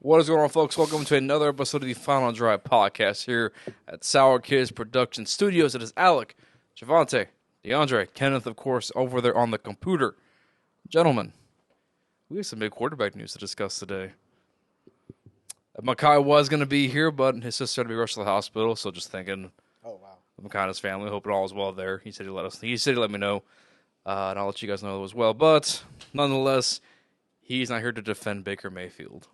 What is going on, folks? Welcome to another episode of the Final Drive podcast here at Sour Kids Production Studios. It is Alec, Javante, DeAndre, Kenneth, of course, over there on the computer. Gentlemen, we have some big quarterback news to discuss today. Makai was going to be here, but his sister had to be rushed to the hospital, so just thinking of Makai and his family, hoping all is well there. He said he'd let me know, and I'll let you guys know as well. But nonetheless, he's not here to defend Baker Mayfield.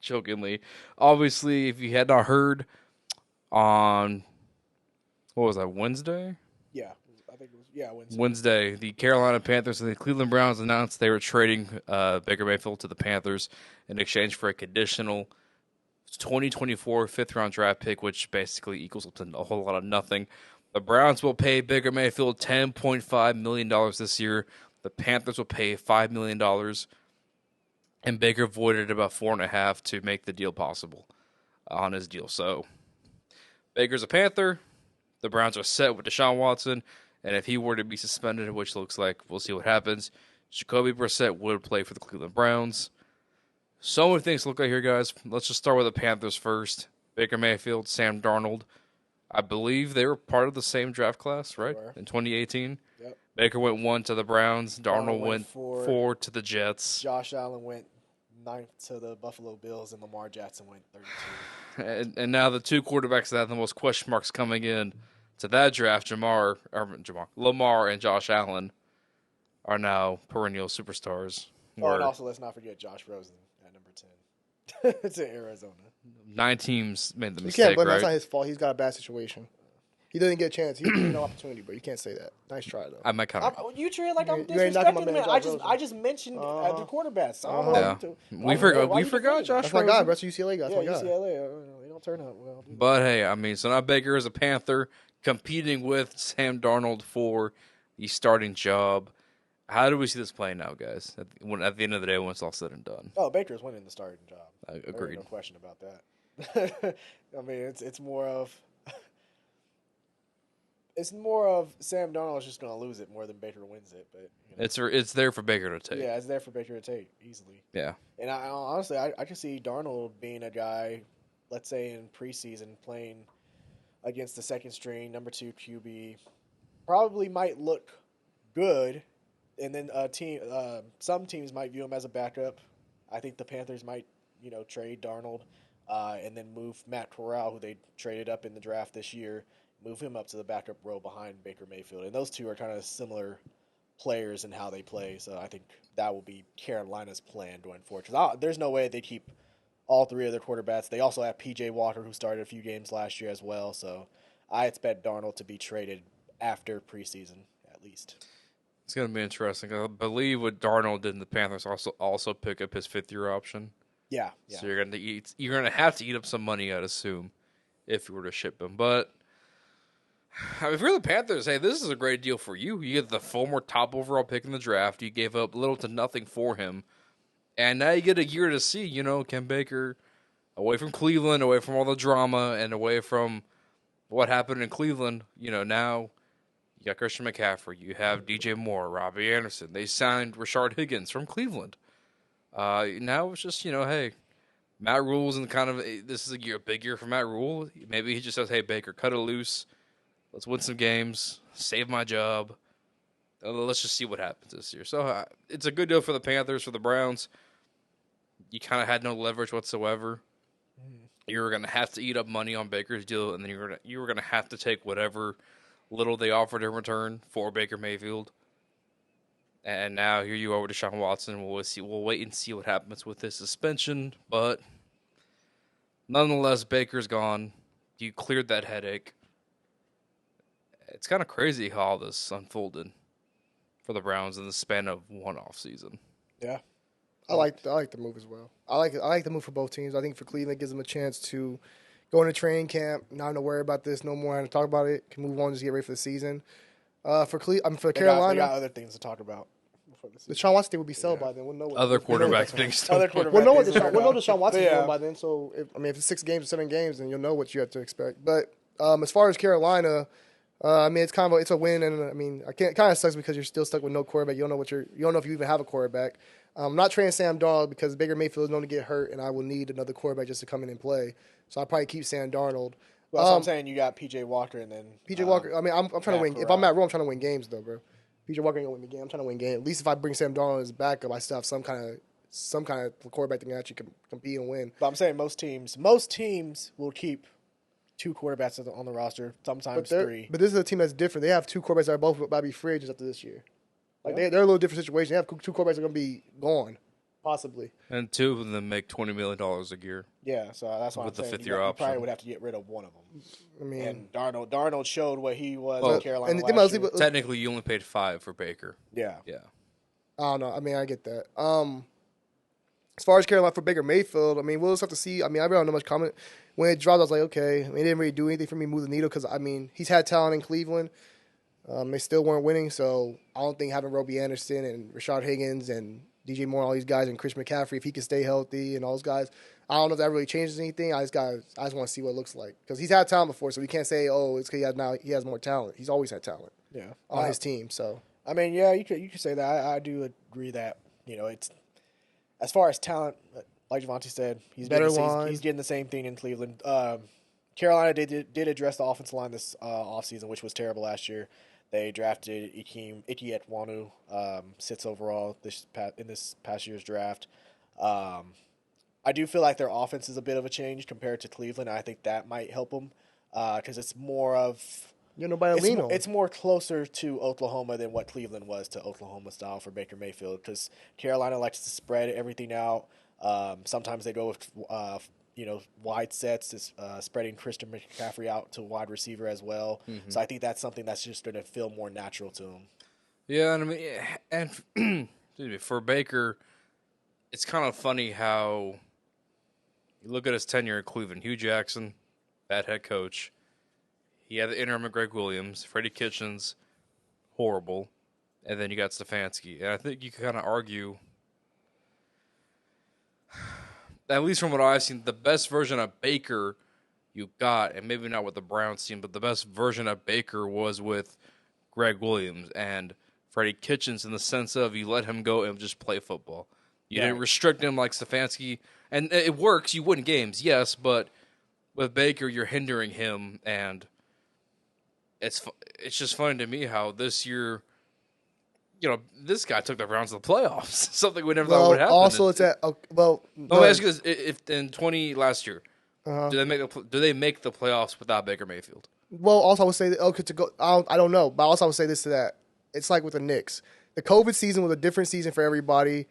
Jokingly. Obviously, if you had not heard on, what was that, Wednesday? Yeah, I think it was, Wednesday. Wednesday, the Carolina Panthers and the Cleveland Browns announced they were trading Baker Mayfield to the Panthers in exchange for a conditional 2024 fifth-round draft pick, which basically equals up to a whole lot of nothing. The Browns will pay Baker Mayfield $10.5 million this year. The Panthers will pay $5 million. And Baker voided about $4.5 million to make the deal possible on his deal. So Baker's a Panther. The Browns are set with Deshaun Watson. And if he were to be suspended, which looks like we'll see what happens, Jacoby Brissett would play for the Cleveland Browns. So many things to look at here, guys. Let's just start with the Panthers first. Baker Mayfield, Sam Darnold. I believe they were part of the same draft class, right? In 2018. Yep. Baker went 1 to the Browns. Darnold went 4 to the Jets. Josh Allen went 9th to the Buffalo Bills, and Lamar Jackson went 32. And now the two quarterbacks that have the most question marks coming in to that draft, Lamar and Josh Allen, are now perennial superstars. Oh, and also let's not forget Josh Rosen at number 10. It's in Arizona. 9 teams made the mistake, You can't blame right? That's not his fault. He's got a bad situation. He didn't get a chance. He didn't no opportunity, but you can't say that. Nice try, though. I might kind of. You treat it like I'm You ain't knocking my disrespecting man him. Josh Rosen. I just mentioned the quarterbacks. We forgot Josh That's my Rosen. guy. Rest of UCLA guy. Yeah, That's my guy. UCLA. They don't turn out well. But hey, I mean, so now Baker is a Panther competing with Sam Darnold for the starting job. How do we see this playing out, guys? At the end of the day, when it's all said and done. Oh, Baker's winning the starting job. Agreed. No question about that. I mean, it's more of Sam Darnold's just going to lose it more than Baker wins it. But It's there for Baker to take. Yeah, it's there for Baker to take easily. Yeah. And I honestly, I can see Darnold being a guy, let's say in preseason, playing against the second string, number 2 QB, probably might look good. And then some teams might view him as a backup. I think the Panthers might, trade Darnold and then move Matt Corral, who they traded up in the draft this year, move him up to the backup role behind Baker Mayfield. And those two are kind of similar players in how they play. So I think that will be Carolina's plan going forward. Because there's no way they keep all three of their quarterbacks. They also have P.J. Walker, who started a few games last year as well. So I expect Darnold to be traded after preseason, at least. It's going to be interesting. I believe what Darnold did in the Panthers also pick up his fifth-year option. Yeah. So you're going to have to eat up some money, I'd assume, if you were to ship him. But if you're the Panthers, hey, this is a great deal for you. You get the former top overall pick in the draft. You gave up little to nothing for him. And now you get a year to see, Ken Baker, away from Cleveland, away from all the drama, and away from what happened in Cleveland. Now you got Christian McCaffrey. You have DJ Moore, Robbie Anderson. They signed Rashard Higgins from Cleveland. Now it's just, hey, Matt Rule's in this is a big year for Matt Rule. Maybe he just says, hey, Baker, cut it loose. Let's win some games. Save my job. Let's just see what happens this year. So it's a good deal for the Panthers, for the Browns. You kind of had no leverage whatsoever. You were going to have to eat up money on Baker's deal, and then you were going to have to take whatever little they offered in return for Baker Mayfield. And now here you are with Deshaun Watson. We'll wait and see what happens with this suspension. But nonetheless, Baker's gone. You cleared that headache. It's kind of crazy how all this unfolded for the Browns in the span of one offseason. Yeah. I like the move as well. I like the move for both teams. I think for Cleveland, it gives them a chance to go into training camp, not having to worry about this no more, having to talk about it, can move on, just get ready for the season. For Carolina, they got other ththings to talk about. The Deshaun Watson thing would be sold by then. We'll know Other quarterback things. We'll know what Deshaun Watson's doing by then. So if it's 6 games or 7 games, then you'll know what you have to expect. But as far as Carolina, it's a win, and it kind of sucks because you're still stuck with no quarterback. You don't know if you even have a quarterback. I'm not trading Sam Darnold because Baker Mayfield is known to get hurt, and I will need another quarterback just to come in and play. So I'll probably keep Sam Darnold. Well, that's what I'm saying. You got P.J. Walker and then P.J. Walker. I mean, I'm trying to Matt win. If Corral. I'm at Rome, I'm trying to win games, though, bro. P.J. Walker ain't gonna win me game. I'm trying to win games. At least if I bring Sam Darnold as a backup, I still have some kind of quarterback that can actually compete and win. But I'm saying most teams will keep 2 quarterbacks on the roster, sometimes 3. But this is a team that's different. They have 2 quarterbacks that are both about to be free agents after this year. Like Yeah. they're a little different situation. They have 2 quarterbacks that are gonna be gone, possibly. And 2 of them make $20 million a year. Yeah, so that's why With I'm the saying fifth-year you option. probably would have to get rid of one of them. I mean, And Darnold showed what he was Well, in Carolina and the last thing year. about- Technically, you only paid 5 for Baker. Yeah. Yeah. I don't know. I mean, I get that. As far as Carolina for Baker Mayfield, I mean, we'll just have to see. I mean, I really don't know much comment. When it dropped, I was like, okay. I mean, it didn't really do anything for me to move the needle because, I mean, he's had talent in Cleveland. They still weren't winning, so I don't think having Robbie Anderson and Rashard Higgins and DJ Moore, all these guys, and Chris McCaffrey, if he can stay healthy and all those guys, I don't know if that really changes anything. I just want to see what it looks like because he's had talent before, so we can't say, oh, it's because he has more talent. He's always had talent Yeah. on his team. So I mean, yeah, you could say that. I do agree that, it's as far as talent, like Javonte said, he's Better getting, line. he's getting the same thing in Cleveland. Carolina did address the offensive line this offseason, which was terrible last year. They drafted Ike Ekwonu, 6th overall in this past year's draft. I do feel like their offense is a bit of a change compared to Cleveland. I think that might help them because it's more of nobody to lean on. it's more closer to Oklahoma than what Cleveland was to Oklahoma style for Baker Mayfield because Carolina likes to spread everything out. Sometimes they go with wide sets, spreading Christian McCaffrey out to wide receiver as well. Mm-hmm. So I think that's something that's just going to feel more natural to him. Yeah, and I mean, and excuse me, for Baker, it's kind of funny how you look at his tenure at Cleveland. Hugh Jackson, bad head coach. He had the interim of Greg Williams, Freddie Kitchens, horrible, and then you got Stefanski. And I think you can kind of argue, at least from what I've seen, the best version of Baker you got, and maybe not with the Browns team, but the best version of Baker was with Greg Williams and Freddie Kitchens in the sense of you let him go and just play football. You didn't restrict him like Stefanski. And it works. You win games, yes, but with Baker, you're hindering him, and it's just funny to me how this year, this guy took the Browns to the playoffs. Something we never thought would happen. Also, it's at Let me ask you this: if in 20 last year, do they make the playoffs without Baker Mayfield? Well, also I would say that, I don't know, but also I would say this to that. It's like with the Knicks. The COVID season was a different season for everybody,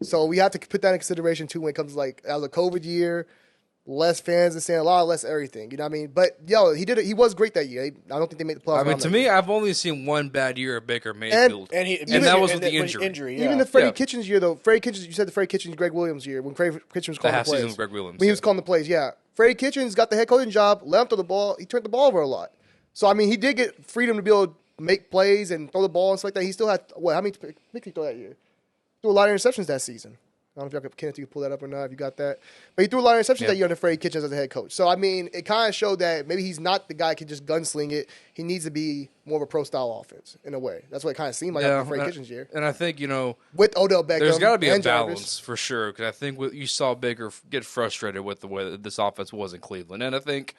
so we have to put that in consideration too when it comes to as a COVID year, less fans and saying a lot less everything. You know what I mean? But he was great that year. I don't think they made the playoffs. I mean, to me, I've only seen one bad year of Baker Mayfield, and that was with the injury. Yeah. Even the Freddie Kitchens year, though. Freddie Kitchens, you said the Freddie Kitchens, Greg Williams year when Freddie Kitchens was calling the plays. Season with Greg Williams. When he was calling the plays, yeah. Freddie Kitchens got the head coaching job, let him throw the ball. He turned the ball over a lot. So, I mean, he did get freedom to be able to make plays and throw the ball and stuff like that. He still had, how many picks did he throw that year? Threw a lot of interceptions that season. I don't know if you can pull that up or not, if you got that. But he threw a lot of interceptions that year under Freddie Kitchens as a head coach. So, I mean, it kind of showed that maybe he's not the guy who can just gunsling it. He needs to be more of a pro-style offense, in a way. That's what it kind of seemed like after Freddie Kitchens' year. And I think, with Odell Beckham, there's got to be a and balance Jarvis. for sure. Because I think you saw Baker get frustrated with the way that this offense was in Cleveland. And I think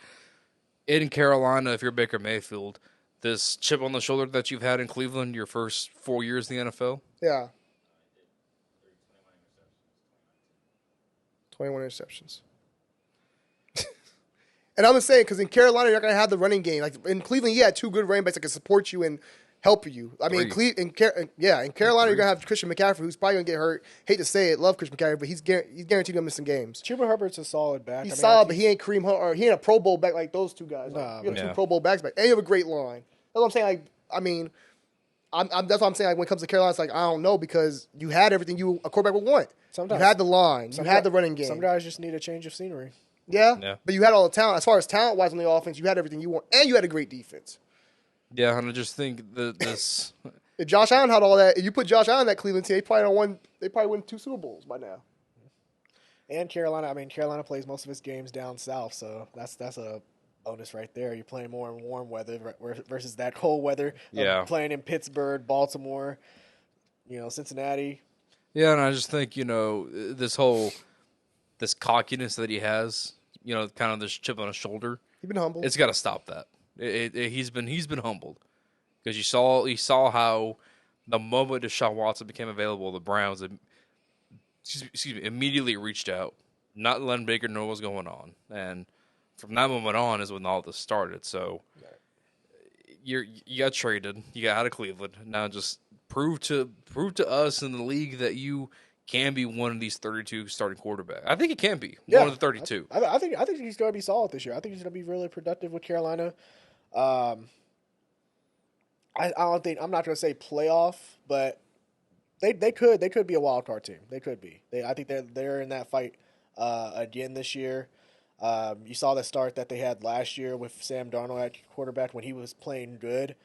in Carolina, if you're Baker Mayfield, this chip on the shoulder that you've had in Cleveland your first 4 years in the NFL, Yeah. 21 interceptions. And I'm just saying, because in Carolina, you're not going to have the running game. Like in Cleveland, you had 2 good running backs that can support you and help you. I mean, in Carolina, you're going to have Christian McCaffrey, who's probably going to get hurt. Hate to say it, love Christian McCaffrey, but he's guaranteed to miss some games. Chuba Herbert's a solid back. He's solid, but he ain't Kareem Hunt, or he ain't a Pro Bowl back like those 2 guys. You have 2 Pro Bowl backs back. And you have a great line. That's what I'm saying. That's what I'm saying. When it comes to Carolina, it's I don't know, because you had everything a quarterback would want. Sometimes. You had the line. You had the running game. Some guys just need a change of scenery. Yeah, but you had all the talent. As far as talent-wise on the offense, you had everything you want, and you had a great defense. yeah, and I just think that this. If Josh Allen had all that, if you put Josh Allen in that Cleveland team, they probably win 2 Super Bowls by now. And Carolina, Carolina plays most of its games down south, so that's a bonus right there. You're playing more in warm weather versus that cold weather. Yeah. Playing in Pittsburgh, Baltimore, Cincinnati. Yeah, and I just think, this cockiness that he has, kind of this chip on his shoulder, He's been humble. it's got to stop that. He's been humbled because you saw how the moment Deshaun Watson became available, the Browns immediately reached out, not letting Baker know what's going on, and from that moment on is when all this started. So you got traded, you got out of Cleveland. Now just prove to us in the league that you can be one of these 32 starting quarterbacks. I think it can be one of the 32. I think he's going to be solid this year. I think he's going to be really productive with Carolina. I don't think I'm not going to say playoff, but they could be a wild card team. They could be. I think they're in that fight again this year. You saw the start that they had last year with Sam Darnold at quarterback when he was playing good.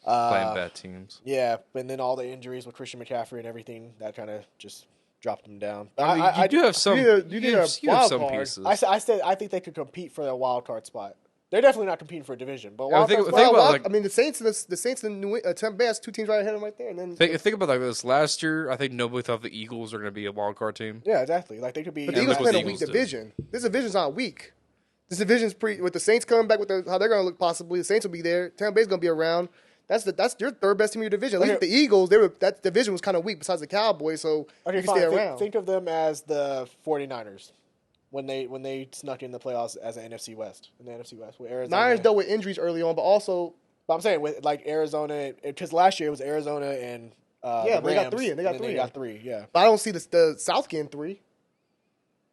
Playing bad teams. Yeah, and then all the injuries with Christian McCaffrey and everything, that kind of just dropped them down. But I mean, you do have some. you have some card. pieces. I said I think they could compete for that wild card spot. They're definitely not competing for a division, but Yeah, wild think card about, spot, like, I mean, the Saints and Tampa Bay has 2 teams right ahead of them right there, and then think about like this. Last year, I think nobody thought the Eagles were going to be a wild card team. yeah, exactly. Like they could be. but the And Eagles look what playing the a weak Eagles did. division. This division's not weak. This division's with the Saints coming back with how they're going to look. Possibly the Saints will be there. Tampa Bay's going to be around. That's your third best team in your division. At least the Eagles, that division was kind of weak besides the Cowboys, so Okay, you can stay around. Think of them as the 49ers when they snuck in the playoffs as an NFC West in the NFC West with Arizona. Niners dealt with injuries early on, but also But I'm saying with like Arizona, because last year it was Arizona and Yeah, the but they got Rams, three, and they got then three. They got three, yeah. but I don't see the South getting 3.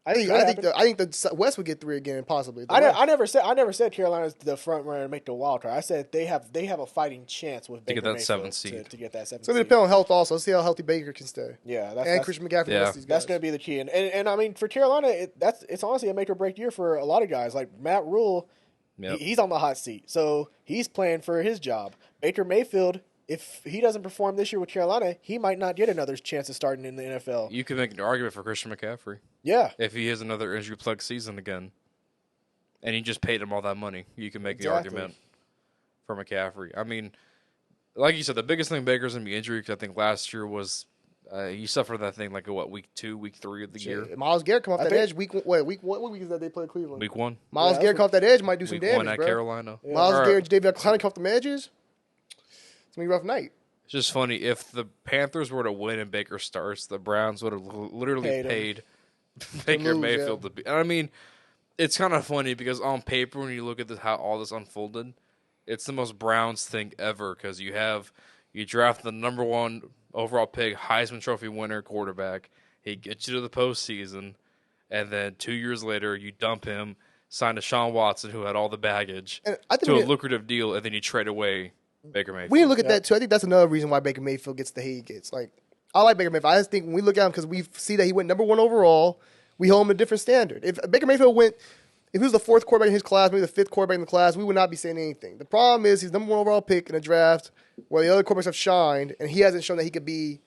I think Could the West would get 3 again, possibly. The I West. never said Carolina's the front runner to make the wild card. I said they have a fighting chance with Baker get that Mayfield 7th seed. to get that 7th It's going to seed. depend on health also. Let's see how healthy Baker can stay. Yeah, And Christian McCaffrey and the rest of these guys. That's going to be the key. And I mean, for Carolina, it's honestly a make or break year for a lot of guys. Like Matt Rule, Yep. he's on the hot seat, so he's playing for his job. Baker Mayfield, if he doesn't perform this year with Carolina, he might not get another chance of starting in the NFL. You can make an argument for Christian McCaffrey Yeah, if he has another injury-plagued season again, and you just paid him all that money. You can make Exactly. the argument for McCaffrey. I mean, like you said, the biggest thing Baker's gonna be injury because I think last year was he suffered that thing like week 2, week 3 of the year, Miles Garrett come off I that think- edge what week is that they play Cleveland? week 1, Miles Yeah, Garrett come off that edge might do some week damage, 1 at bro. Carolina. Yeah. Miles Or- Garrett, David Clowney come off the edges. It's gonna be a rough night. It's just funny if the Panthers were to win and Baker starts, the Browns would have literally Paid him. paid Baker lose, Mayfield to be. And I mean, it's kind of funny because on paper, when you look at how all this unfolded, it's the most Browns thing ever because you draft the number 1 overall pick, Heisman Trophy winner quarterback. He gets you to the postseason, and then 2 years later, you dump him, sign Deshaun Watson, who had all the baggage, And I think to we a lucrative deal, and then you trade away Baker Mayfield. We need to look at that too. I think that's another reason why Baker Mayfield gets the hate he gets. Like, I like Baker Mayfield. I just think when we look at him because we see that he went number 1 overall, we hold him a different standard. If Baker Mayfield if he was the 4th quarterback in his class, maybe the 5th quarterback in the class, we would not be saying anything. The problem is he's number 1 overall pick in a draft where the other quarterbacks have shined, and he hasn't shown that he could be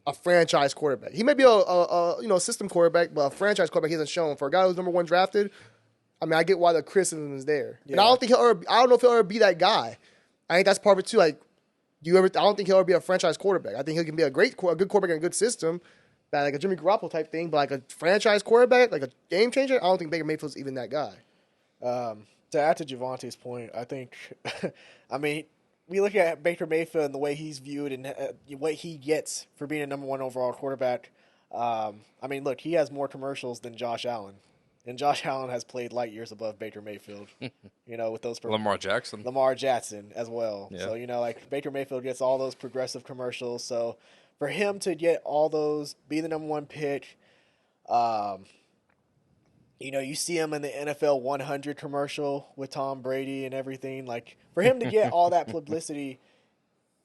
a franchise quarterback. He may be a system quarterback, but a franchise quarterback he hasn't shown. For a guy who's number 1 drafted, I mean, I get why the criticism is there. And I don't know if he'll ever be that guy. I think that's part of it too. Like, I don't think he'll ever be a franchise quarterback. I think he can be a good quarterback in a good system, like a Jimmy Garoppolo type thing. But like a franchise quarterback, like a game changer, I don't think Baker Mayfield's even that guy. To add to Javante's point, I think, I mean, we look at Baker Mayfield and the way he's viewed and what he gets for being a number 1 overall quarterback. I mean, look, he has more commercials than Josh Allen, and Josh Allen has played light years above Baker Mayfield. With those Lamar Jackson. Lamar Jackson as well. Yeah. So like Baker Mayfield gets all those progressive commercials. So for him to get all those, be the number 1 pick, you see him in the NFL 100 commercial with Tom Brady and everything. Like for him to get all that publicity,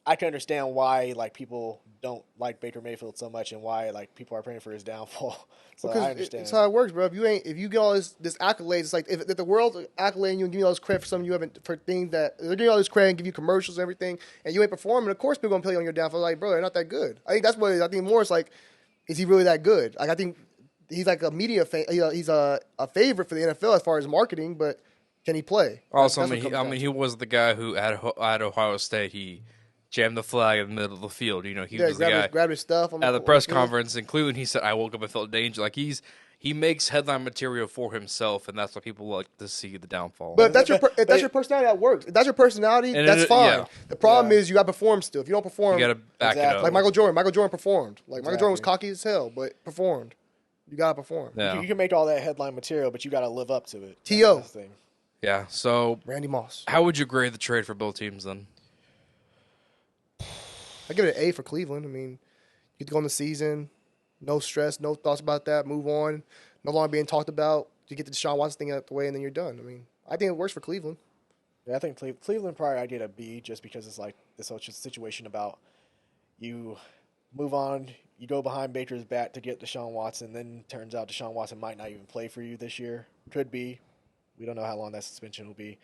I can understand why like people don't like Baker Mayfield so much and why like people are praying for his downfall. So I understand. It's how it works, bro. If you get all this accolades, it's like if the world's accolading you and giving you all this credit for something you haven't, for things that they're giving you all this credit and give you commercials and everything, and you ain't performing, of course people gonna play you on your downfall. Like, bro, they're not that good. I think that's what I think more. It's like, is he really that good? Like, I think he's like a media he's a favorite for the NFL as far as marketing, but can he play? Also, That's what it comes down he was the guy who at Ohio State jammed the flag in the middle of the field. You know, he Yeah, was the guy grabbed his stuff at the press conference in Cleveland. He said, "I woke up and felt danger." Like he makes headline material for himself, and that's what people like to see the downfall. But if that's your personality, that works. If that's your personality, that's fine. Yeah. The problem is you got to perform still. If you don't perform, you got to back it up. Like Michael Jordan. Michael Jordan performed. Michael Jordan was cocky as hell, but performed. You got to perform. Yeah. You can make all that headline material, but you got to live up to it. T.O. That's the thing. Yeah. So Randy Moss. how would you grade the trade for both teams then? I give it an A for Cleveland. I mean, you get to go in the season, no stress, no thoughts about that, move on, no longer being talked about. You get the Deshaun Watson thing out of the way, and then you're done. I mean, I think it works for Cleveland. Yeah, I think Cleveland probably I get a B just because it's like this whole situation about you move on, you go behind Baker's bat to get Deshaun Watson, then turns out Deshaun Watson might not even play for you this year. Could be. We don't know how long that suspension will be.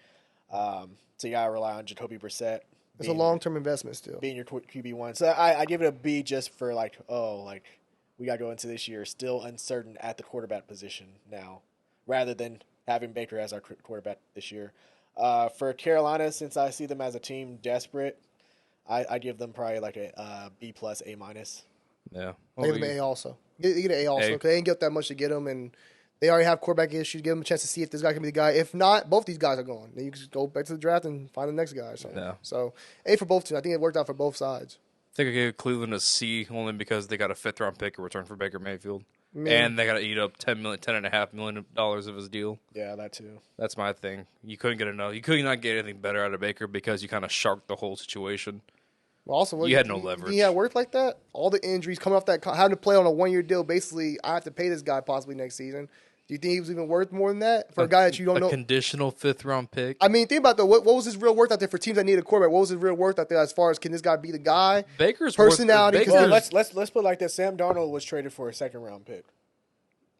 So you got to rely on Jacoby Brissett. It's a long-term investment still. Being your QB1. So I give it a B just for we got to go into this year still uncertain at the quarterback position now, rather than having Baker as our quarterback this year. For Carolina, since I see them as a team desperate, I give them probably like a B plus, A minus. Yeah. I give them an A also. You get an A also because they didn't get that much to get them, and they already have quarterback issues. Give them a chance to see if this guy can be the guy. If not, both these guys are gone. Then you can just go back to the draft and find the next guy or something. Yeah. So A for both teams. I think it worked out for both sides. I think I gave Cleveland a C only because they got a 5th-round pick in return for Baker Mayfield. Man. And they got to eat up $10.5 million of his deal. Yeah, that too. That's my thing. You couldn't get enough. You could not get anything better out of Baker because you kind of sharked the whole situation. Well, also, You had no leverage. He had worked like that. All the injuries coming off that, having to play on a 1-year deal. Basically, I have to pay this guy possibly next season. Do you think he was even worth more than that for a guy that you don't know? A conditional 5th-round pick. I mean, think about what was his real worth out there for teams that need a quarterback? What was his real worth out there as far as can this guy be the guy? Baker's personality. Well, let's put it like this. Sam Darnold was traded for a 2nd-round pick.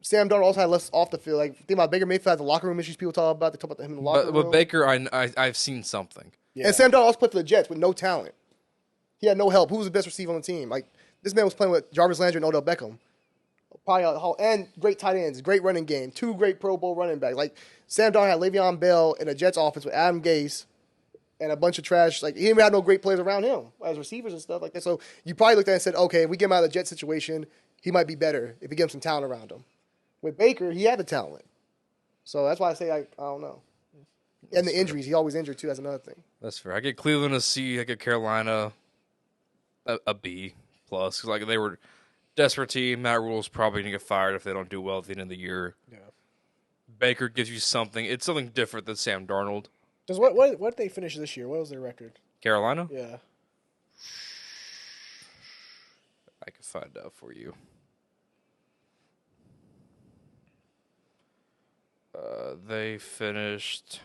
Sam Darnold also had less off the field. Like think about Baker Mayfield had the locker room issues people talk about. They talk about him in the locker room. But Baker, I've seen something. Yeah. And Sam Darnold also played for the Jets with no talent. He had no help. Who was the best receiver on the team? Like this man was playing with Jarvis Landry and Odell Beckham. And great tight ends, great running game, 2 great Pro Bowl running backs. Like Sam Darnold had Le'Veon Bell in a Jets offense with Adam Gase and a bunch of trash. Like he didn't even have no great players around him as receivers and stuff like that. So you probably looked at it and said, okay, if we get him out of the Jets situation, he might be better if we get him some talent around him. With Baker, he had the talent. So that's why I say I don't know. And the injuries, he always injured too. That's another thing. That's fair. I get Cleveland a C. I get Carolina a B plus. Like they were desperate team. Matt Rule's probably gonna get fired if they don't do well at the end of the year. Yeah. Baker gives you something. It's something different than Sam Darnold. What did they finish this year? What was their record? Carolina? Yeah. I can find out for you. They finished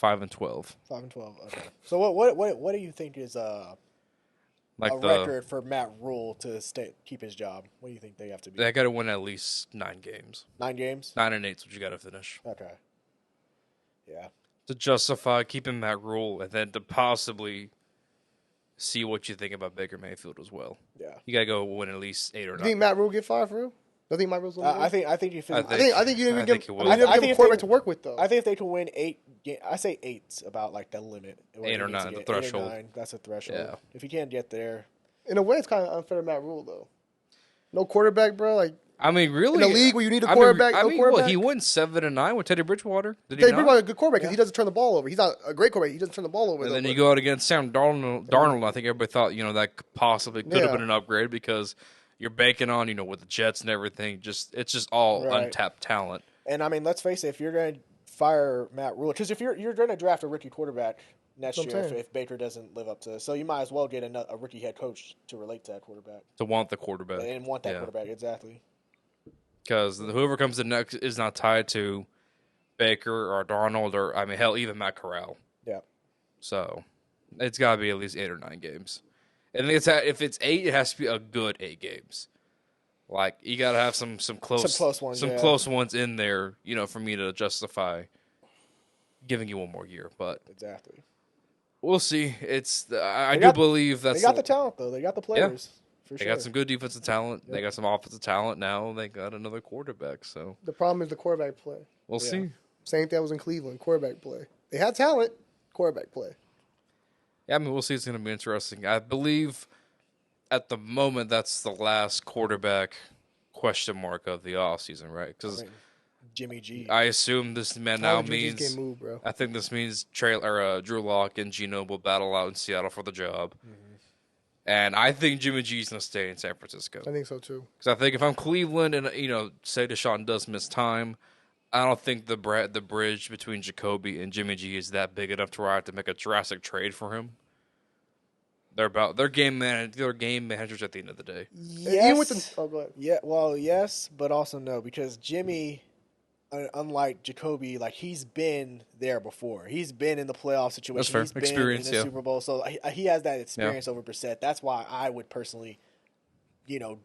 5-12. 5-12. Okay. So what do you think is Like a record for Matt Rule to keep his job? What do you think they have to be? They got to win at least 9 games. 9 games? 9-8 is what you got to finish Okay. Yeah. to justify keeping Matt Rule, and then to possibly see what you think about Baker Mayfield as well. Yeah. You got to go win at least 8 or 9. You think Matt Rule get fired for real? I think Matt Rule's going to I think you I finish. I think you didn't I even think give he him will. I think a if quarterback they- to work with though. I think if they can win 8 I say 8's about like the limit. 8 or 9, the threshold. 8 or 9, that's a threshold. Yeah. If you can't get there. In a way, it's kind of unfair to Matt Rule though. No quarterback, bro. Like I mean, really, in a league where you need a quarterback, no Well, quarterback. he won 7-9 with Teddy Bridgewater. Did he Teddy not? Bridgewater's a good quarterback because he doesn't turn the ball over. He's not a great quarterback. He doesn't turn the ball over. And though, then you but- go out against Sam Darnold. I think everybody thought, that possibly could have Yeah. been an upgrade because you're banking on, with the Jets and everything. It's just all Right. untapped talent. And I mean, let's face it, if you're going to fire Matt Rule, because if you're going to draft a rookie quarterback next That's what year I'm saying. if Baker doesn't live up to, so you might as well get a rookie head coach to relate to that quarterback To want the quarterback. and want that Yeah. quarterback exactly. Because whoever comes in next is not tied to Baker or Darnold or, hell, even Matt Corral. Yeah. So it's got to be at least 8 or 9 games. And if it's 8, it has to be a good 8 games. Like, you got to have some close ones, some yeah. close ones in there, for me to justify giving you one more year. But Exactly. we'll see. I They do got- believe that's They got the talent though. They got the players. For they sure. got some good defensive talent. They got some offensive talent now. They got another quarterback. So the problem is the quarterback play. we'll Yeah. see. Same thing that was in Cleveland, quarterback play. They had talent, quarterback play. Yeah, I mean, we'll see. It's going to be interesting. I believe at the moment that's the last quarterback question mark of the offseason, right? Because Jimmy G. I assume this man now Jimmy G's means. getting moved, bro. I think this means Drew Lock and Geno will battle out in Seattle for the job. And I think Jimmy G's going to stay in San Francisco. I think so too. Because I think if I'm Cleveland and, say Deshaun does miss time, I don't think the bridge between Jacoby and Jimmy G is that big enough to where I have to make a drastic trade for him. They're game managers at the end of the day. Yes. Even with go ahead. Yeah, well, yes, but also no, because Jimmy, unlike Jacoby, like he's been there before. He's been in the playoff situation. That's fair. He's been Experience, in the yeah. Super Bowl, so he has that experience over Brissett. That's why I would personally,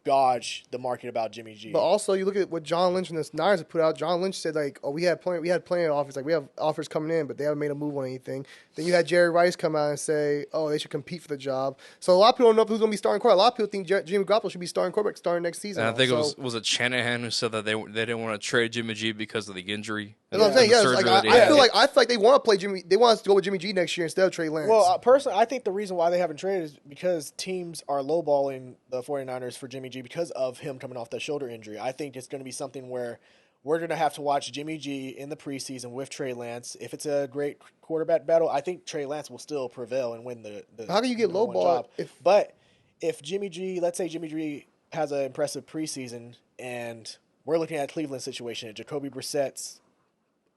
dodge the market about Jimmy G. But also, you look at what John Lynch and the Niners have put out. John Lynch said, like, we had plenty of offers. Like, we have offers coming in, but they haven't made a move on anything. Then you had Jerry Rice come out and say, they should compete for the job. So a lot of people don't know who's going to be starting quarterback. A lot of people think Jimmy Garoppolo should be starting quarterback starting next season. And I think it was it Shanahan who said that they didn't want to trade Jimmy G because of the injury. That's what I'm saying. the Yeah, surgery like, that he I had. feel like they want to play Jimmy. They want us to go with Jimmy G next year instead of Trey Lance. Well, personally, I think the reason why they haven't traded is because teams are lowballing the 49ers for Jimmy G because of him coming off the shoulder injury. I think it's going to be something where we're going to have to watch Jimmy G in the preseason with Trey Lance. If it's a great quarterback battle, I think Trey Lance will still prevail and win the how can you get number one lowballed job. But if Jimmy G, let's say Jimmy G has an impressive preseason and we're looking at Cleveland situation, Jacoby Brissett's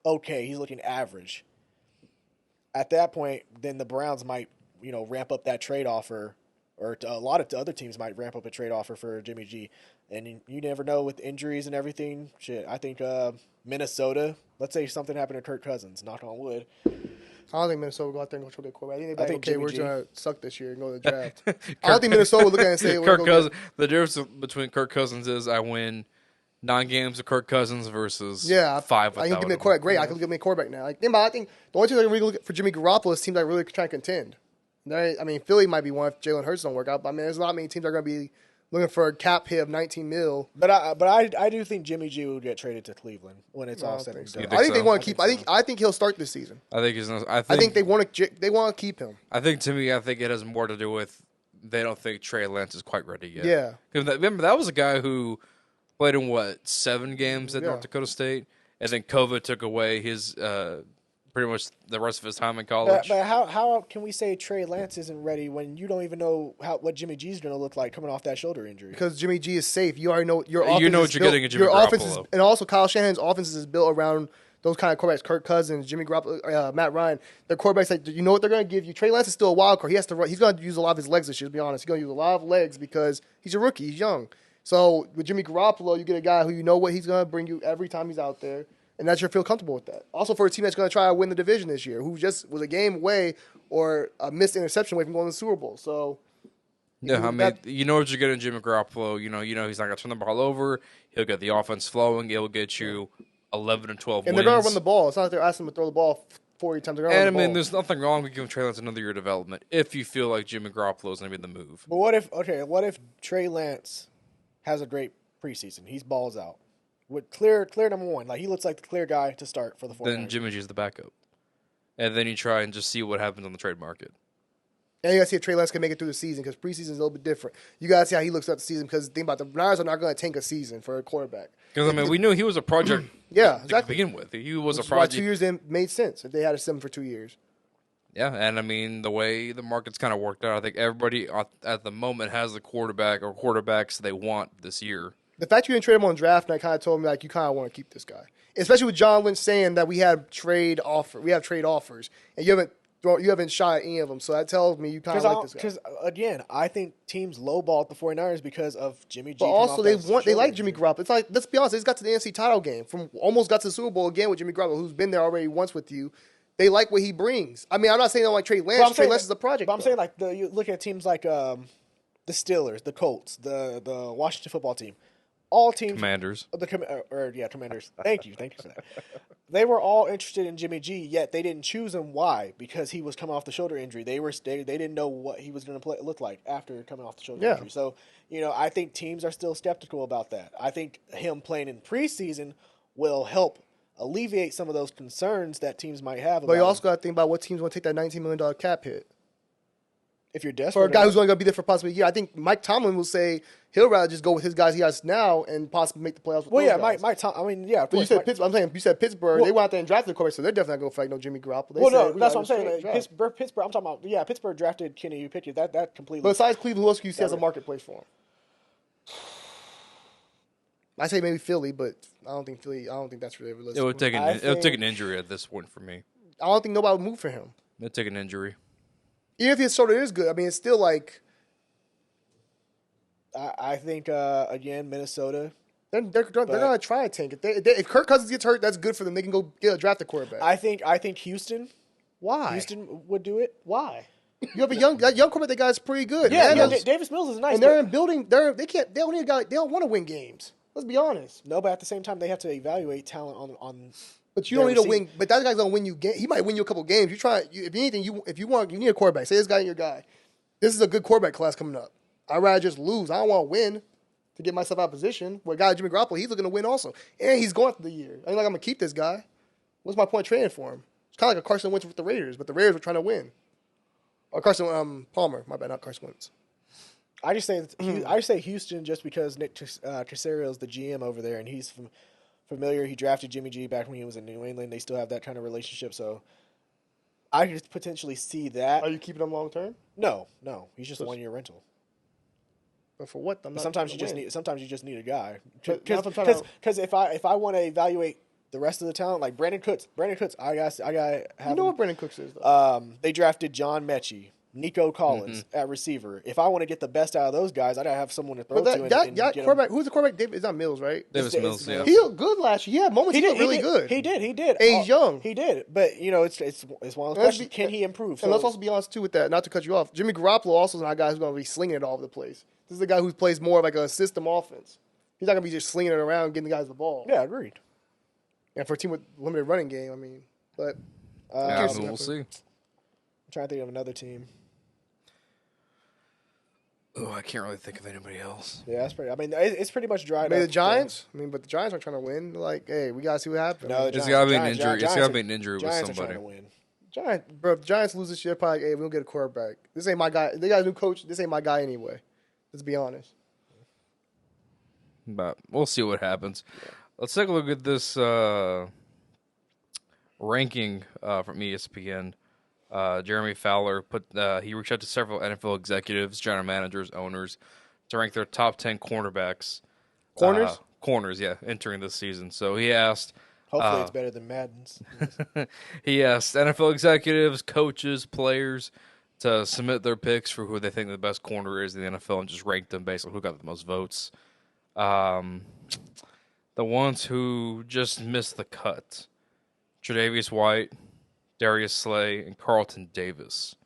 okay, he's looking average. At that point, then the Browns might, ramp up that trade offer, or a lot of other teams might ramp up a trade offer for Jimmy G. And you never know with injuries and everything. Shit, I think Minnesota, let's say something happened to Kirk Cousins, knock on wood. I don't think Minnesota will go out there and go try to get quarterback. I think Jimmy we're G. going to suck this year and go to the draft. I don't think Minnesota will look at it and say, Kirk Cousins. The difference between Kirk Cousins is I win 9 games of Kirk Cousins versus 5 without I can give me a him. quarterback. Great, I can give me a quarterback now. Like, I think the only team that can really look for Jimmy Garoppolo is teams that really try to contend. I mean, Philly might be one if Jalen Hurts don't work out. But I mean, there's not many teams that are going to be looking for a cap hit of $19 million. But I do think Jimmy G will get traded to Cleveland when it's all said and done. I think they want to keep. so. I think he'll start this season. I think they want to keep him. I think it has more to do with they don't think Trey Lance is quite ready yet. Yeah. Remember, that was a guy who played in, 7 games at North Dakota State? And then COVID took away his pretty much the rest of his time in college. But how can we say Trey Lance isn't ready when you don't even know what Jimmy G's going to look like coming off that shoulder injury? Because Jimmy G is safe. You already know your offense. You know what you're getting at Jimmy Garoppolo. And also Kyle Shanahan's offense is built around those kind of quarterbacks. Kirk Cousins, Jimmy Garoppolo, Matt Ryan. They're quarterbacks that you know what they're going to give you. Trey Lance is still a wild card. He has to run. He's going to use a lot of his legs this year, to be honest. He's going to use a lot of legs because he's a rookie. He's young. So with Jimmy Garoppolo, you get a guy who you know what he's going to bring you every time he's out there. And that you feel comfortable with that. Also for a team that's going to try to win the division this year, who just was a game away or a missed interception away from going to the Super Bowl. So, yeah, I mean, you know what you're getting, Jimmy Garoppolo. You know he's not going to turn the ball over. He'll get the offense flowing. He'll get you 11 and 12 wins. And they're going to run the ball. It's not like they're asking him to throw the ball 40 times. They're going to run the ball. There's nothing wrong with giving Trey Lance another year of development if you feel like Jimmy Garoppolo is going to be the move. But what if Trey Lance has a great preseason? He's balls out. With clear number one. Like, he looks like the clear guy to start for the 49ers. Then Jimmy G's the backup. And then you try and just see what happens on the trade market. And you got to see if Trey Lance can make it through the season because preseason is a little bit different. You got to see how he looks throughout the season because think about it, the Niners are not going to tank a season for a quarterback. Because, we knew he was a project yeah, exactly. to begin with. He was Which a project. Why 2 years then made sense if they had a 7 for 2 years. Yeah, and the way the market's kind of worked out, I think everybody at the moment has the quarterback or quarterbacks they want this year. The fact you didn't trade him on draft night kind of told me like you kind of want to keep this guy, especially with John Lynch saying that we have trade offers, and you haven't shot at any of them. So that tells me you kind of like this guy. Because again, I think teams lowballed the 49ers because of Jimmy G. But also they like Jimmy Garoppolo. It's like, let's be honest, they just got to the NFC title game almost got to the Super Bowl again with Jimmy Garoppolo, who's been there already once with you. They like what he brings. I mean, I'm not saying they don't like Trey Lance. Trey Lance is a project. But I'm saying you look at teams like the Steelers, the Colts, the Washington football team. All teams, Commanders. Commanders. Thank you for that. They were all interested in Jimmy G, yet they didn't choose him. Why? Because he was coming off the shoulder injury. They didn't know what he was going to look like after coming off the shoulder injury. So, I think teams are still skeptical about that. I think him playing in preseason will help alleviate some of those concerns that teams might have. But you about also him. got to think about what teams want to take that $19 million cap hit. If you're desperate For a guy who's enough- only going to be there for possibly a year, I think Mike Tomlin will say he'll rather just go with his guys he has now and possibly make the playoffs with well, those yeah, guys. Mike Tom. I mean, yeah, of But you course. said Mike- Pittsburgh. I'm saying you said Pittsburgh. Well- They went out there and drafted the quarterback, so they're definitely not going to fight no Jimmy Garoppolo. They well, said, no, we that's gotta what I'm saying. straight Like, draft. Pittsburgh. I'm talking about. Yeah, Pittsburgh drafted Kenny Pickett. That completely. But besides Cleveland, who else do you see as a marketplace for him? I say maybe Philly, but I don't think that's really realistic. It would take I it would take think- an injury at this point for me. I don't think nobody would move for him. It'd take an injury. Even if his shoulder is good, I mean, it's still like I think again, Minnesota. they're gonna try to tank it. If Kirk Cousins gets hurt, that's good for them. They can go get a draft quarterback. I think Houston. Why? Houston would do it. Why? You have that young quarterback. That guy's pretty good. Yeah, man. Davis Mills is nice. And they're in building. They can't. They don't need a guy. They don't want to win games. Let's be honest. no, but at the same time, they have to evaluate talent on. But you don't need to win. But that guy's gonna win you. He might win you a couple games. If anything, you need a quarterback. Say this guy and your guy. This is a good quarterback class coming up. I'd rather just lose. I don't want to win to get myself out of position. Where guy Jimmy Garoppolo, he's looking to win also, and he's going for the year. I ain't like I'm gonna keep this guy. What's my point trading for him? It's kind of like a Carson Wentz with the Raiders, but the Raiders were trying to win. Or Carson Palmer, my bad, not Carson Wentz. I just say Houston just because Nick Casario is the GM over there, and he's familiar. He drafted Jimmy G back when he was in New England. They still have that kind of relationship, so I could potentially see that. Are you keeping him long term? No, he's just a 1-year rental. But for what? Sometimes you just need a guy. But that's what I'm trying to- Because if I want to evaluate the rest of the talent, like Brandon Cooks, I got have You know him. what Brandon Cooks is, though. They drafted John Mechie, Nico Collins at receiver. If I want to get the best out of those guys, I gotta have someone to throw But to. And that get 'em. quarterback, who's the quarterback? David, it's not Mills, right? Davis It's- Mills, yeah. He looked good last year. He had moments. He looked really good. He did. And he's young. He did. But it's one of those Let's questions. be- Can he improve? And let's also be honest too with that. Not to cut you off, Jimmy Garoppolo also is not a guy who's going to be slinging it all over the place. This is a guy who plays more of like a system offense. He's not going to be just slinging it around, getting the guys the ball. Yeah, agreed. And for a team with limited running game, I mean, but Yeah, Houston, we'll see. I'm trying to think of another team. Oh, I can't really think of anybody else. Yeah, that's pretty. I mean, it's pretty much dried maybe up. the Giants. I mean, but the Giants are trying to win. Like, hey, we got to see what happens. No, It's got to be an injury. It's got to be an injury with Giants are somebody. trying to win. If the Giants lose this year, probably, hey, we don't get a quarterback. This ain't my guy. They got a new coach. This ain't my guy anyway. Let's be honest. But we'll see what happens. Let's take a look at this ranking from ESPN. Jeremy Fowler he reached out to several NFL executives, general managers, owners to rank their top 10 cornerbacks. Corners? Corners, yeah, entering this season. So he asked Hopefully, it's better than Madden's. he asked NFL executives, coaches, players to submit their picks for who they think the best corner is in the NFL and just rank them based on who got the most votes. The ones who just missed the cut: Tre'Davious White, Darius Slay, and Carlton Davis.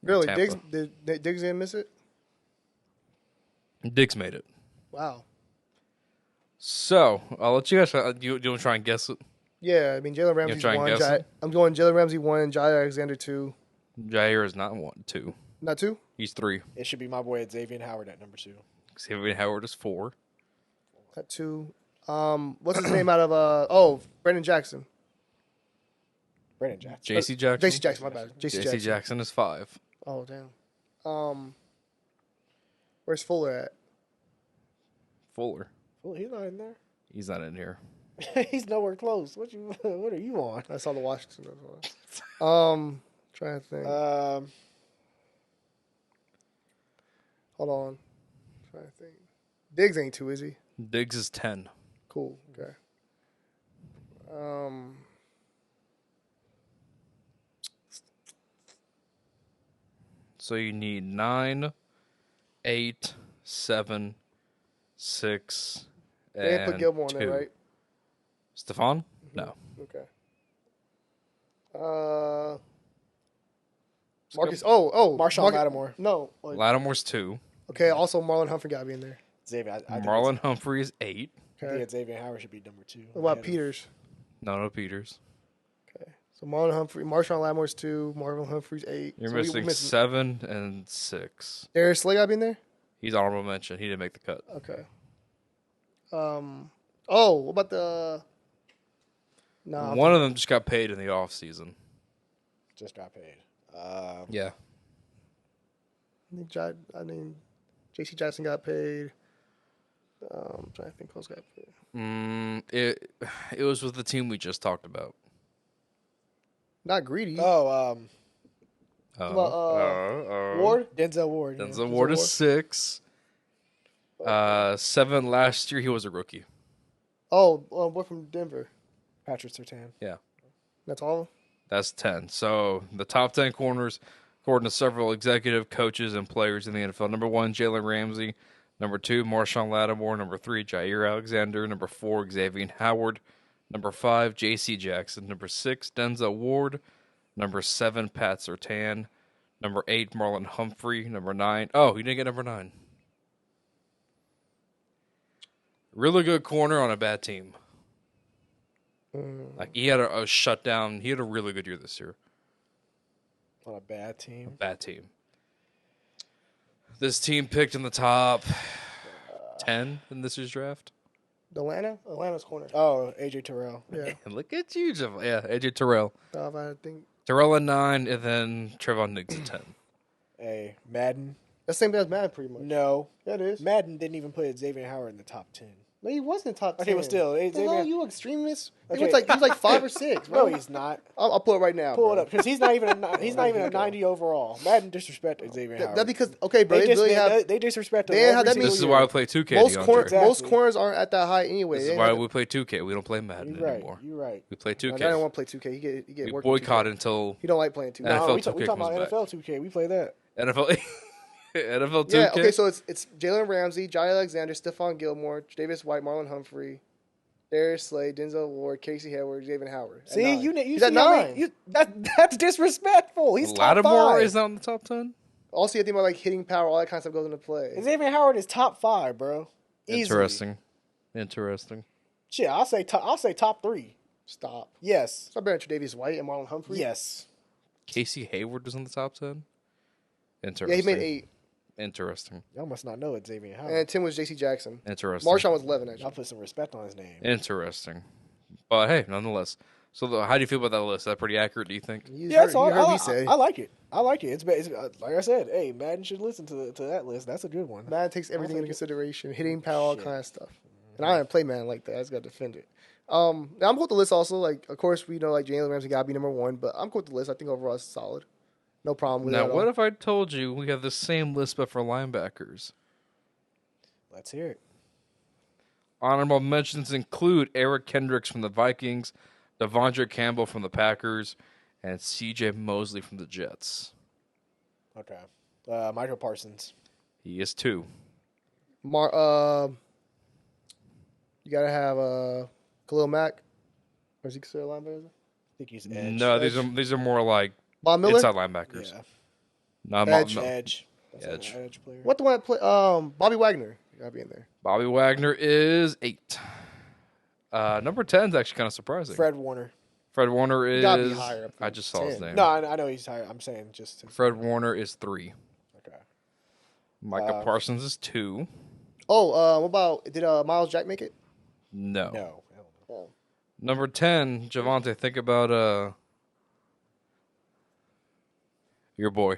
Really, Tampa. Diggs didn't miss it? Diggs made it. Wow. So I'll let you guys. You want to try and guess it? Yeah, I mean, Jalen Ramsey try and won. guess it? I'm going Jalen Ramsey 1, Jair Alexander 2. Jair is not 1, 2. Not 2? He's 3. It should be my boy Xavier Howard at number 2. Xavier Howard is 4. Not 2. What's his name out of, Brandon Jackson. Brandon Jackson. J.C. Jackson. J.C. Jackson, my bad. J.C. Jackson is 5. Oh, damn. Where's Fuller at? Fuller. Well, he's not in there. He's not in here. He's nowhere close. What are you on? I saw the Washington. Trying to think. Hold on. Trying to think. Diggs ain't 2, is he? Diggs is 10. Cool. Okay. So you need 9, 8, 7, 6, They didn't and put Gilmore 2. in there, right? Stephon? No. Okay. Marcus. Oh. Marshawn Lattimore. No. Lattimore's 2. Okay. Also, Marlon Humphrey got to be in there. Xavier. I think Marlon Humphrey is 8. I Okay. think Xavier Howard should be number 2. What about Peters? No Peters. Okay. So Marlon Humphrey, Marshawn Lattimore's 2, Marlon Humphrey's 8. You're So missing 7 and 6. Darius Slay got to be in there? He's honorable mention. He didn't make the cut. Okay. What about the No, One of them just got paid in the offseason. Just got paid. Yeah. I mean, J.C. Jackson got paid. I'm trying to think who else got paid. It was with the team we just talked about. Not Greedy. Oh, Ward? Denzel Ward. yeah. Denzel Ward is Ward. 6. 7 last year. He was a rookie. Boy from Denver. Patrick Surtain. Yeah. That's all? That's 10. So the top 10 corners, according to several executive coaches and players in the NFL. Number 1, Jalen Ramsey. Number 2, Marshawn Lattimore. Number 3, Jair Alexander. Number 4, Xavier Howard. Number 5, J.C. Jackson. Number 6, Denzel Ward. Number 7, Pat Surtain. Number 8, Marlon Humphrey. Number 9. Oh, he didn't get number 9. Really good corner on a bad team. Like he had a shutdown. He had a really good year this year. On a bad team. Bad team. This team picked in the top 10 in this year's draft. Atlanta's corner. Oh, AJ Terrell. Yeah. And look at you, yeah, AJ Terrell. I think Terrell at 9, and then Trevon Diggs at 10. Hey, Madden. that's the same as Madden, pretty much. No. Yeah, it is. Madden didn't even put Xavier Howard in the top 10. No, he wasn't top 10. Okay, but still, The Xavier. hell, you extremist? He Okay. was like 5 or 6. No, Bro. he's not. I'll pull it right now. Pull bro. it up because he's not even a 90 overall. Madden disrespected Xavier Howard. That because they really have. they disrespect him. they have every that single This is year. why we play 2K. Most DeAndre. corners aren't at that height anyway. This They is why have- we play 2K. We don't play Madden You're right. anymore. You're right. We play I 2K. don't want to play 2K. He get We work. boycott until He don't like playing 2K. NFL No, we 2K talking about comes back. NFL 2K. We play that. NFL NFL 2K. Yeah. Okay. So it's Jalen Ramsey, Jair Alexander, Stephon Gilmore, Davis White, Marlon Humphrey, Darius Slay, Denzel Ward, Casey Hayward, Xavier Howard. At See, 9. you He's at see how 9. many- that's disrespectful. He's top Lattimore 5. is not in the top 10. Also, you think about like hitting power, all that kind of stuff goes into play. Xavier Howard is top 5, bro. Easily. Interesting. Shit, I'll say top 3. Stop. Yes. It's not better than Davis White and Marlon Humphrey. Yes. Casey Hayward was in the top 10. Interesting. Yeah, he made 8. Interesting. Y'all must not know it's Xavier Howard. And 10 was J.C. Jackson. Interesting. Marshawn was 11 I'll actually. put some respect on his name. Interesting. But hey, nonetheless. So how do you feel about that list? Is that pretty accurate, do you think? You Yeah, that's all. heard me I say. like it. I like it. It's like I said. Hey, Madden should listen to that list. That's a good one. Madden takes everything into think it- consideration, hitting power, all Shit. kind of stuff. And I didn't play Madden like that. I just got to defend it. Now I'm cool with the list also. Like, of course, we know like Jalen Ramsey got to be number 1, but I'm cool with the list. I think overall it's solid. No problem with Now, that. what if I told you we have the same list but for linebackers? Let's hear it. Honorable mentions include Eric Kendricks from the Vikings, Devondre Campbell from the Packers, and C.J. Mosley from the Jets. Okay. Michael Parsons. He is 2. you got to have Khalil Mack. Or is he considered a linebacker? I think he's edge. No, Edge. these are more like Von Miller? inside linebackers. Yeah. Not Edge. no. Edge. That's Edge. an edge player. What the one that play? Bobby Wagner. You got to be in there. Bobby Wagner is 8. Number 10 is actually kind of surprising. Fred Warner. Fred Warner is. gotta be higher up than I just saw his 10. name. No, I know he's higher. I'm saying just. Fred Warner is 3. Okay. Micah Parsons is 2. Oh, what about, did Miles Jack make it? No. No. Hell no. Oh. Number 10, Javante, think about your boy.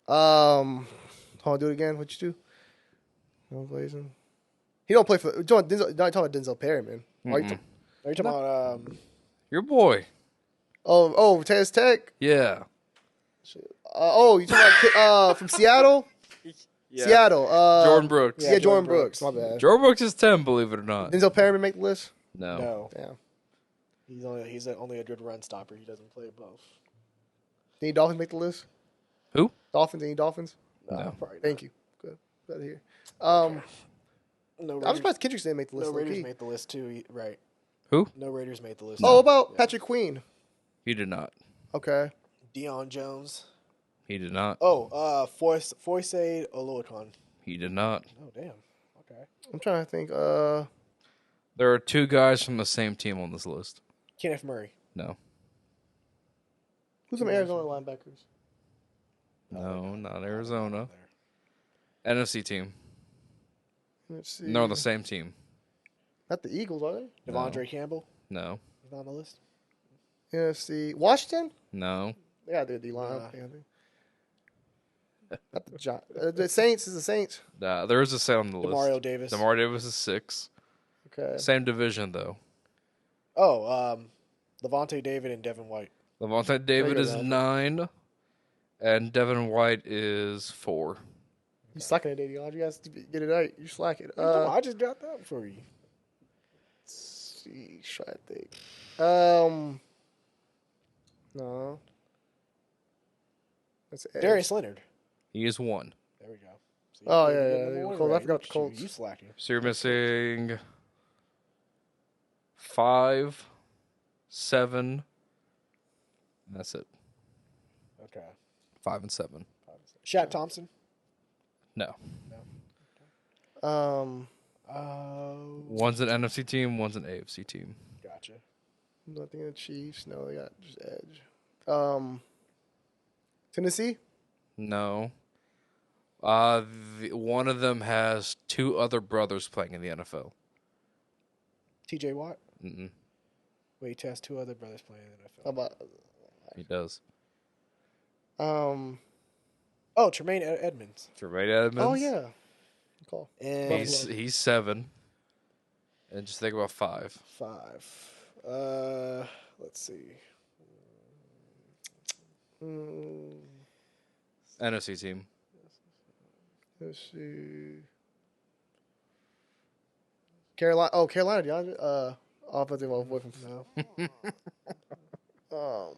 Hold on, do it again. What you do? No blazing. He don't play for. Denzel, not talking about Denzel Perryman. Are you Are you talking about Your boy. Tez Tech. Yeah. You talking about from Seattle? Seattle. Jordan Brooks. Yeah, Jordan Jordan Brooks. Brooks. My bad. Jordan Brooks is 10, believe it or not. Denzel Perryman make the list. No. no? Damn. He's only a good run stopper. He doesn't play both. Any Dolphins make the list? Who? Dolphins? Any Dolphins? No. Probably not. Thank you. Good. Glad to hear. No I'm Raiders, surprised Kendricks didn't make the list. no low Raiders key. made the list too. Right. Who? No Raiders made the list. Oh, about Patrick Queen. He did not. Okay. Deion Jones. He did not. Oh, Foyce Oluokun. He did not. Oh, damn. Okay. I'm trying to think. There are 2 guys from the same team on this list. Kenneth Murray. No. Who's some Arizona linebackers? No, not Arizona. NFC team. Let's see. No, the same team. Not the Eagles, are they? Devondre Campbell. No. He's not on the list. NFC. Washington? No. They got their D-line. Nah. Not the Saints is the Saints. There is a set on the list. Demario Davis. Demario Davis is 6. Okay. Same division, though. Oh, Levante David and Devin White. Levante David There you is go. 9, and Devin White is 4. You slacking it, Davey. You guys get it right. You slacking. I just got that for you. See, try to think. No. That's Edge. Darius Leonard. He is 1. There we go. See, Oh, you're yeah, number yeah. one Colts. I right. forgot the Colts. You slacking. So you're missing 5, 7, and that's it. Okay. 5 and 7. Shaq Thompson. No. One's One's an NFC team, one's an AFC team. Gotcha. Nothing in the Chiefs. No, they got just Edge. Tennessee? No. One of them has 2 other brothers playing in the NFL. TJ Watt. Mm-mm. Wait, he has 2 other brothers playing in the How NFL. about He does. Oh, Tremaine Edmonds. Tremaine Edmonds. Oh yeah. Call. And He's 7. And just think about 5. 5. Let's see. NFC team. Let's see. Carolina. Oh, Carolina. DeAndre. Offensive away from No. No.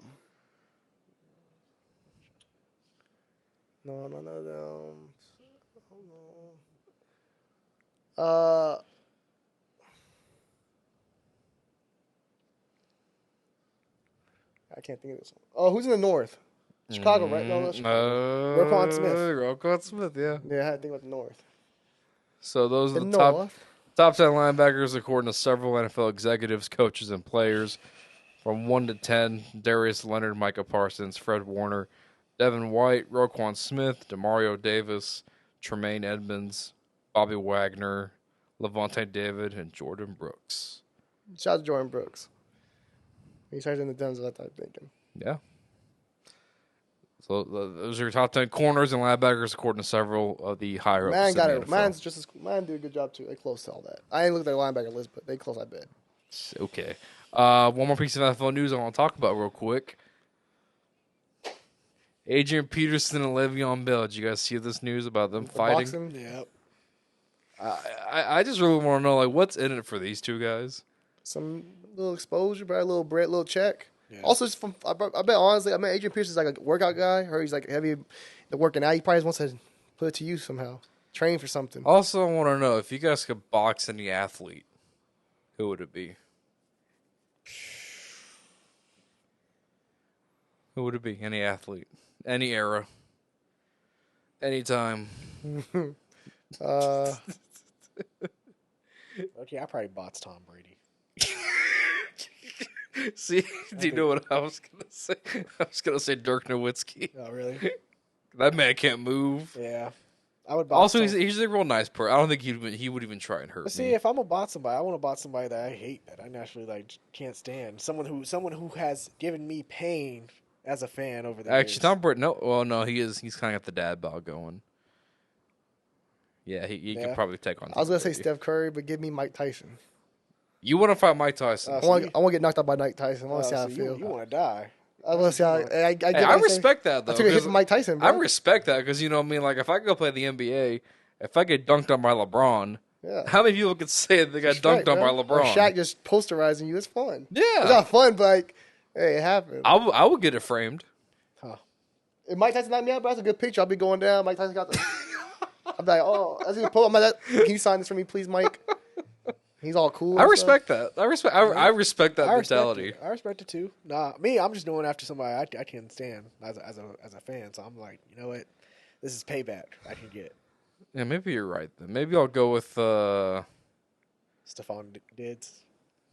I can't think of this one. Oh, who's in the North? Chicago, right? No, that's Chicago. Roquan Smith. Roquan Smith, yeah. Yeah, I had to think about the North. So those are The the top North. top 10 linebackers according to several NFL executives, coaches, and players. From 1 to 10, Darius Leonard, Micah Parsons, Fred Warner, Devin White, Roquan Smith, Demario Davis, Tremaine Edmonds, Bobby Wagner, Levante David, and Jordan Brooks. Shout out to Jordan Brooks. He's higher than the Denzel, I thought thinking. Yeah. So those are your top 10 corners and linebackers according to several of the higher ups. Man got in it. the NFL. Man's just as man did a good job too. They close to all that. I ain't looked at their linebacker list, but they close, I bet. Okay. One more piece of NFL news I want to talk about real quick. Adrian Peterson and Le'Veon Bell. Did you guys see this news about them fighting? Boxing? Yep. I just really want to know, like, what's in it for these two guys? Some little exposure, probably a little bread, little check. Yeah. Also, it's from I bet honestly, I mean Adrian Peterson's like a workout guy. Heard he's like heavy the working out. He probably just wants to put it to use somehow. Train for something. Also, I want to know if you guys could box any athlete, who would it be? Who would it be? Any athlete, any era, anytime. Uh, Okay, I probably bots Tom Brady. See, do you know what I was gonna say? I was gonna say Dirk Nowitzki. Oh, really? That man can't move. Yeah. I would bots Also, Tom. he's a real nice person. I don't think he would even try and hurt But see, me. if I'm a bot somebody, I want to bot somebody that I hate, that I naturally like can't stand. Someone who has given me pain as a fan over the Actually, years. Tom Brady. No, well, no, he's kind of got the dad bod going. Yeah, he Yeah. could probably take on. I was gonna Tom say Brady. Steph Curry, but give me Mike Tyson. You want to fight Mike Tyson? Uh, I want to get knocked out by Mike Tyson. I want to see how I so feel. you want to die? I want to see how I respect that though. I took a hit 'cause from Mike Tyson, I bro. respect that because you know what I mean. Like if I go play the NBA, if I get dunked on by LeBron, Yeah. how many people could say they got dunked on by Or LeBron? Shaq just posterizing you. It's fun. Yeah. It's not fun, but like, hey, it happened. I would get it framed. Huh. If Mike Tyson knocked me out, bro, that's a good picture. I'll be going down. Mike Tyson got the. I'm like, oh, that's a good pull. I'm like, can you sign this for me, please, Mike? He's all cool. I and respect that. I respect that mentality. I respect it too. Nah, me, I'm just going after somebody I can't stand as a fan. So I'm like, you know what? This is payback I can get. Yeah, maybe you're right then. Maybe I'll go with Stephon Diggs.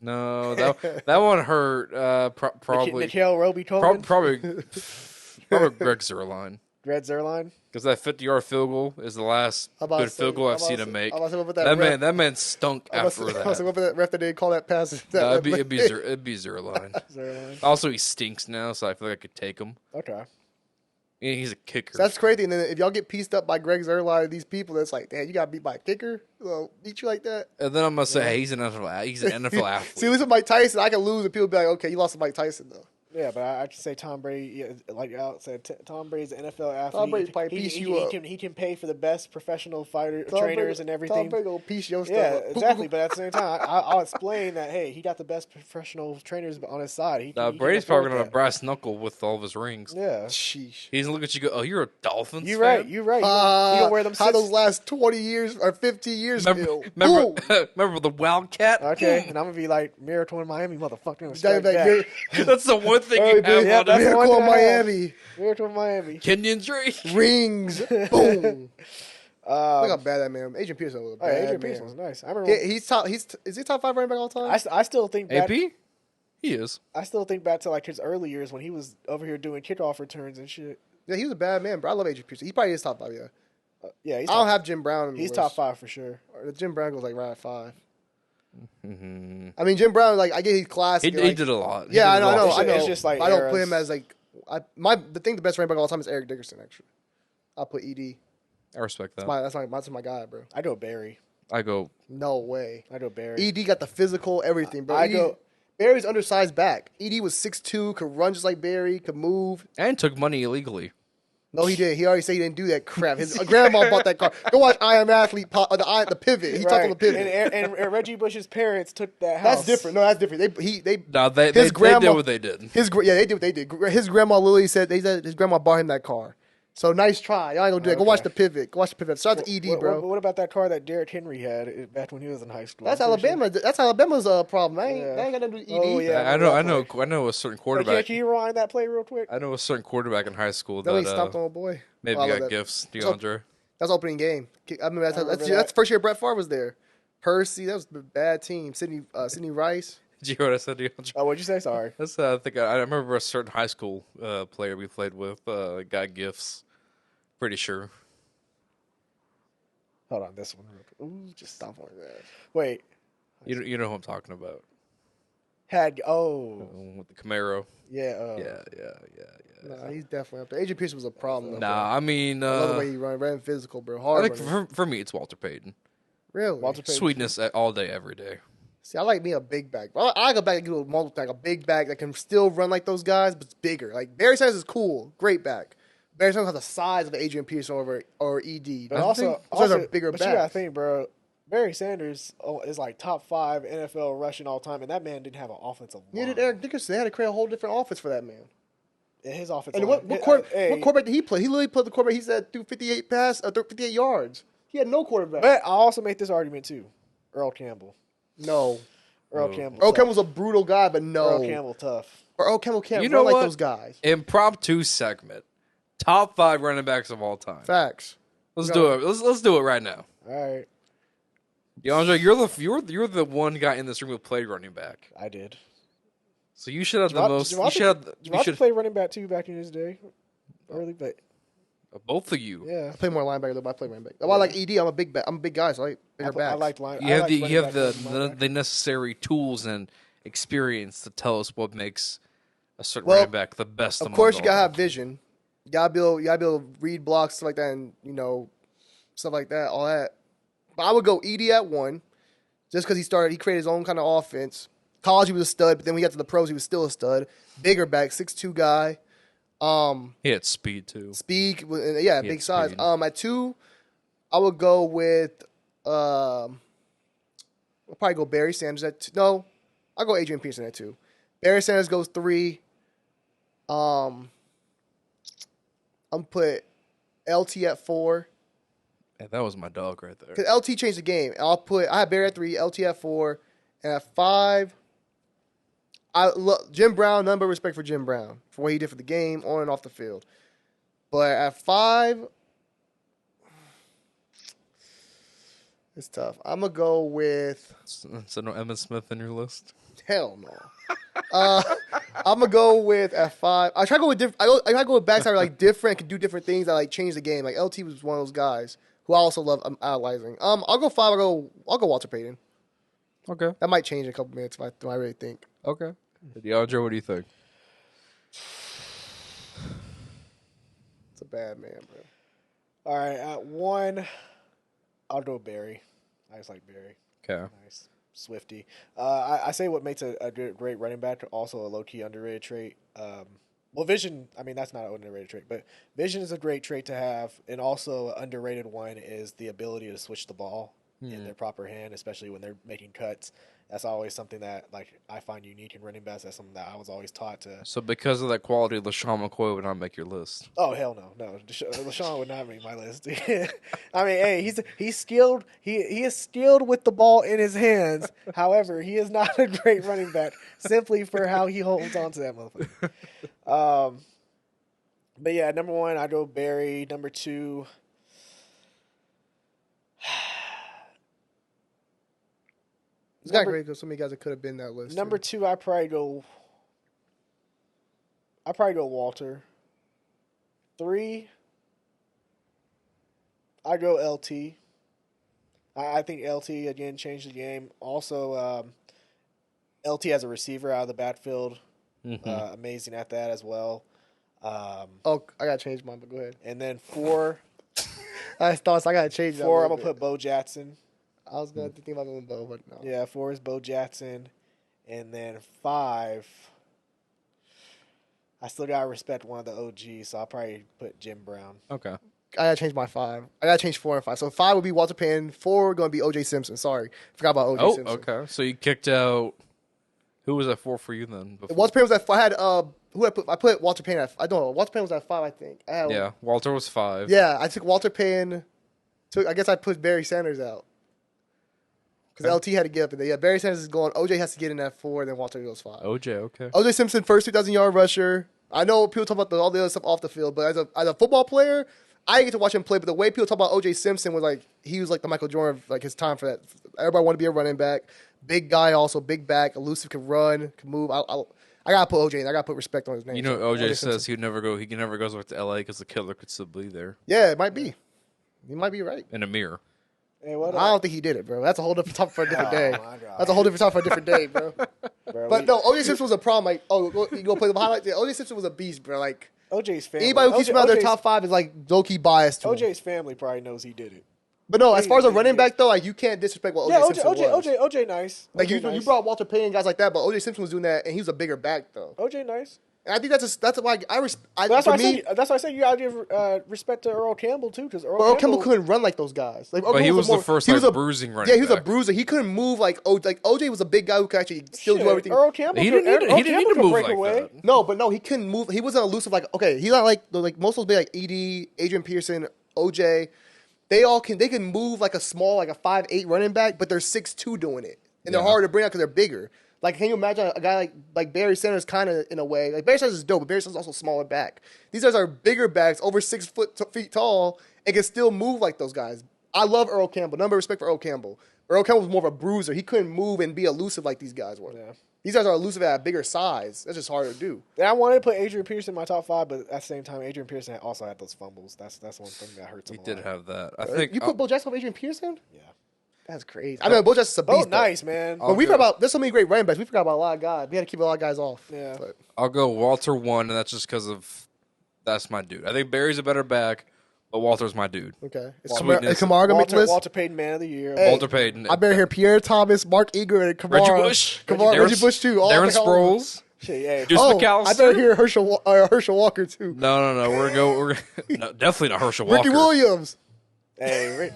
no, that one hurt. Probably Nikhil Roby Coleman. probably Greg Zerline. Red Zerline. Because that 50-yard field goal is the last good field goal I've seen him make. That man stunk after that. That ref that didn't call that pass. It'd be Zerline. Zerline. Also, he stinks now, so I feel like I could take him. Okay. Yeah, he's a kicker. So that's crazy. And then if y'all get pieced up by Greg Zerline, these people, that's like, damn, you got beat by a kicker? Well, beat you like that? And then I'm gonna say, hey, he's an NFL athlete. See, listen, Mike Tyson, I can lose, and people be like, okay, you lost to Mike Tyson though. Yeah, but I just say Tom Brady, like Alex said, Tom Brady's an NFL athlete. Tom Brady probably piece you up. He can pay for the best professional trainers and everything. Tom Brady will piece your stuff Yeah, up. exactly. But at the same time, I'll explain that, hey, he got the best professional trainers on his side. Brady's probably going to brass knuckle with all of his rings. Yeah. Sheesh. He's going to look at you and go, oh, you're a Dolphins You're fan? right. You don't wear them how those last 20 years or 15 years feel. Remember the Wildcat? Okay, and I'm going to be like, Miracle in Miami, motherfucker. That's the one thing you have on Miracle in Miami. Miracle in Miami. Kenyon Drake. Rings. Boom. Look how bad that man. Adrian Peterson was bad. Adrian Peterson was nice. I remember is he top 5 running back all time? I still think back, AP? He is. I still think back to like his early years when he was over here doing kickoff returns and shit. Yeah, he was a bad man, bro. I love Adrian Peterson. He probably is top 5, yeah. Yeah, I don't have Jim Brown. He's top 5 for sure. Jim Brown goes like right at 5. Mm-hmm. I mean, Jim Brown, like I get he's classic. He did a lot. Yeah, I know. It's just like I don't put him as like the best running back of all time is Eric Dickerson. Actually, I'll put ED. I respect that. That's my guy, bro. I go Barry. No way. I go Barry. ED got the physical, everything, bro. Barry's undersized back. ED was 6'2", could run just like Barry, could move, and took money illegally. No, he did. He already said he didn't do that crap. His grandma bought that car. Go watch I Am Athlete, the pivot. He talked on the pivot. And Reggie Bush's parents took that house. That's different. No, that's different. They did what they did. They did what they did. His grandma Lily said his grandma bought him that car. So nice try. Y'all ain't gonna do that. Go watch the pivot. Go watch the pivot. Shout out to ED, bro. What about that car that Derrick Henry had back when he was in high school? That's Alabama. Sure. That's Alabama's problem. That ain't got nothing to do with ED. Oh, yeah, I know a certain quarterback. Can you rewind that play real quick? I know a certain quarterback in high school that he stopped on a boy. Maybe got gifts. DeAndre. That's opening game. I mean, that's the first year Brett Favre was there. Percy, that was a bad team. Sidney Rice. Did you hear what I said to DeAndre? Oh, what'd you say? Sorry. That's I think I remember a certain high school player we played with got gifts. Pretty sure. Hold on, this one. Ooh, just stop on that. Wait. You know who I'm talking about. With the Camaro. Yeah. Yeah. Nah, he's definitely up there. Adrian Peterson was a problem. I mean, I love the way he ran physical, bro. Hard. I think for me, it's Walter Payton. Really? Walter Payton. Sweetness all day, every day. See, I like me a big back. I like a back that can do a multiple back, a big back that can still run like those guys, but it's bigger. Like Barry Sanders is cool, great back. Barry Sanders has the size of Adrian Peterson or ED. But also are bigger backs. You gotta think, bro. Barry Sanders is like top 5 NFL rushing all time, and that man didn't have an offensive line. Neither did Eric Dickerson. They had to create a whole different offense for that man. Yeah, his offense. And what quarterback did he play? He literally played the quarterback. He said threw 58 yards. He had no quarterback. But I also make this argument too. Earl Campbell. No. Earl Campbell. Earl Campbell's a brutal guy, but no. Earl Campbell tough. Earl Campbell can't run like those guys. Impromptu segment. Top 5 running backs of all time. Facts. Let's do it. Let's do it right now. All right. DeAndre, you're the one guy in this room who played running back. I did. So you should have the most. You should play running back too back in his day. Early, but both of you. Yeah. I play more linebacker though, but I play running back. Well, I like ED. I'm a big back. I'm a big guy, so I like bigger backs. I like line. You have the necessary tools and experience to tell us what makes a certain running back the best. Of course, you gotta have vision. You gotta be able to read blocks, stuff like that, and stuff like that, all that. But I would go ED at 1, just because he created his own kind of offense. College, he was a stud, but then when he got to the pros, he was still a stud. Bigger back, 6'2" guy. He had speed too. Big size. At 2, I would go with. I'll probably go Barry Sanders at 2. No, I'll go Adrian Peterson at 2. Barry Sanders goes 3. I'm gonna put LT at 4. Yeah, that was my dog right there. Because LT changed the game. I have Barry at 3, LT at 4, and at 5. Jim Brown, none but respect for Jim Brown for what he did for the game, on and off the field. But at 5, it's tough. I'm going to go with... So no Emmitt Smith in your list? Hell no. I'm gonna go with at 5. I try to go with different. I try to go with backs that are like different, can do different things that like change the game. Like LT was one of those guys who I also love analyzing. I'll go 5. I'll go Walter Payton. Okay. That might change in a couple minutes if I really think. Okay. DeAndre, what do you think? It's a bad man, bro. All right, at 1, I'll go Barry. I just like Barry. Okay. Nice. Swifty. I say what makes a great running back also a low-key underrated trait. Well, vision, I mean, that's not an underrated trait, but vision is a great trait to have. And also an underrated one is the ability to switch the ball in their proper hand, especially when they're making cuts. That's always something that like I find unique in running backs. That's something that I was always taught to. So because of that quality, LaShawn McCoy would not make your list. Oh hell no. LaShawn would not make my list. I mean, hey, he's skilled. He is skilled with the ball in his hands. However, he is not a great running back simply for how he holds on to that motherfucker. But yeah, number 1, I go Barry. Number 2. It's not great because so many guys that could have been that list. Number 2, I probably go Walter. 3, I go LT. I think LT again changed the game. Also, LT as a receiver out of the backfield, amazing at that as well. I gotta change mine, but go ahead. And then 4, I gotta change that. 4 I'm gonna put Bo Jackson. I was gonna think about going Bo, but no. Yeah, 4 is Bo Jackson, and then 5. I still gotta respect one of the OGs, so I'll probably put Jim Brown. Okay. I gotta change my 5. I gotta change 4 and 5. So 5 would be Walter Payton. 4 going to be OJ Simpson. Sorry, forgot about OJ Simpson. Okay. So you kicked out. Who was at 4 for you then? Before? Walter Payton was at 5. I had who I put Walter Payton at. I don't know. Walter Payton was at 5, I think. Walter was 5. Yeah, I took Walter Payton. I guess I put Barry Sanders out because LT had to get up in there. Yeah, Barry Sanders is going. OJ has to get in at 4, then Walter goes 5. OJ, okay. OJ Simpson, first 2,000-yard rusher. I know people talk about all the other stuff off the field, but as a football player, I didn't get to watch him play. But the way people talk about OJ Simpson was like he was like the Michael Jordan of like his time for that. Everybody wanted to be a running back, big guy, also big back, elusive, can run, can move. I gotta put OJ in. I gotta put respect on his name. You know, So, OJ says Simpson. he'd never go. He never goes back to LA because the killer could still be there Yeah, it might be. You might be right. in a mirror. Hey, what I don't think he did it, bro. That's a whole different topic for a different day. my God. That's a whole different topic for a different day, bro. Bro, But no, OJ Simpson was a problem. Like, you go play the highlights. Yeah, OJ Simpson was a beast, bro. Like, OJ's family. anybody who keeps him out of their OJ's top 5 is like low-key biased to him. OJ's family probably knows he did it. But no, as far as a running back though, like you can't disrespect what OJ Simpson was. OJ nice. Like OJ you nice. brought Walter Payton, guys like that, but OJ Simpson was doing that, and he was a bigger back though. OJ nice. And I think that's why That's why I say you gotta give respect to Earl Campbell too, because Earl Campbell couldn't run like those guys. Like, But he was the first bruising running Yeah, he was a back. bruiser. He couldn't move like OJ was a big guy who could actually still do everything. Earl Campbell. He didn't need to move break like away. that. No, but no, he couldn't move. He wasn't elusive. Like he's not like most of those big like ED, Adrian Pearson, OJ. They can move like a small like a 5'8" running back, but they're 6'2" doing it, and they're hard to bring out because they're bigger. Like, can you imagine a guy like Barry Sanders kind of in a way? Like, Barry Sanders is dope, but Barry Sanders is also smaller back. These guys are bigger backs, over 6 feet tall, and can still move like those guys. I love Earl Campbell. Number of respect for Earl Campbell. Earl Campbell was more of a bruiser. He couldn't move and be elusive like these guys were. Yeah. These guys are elusive at a bigger size. That's just hard to do. And I wanted to put Adrian Pearson in my top 5, but at the same time, Adrian Pearson also had those fumbles. That's one thing that hurts him. He did have that. I think You put Bo Jackson over Adrian Pearson? Yeah. That's crazy. I mean, Bo Jackson's a beast. Nice, man. But we forgot about, there's so many great running backs. We forgot about a lot of guys. We had to keep a lot of guys off. Yeah. But I'll go Walter 1, and that's just because of that's my dude. I think Barry's a better back, but Walter's my dude. okay. Is Sweetness. Kamara going to make the list? Walter Payton, Man of the Year. Hey, Walter Payton. I better hear Pierre Thomas, Mark Eager, and Kamara. Reggie Bush. Reggie Bush, too. Darren Sproles. Shit, yeah. Deuce McAllister. I better hear Herschel Walker, too. No. We're no, definitely not Herschel Walker. Ricky Williams. Hey,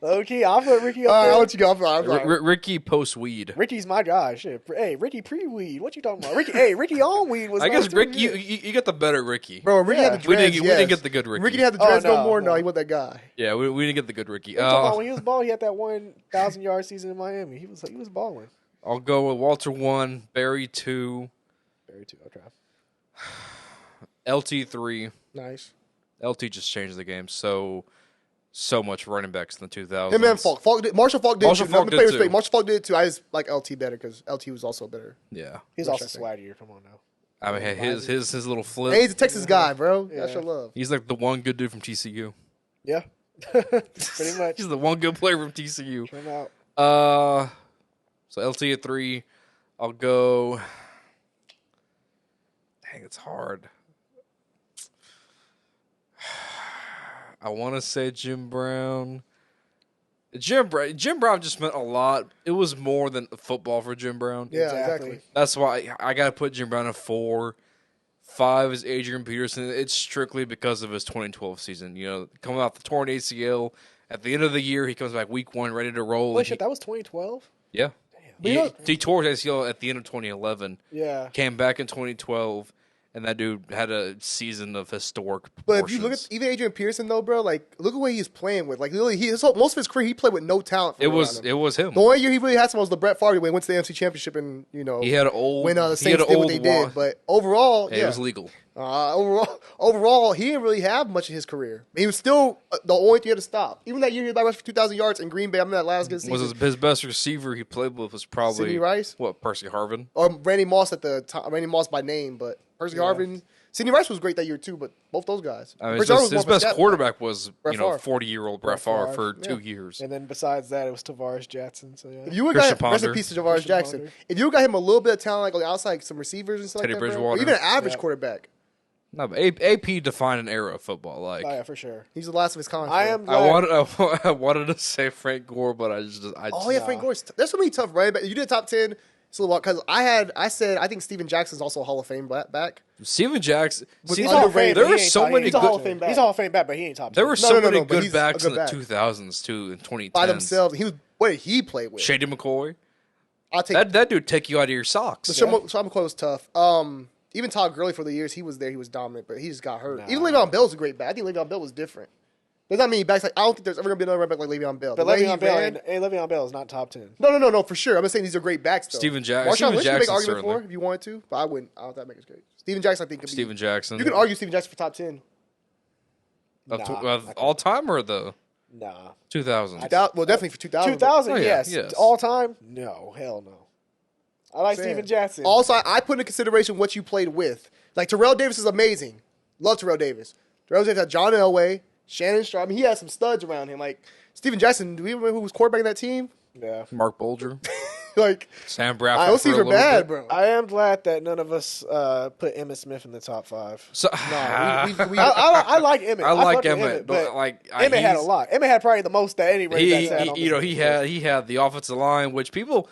low-key, I'll put Ricky up All right, there. I'll let you go. I'm sorry. Ricky post weed. Ricky's my guy. Shit. Hey, Ricky pre-weed. What you talking about? Ricky on weed was I guess nice, Rick, too. you got the better Ricky. Bro, Ricky had the We dreads, didn't get the good Ricky. Ricky had the dreads no more. no. No, he wasn't that guy. Yeah, we didn't get the good Ricky. You talking about when he was balling, he had that 1,000-yard season in Miami. He was balling. I'll go with Walter 1, Barry 2, Barry 2. I'll try. LT 3. Nice. LT just changed the game. So so much running backs in the 2000s. Him and Falk. Marshall Falk did Marshall too. Falk Play did respect. too. Marshall Falk did too. I just like LT better because LT was also better. Yeah. He's also swaggier. Come on now. I mean, his little flip. And he's a Texas guy, bro. Yeah. That's your love. He's like the one good dude from TCU. Yeah. Pretty much. He's the one good player from TCU. Turn out. So LT at 3. I'll go. Dang, it's hard. I want to say Jim Brown. Jim Brown just meant a lot. It was more than football for Jim Brown. Yeah, Exactly. exactly. That's why I got to put Jim Brown at 4. 5 is Adrian Peterson. It's strictly because of his 2012 season. You know, coming off the torn ACL. At the end of the year, he comes back week 1, ready to roll. Holy shit, that was 2012? Yeah. Damn. He tore his ACL at the end of 2011. Yeah. Came back in 2012, and that dude had a season of historic But if you look proportions. at even Adrian Peterson though, bro, like look at what he's playing with. Like literally, most of his career he played with no talent. It was him. The only year he really had some was the Brett Favre when he went to the NFC Championship and He had an old. when the he Saints had did an what they old did. But overall, it was legal. overall, he didn't really have much of his career. He was still the only thing to stop. Even that year he rushed for 2,000 yards in Green Bay. I remember that last good season. Was his best receiver he played with was probably Sidney Rice? What, Percy Harvin? Or Randy Moss at the time. Randy Moss by name, but Percy Harvin. Sidney Rice was great that year too, but both those guys. I mean, Percy Harvin was his more of a best stat quarterback was Brett Favre. 40-year-old Brett Favre for 2 years. And then besides that, it was Tavares Jackson. So yeah. If you would Christian got rest in Ponder. peace to Javaris Christian Jackson. Ponder. If you got him a little bit of talent, like on the outside, like some receivers and stuff Teddy like that, bro, Bridgewater. or even an average Yeah. quarterback, No, but AP defined an era of football. Like Oh, yeah, for sure. he's the last of his kind. I am I glad. I wanted to say Frank Gore, but I just Oh yeah, Frank Gore's. There's so many tough running backs. You did top 10. It's a little because I said I think Steven Jackson's also a Hall of Fame back. Steven Jackson. See, He's Hall of Fame, there but were he ain't so top- many he's a Hall of good. Fame back. He's a Hall of Fame back, but he ain't top 10. There were No, so many but good he's backs a in good the back. 2000s too, in 2010s. By themselves. He was what did he play with? Shady McCoy. I'll take That dude take you out of your socks. Sean McCoy was tough. Even Todd Gurley for the years he was there, he was dominant, but he just got hurt. Nah. Even Le'Veon Bell was a great back. I think Le'Veon Bell was different. Does that mean backs like I don't think there's ever gonna be another running back like Le'Veon Bell. But The way he Le'Veon Bell is not top 10. No, for sure. I'm just saying these are great backs though. Steven Jackson. Marshawn Steven Lynch you can make Jackson, an argument certainly. for if you wanted to, but I wouldn't. I don't think that makes it great. Steven Jackson, I think, could be. Steven Jackson. You can argue Steven Jackson for top 10. Of all time or the Nah. 2000s? Well, definitely for 2000. 2000, Oh, yeah, yes. yes. All time? No. Hell no. I like Saying. Steven Jackson. Also, I put into consideration what you played with. Like Terrell Davis is amazing. Love Terrell Davis. Terrell Davis had John Elway, Shannon Sharp. I mean, he had some studs around him. Like Steven Jackson. Do we remember who was quarterbacking that team? Yeah. Mark Bolger, Like Sam Bradford. those for a teams are little bad, bit. bro. I am glad that none of us put Emmitt Smith in the top 5. So, I like Emmitt. I like fuck with Emmett, but like Emmitt had a lot. Emmitt had probably the most that any running backs had on he had the offensive line, which people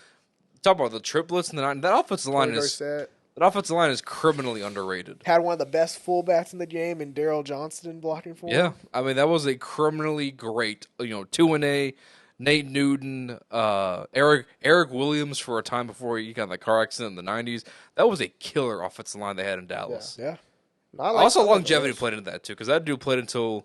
talk about the triplets and that offensive line Very is sad. criminally underrated. had one of the best fullbacks in the game in Daryl Johnston blocking for him. Yeah, I mean that was a criminally great, 2-A. Nate Newton, Eric Williams for a time before he got in the car accident in the 90s. That was a killer offensive line they had in Dallas. Yeah. I like Also, some of longevity those. played into that too, because that dude played until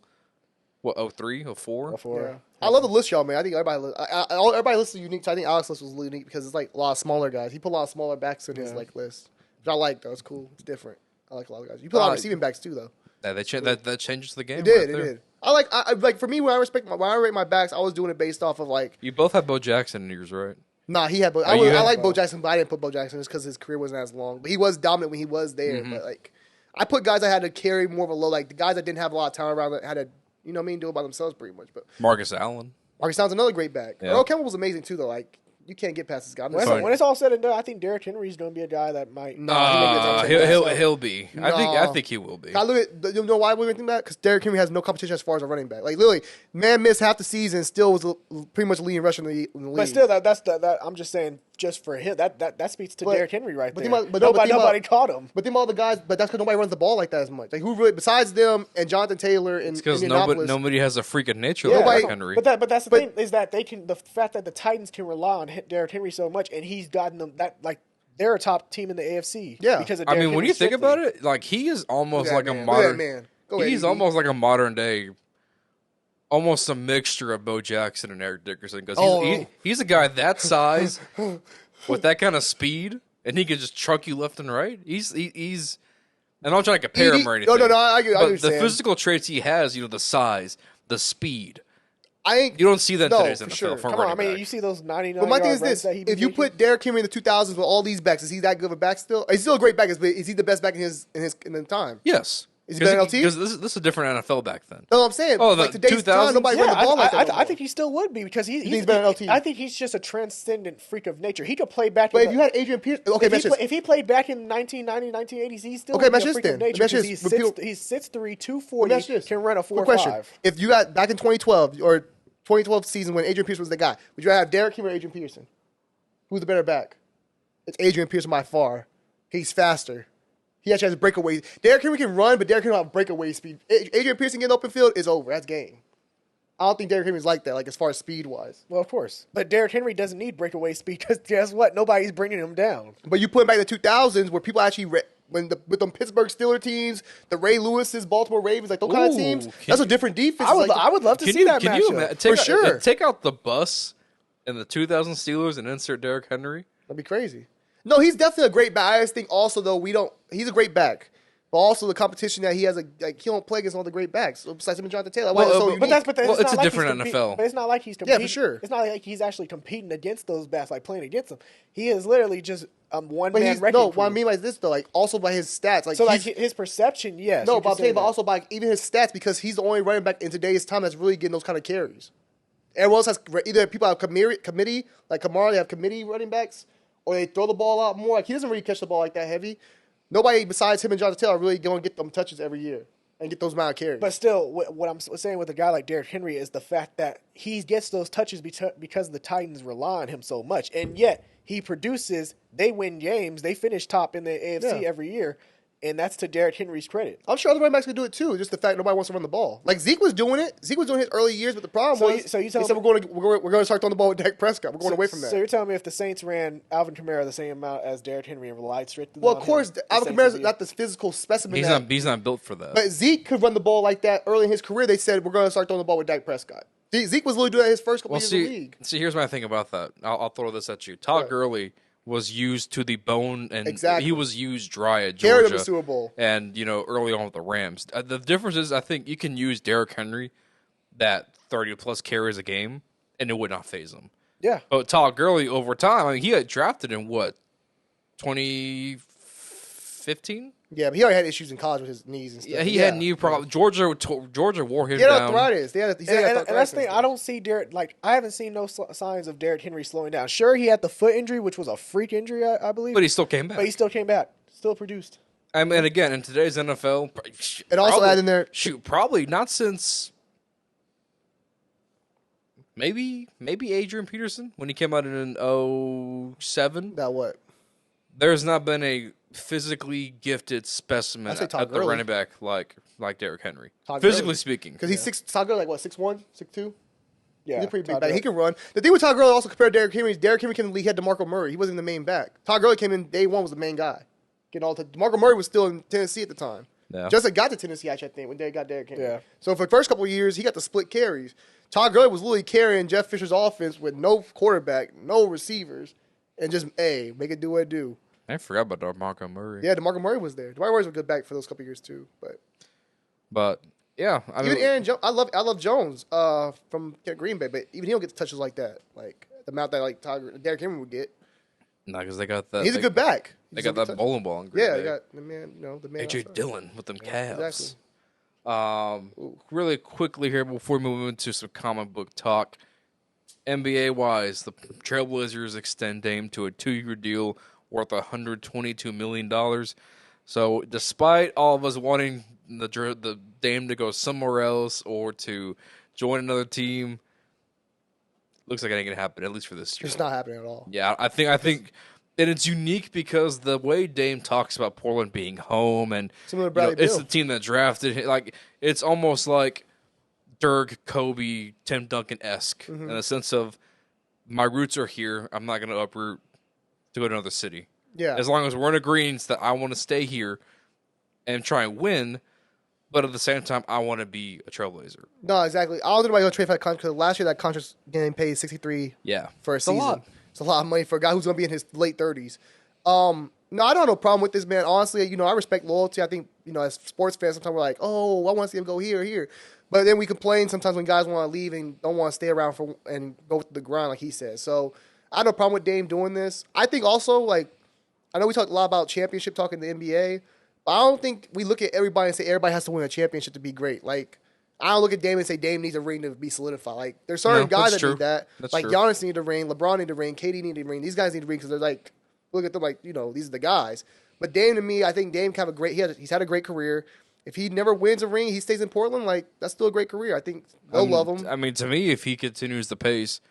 what 03, 04? Before. Yeah. I love the list, y'all, man. I think everybody lists is unique. So I think Alex's list was unique because it's like a lot of smaller guys. He put a lot of smaller backs in his like list, which I like though. It's cool. It's different. I like a lot of guys. You put a lot of receiving backs too, though. Yeah, that changes the game. It did. right It there. did. I like for me when I rate my backs, I was doing it based off of like You both had Bo Jackson in yours, right? nah he had. I you had like Bo. Bo Jackson, but I didn't put Bo Jackson just because his career wasn't as long. But he was dominant when he was there. Mm-hmm. But like I put guys I had to carry more of a load, like the guys that didn't have a lot of talent around that had to do it by themselves pretty much. But Marcus Allen. Marcus Allen's another great back. Yeah. Earl Campbell was amazing too though. Like you can't get past this guy. I'm just When saying. it's, when it's all said and done, I think Derrick Henry's going to be a guy that might. No, he won't be a top 10 guy. He'll be. I think he will be. I look at you know why we're thinking that because Derrick Henry has no competition as far as a running back. Like literally, man missed half the season, still was pretty much leading rusher in the league. But still, that I'm just saying, just for him, that speaks to But- Derrick Henry right but there. think about- but no, but think nobody about- caught him. But them all the guys, but that's because nobody runs the ball like that as much. Like who really, besides them and Jonathan Taylor and Because Indianapolis, nobody has a freaking nature Yeah, like nobody- Henry. But that's the thing is that the fact that the Titans can rely on Derrick Henry so much, and he's gotten them that like they're a top team in the AFC. Yeah. because of I Derrick mean, when Henry you think strictly. about it, like he is almost Look at like a that man. modern Look at that man. Go ahead, He's ED. almost like a modern day, almost a mixture of Bo Jackson and Eric Dickerson. Because he's a guy that size with that kind of speed, and he can just truck you left and right. He's. And I'm not trying to compare him or anything. No, I get But what you're the saying. physical traits he has, the size, the speed, I ain't. You don't see that in No, today's for NFL sure. from Come on, I running mean, back. you see those 99 But my thing yard is runs this: that he be if you making? put Derrick Henry in the 2000s with all these backs, is he that good of a back still? He's still a great back. Is he the best back in the time? Yes. Is he better than LT? Because this is a different NFL back then. No, I'm saying. Oh, the like today's 2000s? time, nobody run the ball like that. No I more. think he still would be because think he's better than LT? I think he's just a transcendent freak of nature. He could play back. But if you had Adrian Peterson, okay, if he played back in 1990s, 1980s, he's still Okay, would be match a this freak then. of nature Match because this. he's 6'3", 240, can run a 4 Quick question: 5. if you got back in 2012 or 2012 season when Adrian Peterson was the guy, would you rather have Derrick Henry or Adrian Peterson? Who's the better back? It's Adrian Peterson by far. He's faster. He actually has breakaway. Derrick Henry can run, but Derrick Henry don't have breakaway speed. Adrian Peterson getting open field is over. That's game. I don't think Derrick Henry's like that, like as far as speed wise. Well, of course, but Derrick Henry doesn't need breakaway speed because guess what? Nobody's bringing him down. But you put him back in the 2000s where people actually with them Pittsburgh Steelers teams, the Ray Lewis's, Baltimore Ravens, like those kind of Ooh, teams. can That's you- a different defense. I would Like, love to see that can you matchup. take For sure. Take out the bus in the 2000 Steelers and insert Derrick Henry. That'd be crazy. No, he's definitely a great back. I just think also though he's a great back. But also the competition that he has, he don't play against all the great backs besides him and Jonathan Taylor. Why Well, it's so but unique. Well, it's not a like different he's NFL. But it's not like he's Yeah, competing. for sure. It's not like he's actually competing against those backs, like playing against them. He is literally just one But man he's wrecking what I crew. mean by this though, like also by his stats, like So like he's, his perception, yes. no, you but I'm can say saying, but that. also by even his stats because he's the only running back in today's time that's really getting those kind of carries. Everyone else has either people have committee like Kamara, they have committee running backs, or they throw the ball out more. Like he doesn't really catch the ball like that heavy. Nobody besides him and Jonathan Taylor are really going to get them touches every year and get those amount of carries. But still, what I'm saying with a guy like Derrick Henry is the fact that he gets those touches because the Titans rely on him so much, and yet he produces. They win games. They finish top in the AFC Yeah. every year, and that's to Derrick Henry's credit. I'm sure other running backs can do it too. Just the fact nobody wants to run the ball. Like Zeke was doing it. Zeke was doing his early years, but the problem So was you they tell said me- we're going to start throwing the ball with Dak Prescott. We're going away from that. So you're telling me if the Saints ran Alvin Kamara the same amount as Derrick Henry and relied strictly Well, on of course, him, the Alvin Saints would Kamara's be- not the physical specimen. He's not built for that. But Zeke could run the ball like that early in his career. They said we're going to start throwing the ball with Dak Prescott. Zeke was literally doing that his first couple Well, years in the league. see, here's my thing about that. I'll throw this at you. Todd Right. Gurley was used to the bone, and Exactly. he was used dry at Carried him Georgia. to Super Bowl. And early on with the Rams. The difference is, I think you can use Derrick Henry that 30-plus carries a game, and it would not phase him. Yeah. But Todd Gurley, over time, I mean, he got drafted in what, 2015? Yeah, but he already had issues in college with his knees and stuff. Yeah, he had knee problems. Georgia wore him He had down. arthritis. He said he had And arthritis that's the thing. and I stuff. don't see Derrick. Like I haven't seen no signs of Derrick Henry slowing down. Sure, he had the foot injury, which was a freak injury, I believe. But he still came back. But he still came back. Still produced. I mean, again, in today's NFL, And also add in there- probably not since maybe Adrian Peterson when he came out in 07. About what? There's not been a physically gifted specimen I'd say at Todd the Gurley. running back like Derrick Henry. Todd Physically Gurley. speaking. Because he's Todd Gurley, like what, 6'1", 6'2"? Yeah, He's a pretty big Todd back. He Gurley. can run. The thing with Todd Gurley also compared to Derrick Henry is Derrick Henry he had DeMarco Murray. He wasn't the main back. Todd Gurley came in day one was the main guy. Getting all DeMarco Murray was still in Tennessee at the time. Yeah. Justin got to Tennessee, actually, I think, when they got Derrick Henry. Yeah. So for the first couple of years, he got the split carries. Todd Gurley was literally carrying Jeff Fisher's offense with no quarterback, no receivers, and just, make it do what it do. I forgot about DeMarco Murray. Yeah, DeMarco Murray was there. DeMarco Murray was a good back for those couple of years, too. But yeah, I even mean, Aaron Jones, I love Jones from Green Bay, but even he don't get the touches like that, like the amount that like Derrick Henry would get. nah, because they got that. He's a good back. They He's got a good that touch- bowling ball in Green Yeah, Bay. you got the man. The man. AJ outside. Dillon with them calves. exactly. Really quickly here before we move into some comic book talk. NBA wise, the Trailblazers extend Dame to a 2-year deal worth $122 million. So, despite all of us wanting the Dame to go somewhere else or to join another team, looks like it ain't gonna happen, at least for this year. It's not happening at all. Yeah, I think, and it's unique because the way Dame talks about Portland being home, and Similar to Bradley it's Beal. the team that drafted him. Like it's almost like Dirk, Kobe, Tim Duncan-esque Mm-hmm. in the sense of my roots are here. I'm not going to uproot to go to another city. Yeah. As long as we're in agreement that I want to stay here and try and win, but at the same time, I want to be a Trailblazer. No, exactly. I don't think anybody gonna trade for that contract because last year that contract getting paid $63 Yeah, for a It's season. lot. It's a lot of money for a guy who's gonna be in his late 30s. No, I don't have no problem with this man. Honestly, I respect loyalty. I think as sports fans, sometimes we're like, oh, I want to see him go here or here. But then we complain sometimes when guys want to leave and don't want to stay around and go with the grind, like he said. So I have no problem with Dame doing this. I think also, like, I know we talked a lot about championship talk in the NBA, but I don't think we look at everybody and say everybody has to win a championship to be great. Like, I don't look at Dame and say Dame needs a ring to be solidified. Like, there's certain guys that need that. That's like, true. Giannis need a ring, LeBron need a ring, KD need a ring. These guys need a ring because they're like, look at them like, these are the guys. But Dame, to me, I think Dame can have a great, he's had a great career. If he never wins a ring, he stays in Portland, like, that's still a great career. I think they'll love him. I mean, to me, if he continues the pace,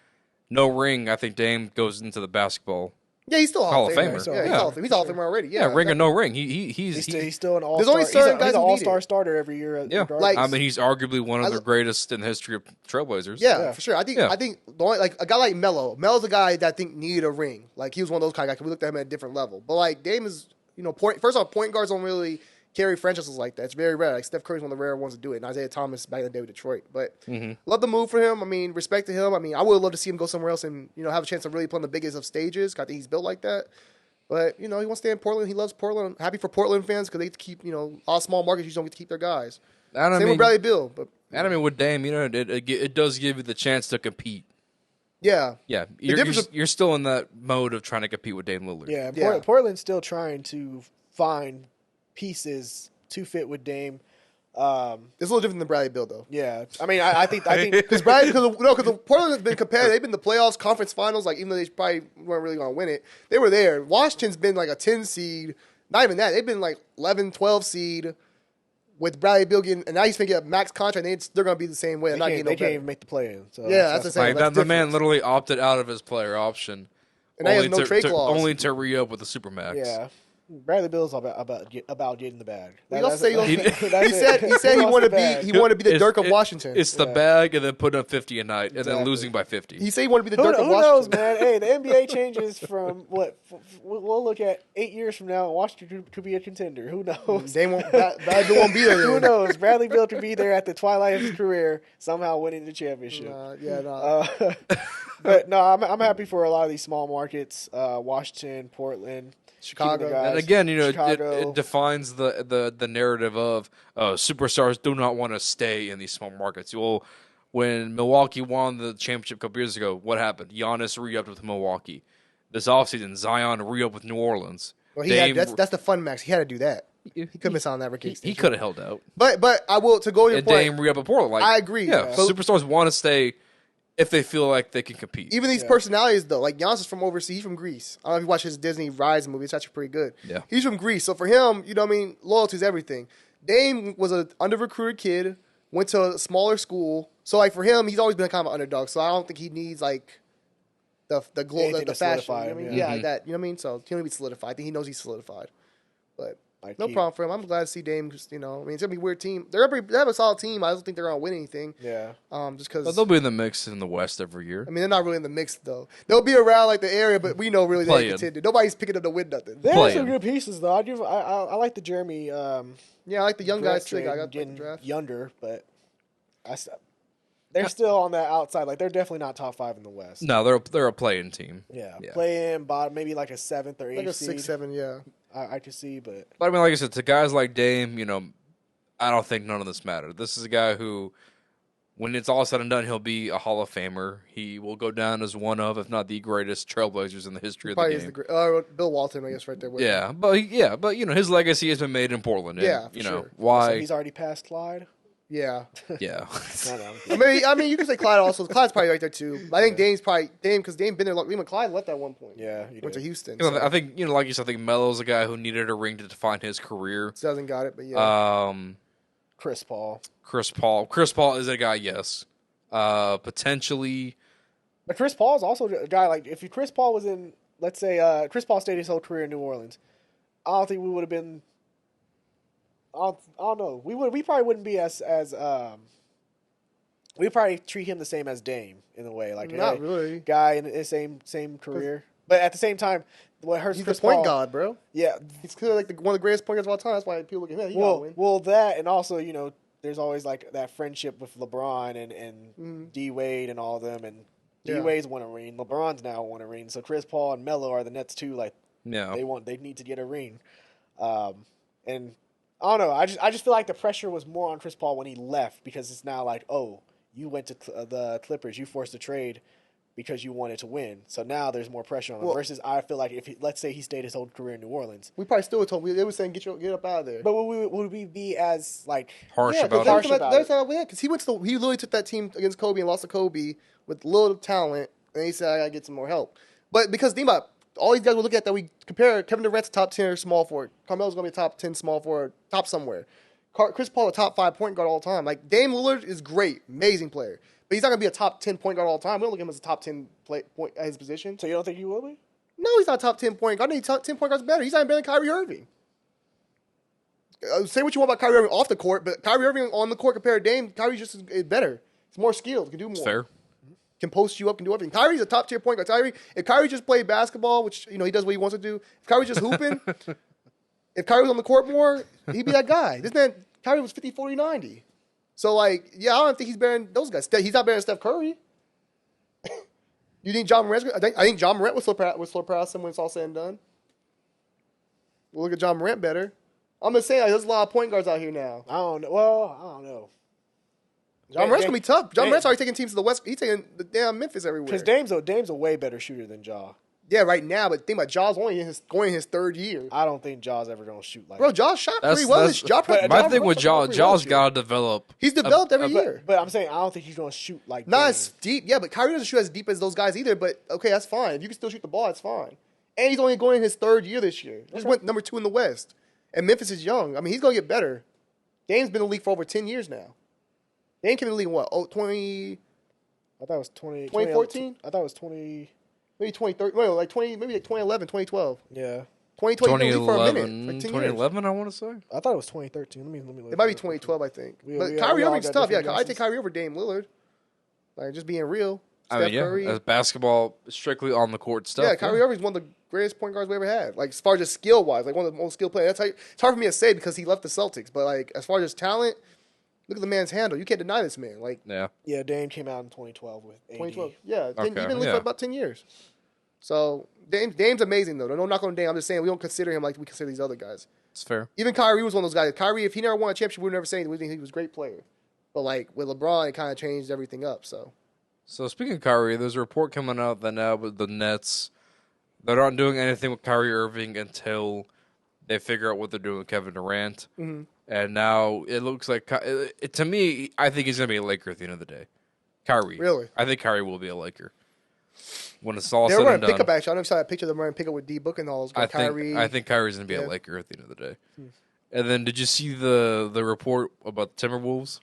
no ring, I think Dame goes into the basketball. Yeah, he's still a Hall of Famer. He's Hall of Famer. He's Hall of Famer already. Yeah, ring or no ring. He's still an all-star. There's only certain guys he's an who need all-star it. starter every year. Yeah, Like, I mean, he's arguably one of the greatest in the history of Trailblazers. Yeah, for sure. I think the only, like, a guy like Melo. Melo's a guy that I think needed a ring. Like, he was one of those kind of guys. We looked at him at a different level. But like Dame is, first off, point guards don't really carry franchises like that. It's very rare. Like, Steph Curry's one of the rare ones to do it, and Isaiah Thomas back in the day with Detroit. But love the move for him. I mean, respect to him. I mean, I would love to see him go somewhere else and have a chance to really play on the biggest of stages. I think he's built like that. But, he wants to stay in Portland. He loves Portland. I'm happy for Portland fans because they get to keep, all small markets, you don't get to keep their guys. Same with Bradley Beal. But, and I mean, with Dame, it does give you the chance to compete. Yeah. Yeah. You're still in that mode of trying to compete with Dame Lillard. Yeah, Portland's still trying to find pieces to fit with Dame. It's a little different than Bradley Beal, though. Yeah, I mean, I think because Portland has been competitive. They've been in the playoffs, conference finals. Like, even though they probably weren't really going to win it, they were there. Washington's been like a 10 seed. Not even that. They've been like 11, 12 seed with Bradley Beal getting, and now he's going to get a max contract. They're going to be the same way. They can't even make the play-in. So yeah, that's the same. Like, the man literally opted out of his player option, and now he has no trade clause, only to re-up with the supermax. Yeah. Bradley Beal's about getting the bag. He said he wanted to be the Dirk of Washington. It's the bag and then putting up 50 a night and then losing by 50. He said he wanted to be the Dirk of Washington. Who knows, man? Hey, the NBA changes from what we'll look at 8 years from now. Washington could be a contender. Who knows? Bradley Beal won't be there. Who knows? Bradley Beal could be there at the twilight of his career, somehow winning the championship. But no, I'm happy for a lot of these small markets: Washington, Portland. Chicago. And again, it defines the narrative of superstars do not want to stay in these small markets. Well, when Milwaukee won the championship a couple years ago, what happened? Giannis re-upped with Milwaukee. This offseason, Zion re-upped with New Orleans. Well, that's the fun max. He had to do that. He couldn't miss out on that rookie extension. He could have held out. But I will, to go to your point. Dame re-up at Portland. Like, I agree. Yeah, superstars want to stay if they feel like they can compete. Even these personalities, though. Like, Giannis is from overseas. He's from Greece. I don't know if you watch his Disney Rise movie. It's actually pretty good. Yeah. He's from Greece. So for him, loyalty is everything. Dame was an under-recruited kid, went to a smaller school. So, like, for him, he's always been kind of an underdog. So I don't think he needs, like, the fashion. Like that. You know what I mean? So he don't need to be solidified. I think he knows he's solidified. But no problem for him. I'm glad to see Dame. Just, it's gonna be a weird team. They have a solid team. I don't think they're gonna win anything. Yeah. Just because they'll be in the mix in the West every year. I mean, they're not really in the mix though. They'll be around like the area, but we know really they contended. Nobody's picking up to win nothing. They have some good pieces though. I like the Jeremy. I like the young guys too. I got getting the draft. younger, but they're still on that outside. Like, they're definitely not top 5 in the West. No, they're a play-in team. Yeah. Play-in, bottom, maybe like a 7th or 8th like a seed. 6, 7, yeah. I could see, but I mean, like I said, to guys like Dame, I don't think none of this matters. This is a guy who, when it's all said and done, he'll be a Hall of Famer. He will go down as one of, if not the greatest trailblazers in the history of the game. Is Bill Walton, I guess, right there. With him. But his legacy has been made in Portland. And, sure. Why? So he's already past Clyde. Yeah. Yeah. I mean, you can say Clyde also. Clyde's probably right there too. But I think Dame's probably because Dame been there. Even Clyde left at one point. Yeah, went to Houston. I think like you said, I think Melo's a guy who needed a ring to define his career. Still hasn't got it, but yeah. Chris Paul is a guy. Yes. Potentially. But Chris Paul is also a guy. Like, if Chris Paul was in, let's say, Chris Paul stayed his whole career in New Orleans, I don't think we would have been. I don't know. We probably wouldn't be as we probably treat him the same as Dame in a way. Like, not really. Guy in the same career, but at the same time, what hurts he's Chris the point Paul, guard, bro. Yeah, he's clearly like one of the greatest point guards of all time. That's why people look at him. Well, that, and also there's always like that friendship with LeBron and D Wade and all of them, and D Wade's won a ring. LeBron's now won a ring. So Chris Paul and Melo are the Nets too. Like, they need to get a ring, and I don't know. I just feel like the pressure was more on Chris Paul when he left because it's now like, oh, you went to the Clippers, you forced a trade because you wanted to win. So now there's more pressure on him. Versus, I feel like let's say he stayed his whole career in New Orleans, We probably still would told. They were saying get up out of there. but would we be as like Harsh Yeah, about because it. that's how we had. Because he literally took that team against Kobe and lost to Kobe with little talent, and he said, "I gotta get some more help." But because think about all these guys will look at that we compare Kevin Durant's top 10 small forward, Carmelo's gonna be a top 10 small forward, top somewhere. Chris Paul a top 5 point guard all the time. Like Dame Lillard is great, amazing player, but he's not gonna be a top 10 point guard all the time. We don't look at him as a top 10 point at his position. So you don't think he will be? No, he's not a top 10 point guard. I think top 10 point guard's better. He's not even better than Kyrie Irving. Say what you want about Kyrie Irving off the court, but Kyrie Irving on the court compared to Dame, Kyrie's just is better. He's more skilled, can do more. It's fair. Can post you up, can do everything. Kyrie's a top tier point guard. If Kyrie just played basketball, which he does what he wants to do. If Kyrie just hooping, if Kyrie was on the court more, he'd be that guy. This man, Kyrie was 50, 40, 90. So I don't think he's better than those guys. He's not better than Steph Curry. You think John Morant's good? I think John Morant was surpass him when it's all said and done. We'll look at John Morant better. I'm just saying, there's a lot of point guards out here now. I don't know. Well, I don't know. John Morant's going to be tough. John Morant's already taking teams to the West. He's taking the damn Memphis everywhere. Because Dame's a way better shooter than Ja. Yeah, right now, but think about Ja's only going in his third year. I don't think Ja's ever going to shoot like Bro, Ja shot pretty well. My thing with Ja's got to develop. He's developed every year. But I'm saying I don't think he's going to shoot like Not Dame. as deep. Yeah, but Kyrie doesn't shoot as deep as those guys either. But, okay, that's fine. If you can still shoot the ball, that's fine. And he's only going in his third year this year. He just went number 2 in the West. And Memphis is young. I mean, he's going to get better. Dame's been in the league for over 10 years now. Dame came in the league in what? Oh, 20... I thought it was 2014? I thought it was 20... Maybe 2013. Well, maybe 2011, 2012. Yeah. 2012 for a minute. Like 10 2011, I want to say. I thought it was 2013. Let me look. It might be 2012, I think. But we Kyrie all Irving's got tough. Yeah, different I take guesses. Kyrie over Dame Lillard. Like, just being real. I mean, Curry. as basketball, strictly on the court stuff. Yeah, Kyrie Irving's one of the greatest point guards we ever had. Like, as far as just skill-wise, like, one of the most skilled players. It's hard for me to say because he left the Celtics. But, like, as far as talent, look at the man's handle. You can't deny this man. Like, Yeah, Dame came out in 2012 with AD. 2012. Yeah, Okay, he's been in the league yeah. for about 10 years. So, Dame's amazing, though. No knock on Dame. I'm just saying we don't consider him like we consider these other guys. It's fair. Even Kyrie was one of those guys. Kyrie, if he never won a championship, we would never say anything. We think he was a great player. But, like, with LeBron, it kind of changed everything up, so. So speaking of Kyrie, there's a report coming out that now with the Nets, they're not doing anything with Kyrie Irving until they figure out what they're doing with Kevin Durant. Mm-hmm. And now it looks like, to me, I think he's going to be a Laker at the end of the day. Kyrie. Really? I think Kyrie will be a Laker. When it's all They said were and running pickup done, action. I don't know if you saw that picture of them running pickup with D Book and all those guys. I think Kyrie's going to be a Laker at the end of the day. And then did you see the report about the Timberwolves?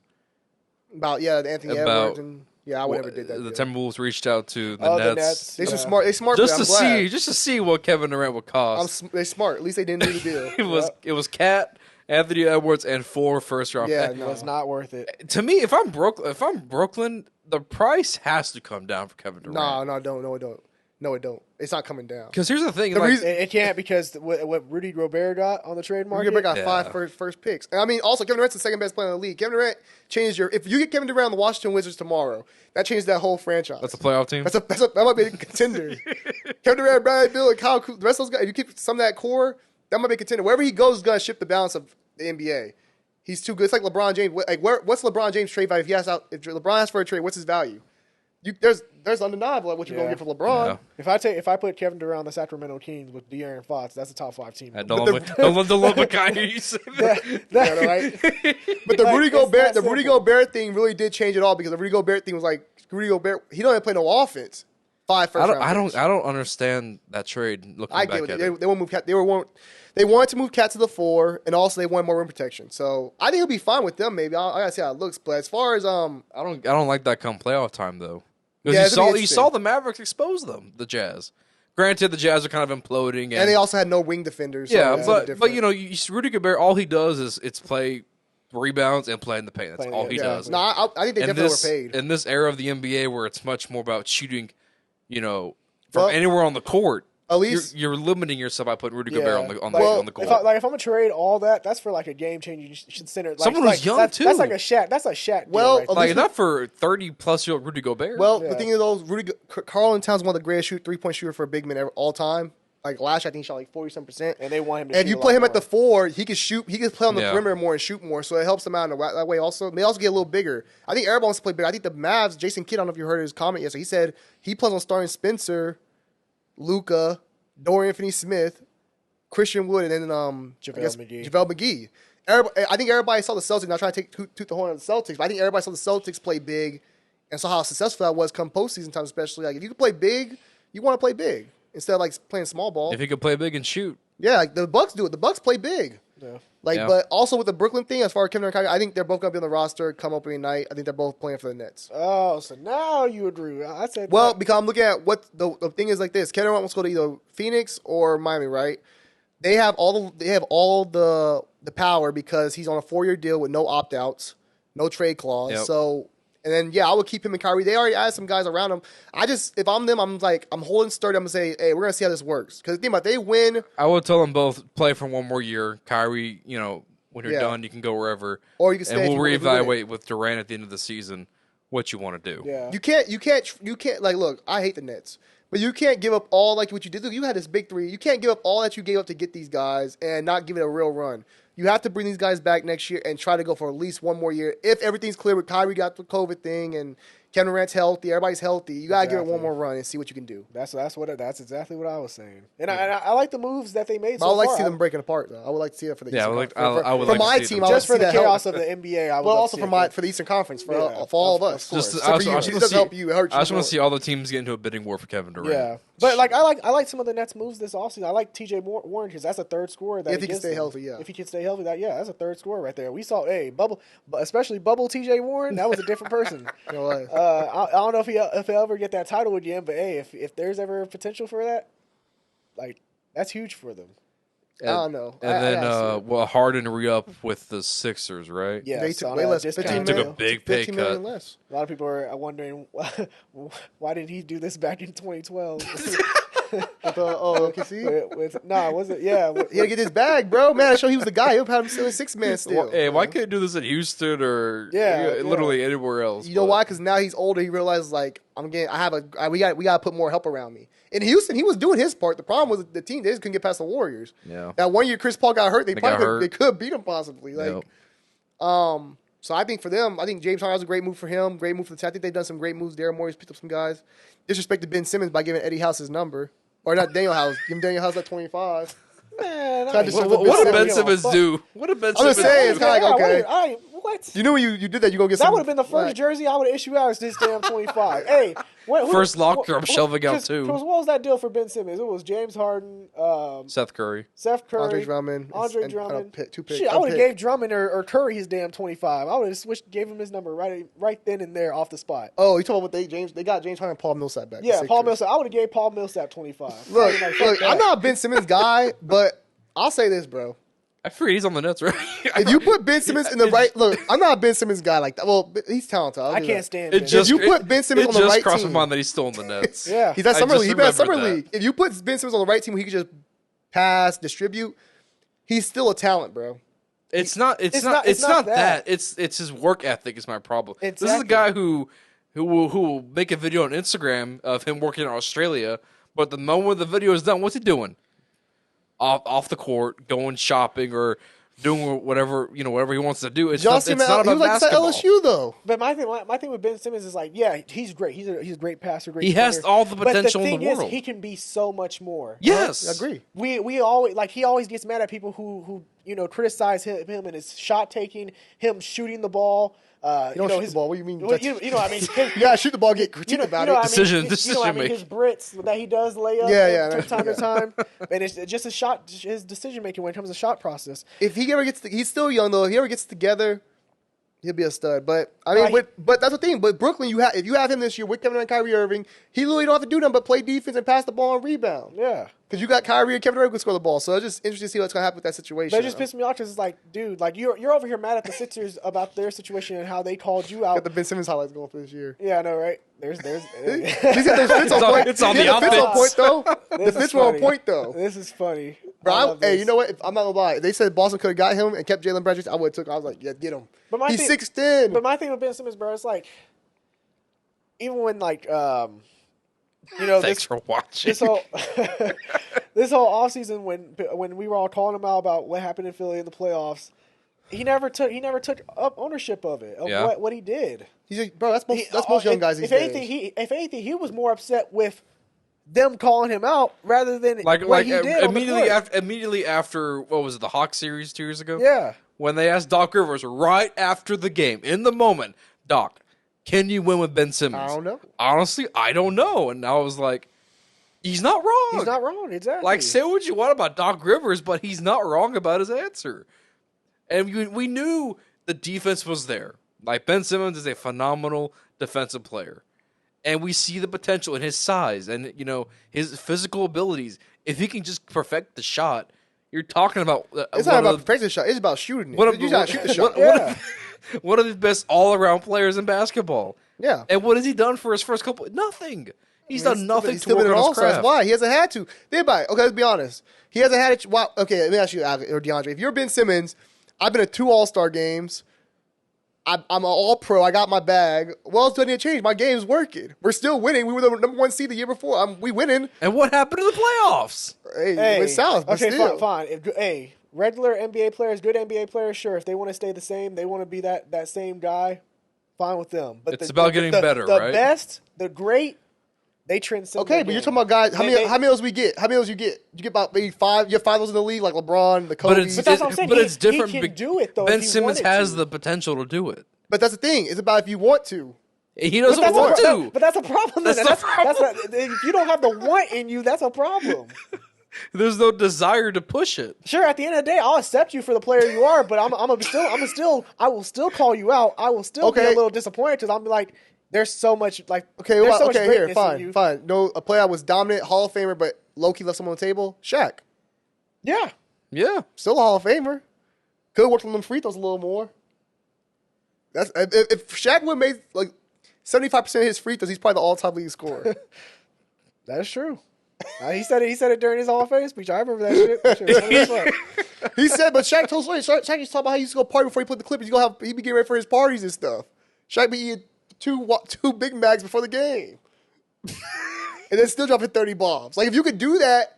About, Anthony Edwards. And, I would never did that. The deal. Timberwolves reached out to the The Nets. Nets. They Yeah. smart. They smart. Just I'm to glad. see what Kevin Durant would cost. They're smart. At least they didn't do the deal. It was Cat, Anthony Edwards, and 4 first round Yeah, picks. no. It's not worth it. To me, if I'm Brooklyn, the price has to come down for Kevin Durant. No, it don't. It's not coming down. Because here's the thing: The like, reason- It can't because what Rudy Gobert got on the trade market. You're got Yeah. 5 first picks. And I mean, also Kevin Durant's the second best player in the league. Kevin Durant changed your. If you get Kevin Durant on the Washington Wizards tomorrow, that changed that whole franchise. that's a playoff team. That might be a contender. Kevin Durant, Bradley Beal, and Kyle Kuzma, the rest of those guys. If you keep some of that core, that might be a contender. Wherever he goes, is going to shift the balance of the NBA. He's too good. It's like LeBron James. Like, what's LeBron James' trade value? If LeBron asks for a trade, what's his value? There's undeniable what you're going to get for LeBron. Yeah. If I put Kevin Durant on the Sacramento Kings with De'Aaron Fox, that's a top 5 team. Don't love the guy you said that. Yeah, right? But the Like, Rudy it's Gobert, that the Rudy simple. Gobert thing really did change it all because the Rudy Gobert thing was like Rudy Gobert. He don't even play no offense. 5 first round picks. I don't understand that trade. Looking I back get at it. it, They won't move Cat. They wanted to move Cat to the 4, and also they wanted more rim protection. So I think he'll be fine with them. Maybe I gotta see how it looks. But as far as I don't like that come playoff time though. Yeah, Because it's gonna be you saw the Mavericks expose them, the Jazz. Granted, the Jazz are kind of imploding, and they also had no wing defenders. So yeah, it's but different. Rudy Gobert, all he does is play rebounds and play in the paint. That's all he does. No, I think they definitely overpaid. In this era of the NBA, where it's much more about shooting, from Well, anywhere on the court, at least you're limiting yourself by putting Rudy Yeah. Gobert on the court. If I'm gonna trade all that, that's for like a game changer. You should center Someone who's young, that's, too. That's like a Shaq. That's a Shaq. Deal Well, right there. like not for 30-plus-year-old Rudy Gobert. Well, Yeah. the thing is, Carl Towns is one of the greatest 3-point shooter for a big man all time. Like last year, I think he shot like 40-some%. And they want him to And if shoot you a play lot him at the more. 4, he can shoot. He can play on the perimeter more and shoot more. So it helps them out in that way also. They also get a little bigger. I think everybody wants to play bigger. I think the Mavs, Jason Kidd, I don't know if you heard his comment yesterday. He said he plans on starting Spencer, Luka, Dorian Finney-Smith, Christian Wood, and then JaVale McGee. I think everybody saw the Celtics. Not trying to toot the horn on the Celtics, but I think everybody saw the Celtics play big and saw how successful that was come postseason time, especially. Like if you can play big, you want to play big instead of like playing small ball. If he could play big and shoot. Yeah, like the Bucks do it. The Bucks play big. Yeah. But also with the Brooklyn thing, as far as Kevin and Kyrie, I think they're both going to be on the roster come opening night. I think they're both playing for the Nets. Oh, so now you agree. I said because I'm looking at what the thing is like this. Kevin Durant wants to go to either Phoenix or Miami, right? They have all the power because he's on a 4-year deal with no opt-outs, no trade clause. Yep. So, and then, I would keep him and Kyrie. They already added some guys around him. if I'm them, I'm holding sturdy. I'm going to say, hey, we're going to see how this works. Because think about it, they win. I would tell them both play for one more year. Kyrie, when you're done, you can go wherever. Or you can stay. And we'll reevaluate with Durant at the end of the season what you want to do. Yeah. You can't, like, look, I hate the Nets. But you can't give up all like what you did. You had this big 3. You can't give up all that you gave up to get these guys and not give it a real run. You have to bring these guys back next year and try to go for at least one more year. If everything's clear with Kyrie got the COVID thing and Kevin Durant's healthy, everybody's healthy, you got to give it one more run and see what you can do. That's exactly what I was saying. And I like the moves that they made But so I would like far. to see them breaking apart, though. I would like to see that for the Eastern I would Conference. like my to see team, them. I would Just for see the that chaos help. of the NBA, I would Well, love also to see for the Eastern Conference, for Yeah, all of of us. course. Just, Except I for you. just It wanna doesn't see- help you. It hurts I just you want more. to see all the teams get into a bidding war for Kevin Durant. Yeah, but like I like some of the Nets moves this offseason. I like TJ Warren because that's a third scorer. That If he can gives stay them. healthy, yeah. If he can stay healthy, that's a third scorer right there. We saw especially bubble TJ Warren. That was a different person. You know what? I don't know if he'll ever get that title again, but hey, if there's ever potential for that, like that's huge for them. I don't know. And then Harden re-up with the Sixers, right? Yeah, They so took way that less. discount 15 Took a million, big pay 15 million cut. less. A lot of people are wondering why did he do this back in 2012? OKC? Was it? Yeah. He had to get his bag, bro. Man, I show he was the guy. He'll have him still a 6-man still. Hey, why can't you do this in Houston or literally anywhere else? You know why? Because now he's older. He realizes like we got to put more help around me. In Houston, he was doing his part. The problem was the team, they just couldn't get past the Warriors. Yeah. That one year Chris Paul got hurt, they got could beat him possibly. Yep. So I think for them, I think James Harden was a great move for him, great move for the team. I think they've done some great moves there. Morey's picked up some guys. Disrespected Ben Simmons by giving Eddie House his number. Or not Daniel House. Give him Daniel House that 25. Man, What did Ben Simmons do? What did Ben I'm just Simmons saying, it's do? kind of like, okay. What? You knew when you did that, you're going to get That some. would have been the first jersey I would have issued out as this damn 25. Hey, First locker I'm shelving out too. Because what was that deal for Ben Simmons? It was James Harden, Seth Curry. Andre Drummond. Andre Drummond. Two picks. Shit, I would have gave Drummond or Curry his damn 25. I would have gave him his number right then and there off the spot. Oh, you talking about they got James Harden and Paul Millsap back. Yeah, Paul Millsap. I would have gave Paul Millsap 25. Look, I'm not a Ben Simmons guy, but I'll say this, bro. I forget he's on the Nets, right? If you put Ben Simmons in the right look, I'm not a Ben Simmons guy like that. Well, he's talented. I can't stand It Ben. just If you put Ben Simmons on the right It just crossed team- my mind that he's still on the Nets. Yeah. He's at I Summer just League. He's been at Summer remembered League. If you put Ben Simmons on the right team where he could just pass, distribute, he's still a talent, bro. It's not that. It's his work ethic is my problem. This is a Exactly. guy who will make a video on Instagram of him working in Australia, but the moment the video is done, what's he doing? Off the court, going shopping or doing whatever he wants to do. It's not He about was like that at basketball. LSU though. But my thing with Ben Simmons is like, yeah, he's great. He's a great passer. Great He has defender. all the potential but in the thing is, world. he can be so much more. Yes, I agree. We always he always gets mad at people who criticize him and his shot taking, him shooting the ball. You don't shoot the ball. What do you mean? You know, I mean, You gotta shoot the ball, get critique about it. Decision I mean, making. his Brits that he does lay up from time to time, and it's just his decision making when it comes to shot process. If he ever gets, he's still young though. If he ever gets together, he'll be a stud. But I mean, but that's the thing. But Brooklyn, if you have him this year with Kevin and Kyrie Irving, he literally don't have to do nothing but play defense and pass the ball and rebound. Yeah. Because you got Kyrie and Kevin Irving can score the ball. So it's just interesting to see what's going to happen with that situation. But it just pissed me off because it's like, dude, like you're over here mad at the Sixers about their situation and how they called you out. Got the Ben Simmons highlights going for this year. Yeah, I know, right? There's He's got those fits on point. It's on the fits on offense. point though. The fits were on point though. This is funny. Bro, hey, you know what? I'm not gonna lie. If they said Boston could have got him and kept Jalen Bradley, I would have took him. I was like, yeah, get him. But He's 6'10". But my thing with Ben Simmons, bro, it's like even when Thanks for watching. This whole this whole offseason when we were all calling him out about what happened in Philly in the playoffs, he never took up ownership of it what he did. He's like, bro, that's most young guys these days. If anything, he was more upset with them calling him out rather than what he did immediately after what was it, the Hawks series 2 years ago? Yeah. When they asked Doc Rivers right after the game, in the moment, Doc, can you win with Ben Simmons? I don't know. Honestly, I don't know. And I was like, he's not wrong. He's not wrong, exactly. Like, say what you want about Doc Rivers, but he's not wrong about his answer. And we knew the defense was there. Like, Ben Simmons is a phenomenal defensive player. And we see the potential in his size and, his physical abilities. If he can just perfect the shot, you're talking about... it's not about perfecting the shot. It's about shooting it. You got to shoot the shot. One of the best all-around players in basketball. Yeah. And what has he done for his first couple? Nothing. He's done nothing to work on his craft. Why? He hasn't had to. Think about it. Okay, let's be honest. He hasn't had it. Wow. Okay, let me ask you, or DeAndre. If you're Ben Simmons, I've been to 2 All-Star games. I'm an All-Pro. I got my bag. What else do I need to change? My game's working. We're still winning. We were the number 1 seed the year before. We winning. And what happened to the playoffs? Hey, it's South, but okay, still. fine. Regular NBA players, good NBA players, sure. If they want to stay the same, they want to be that same guy, fine with them. But it's about getting better, the right? The best, the great, they transcend. Okay, but you're talking about guys. How many of those we get? How many of those you get? You get about maybe 5. You have 5 of those in the league, like LeBron, the Kobe. But that's what I'm saying. It's different. He can do it though. Ben Simmons has the potential to do it. But that's the thing. It's about if you want to. He doesn't want to. But that's a problem. That's the problem. If you don't have the want in you, that's a problem. There's no desire to push it. Sure, at the end of the day, I'll accept you for the player you are, but I will still call you out. I will still be a little disappointed because I'm like, there's so much fine. No, a player was dominant, Hall of Famer, but low-key left someone on the table. Shaq. Yeah. Still a Hall of Famer. Could have worked on them free throws a little more. That's if Shaq would have made like 75% of his free throws, he's probably the all-time league scorer. That is true. He said it during his Hall of Fame speech. I remember that shit. He said, but Shaq told us, Shaq used to talk about how he used to go party before he put the Clippers. He'd be getting ready for his parties and stuff. Shaq be eating two Big Macs before the game. And then still dropping 30 bombs. Like, if you could do that,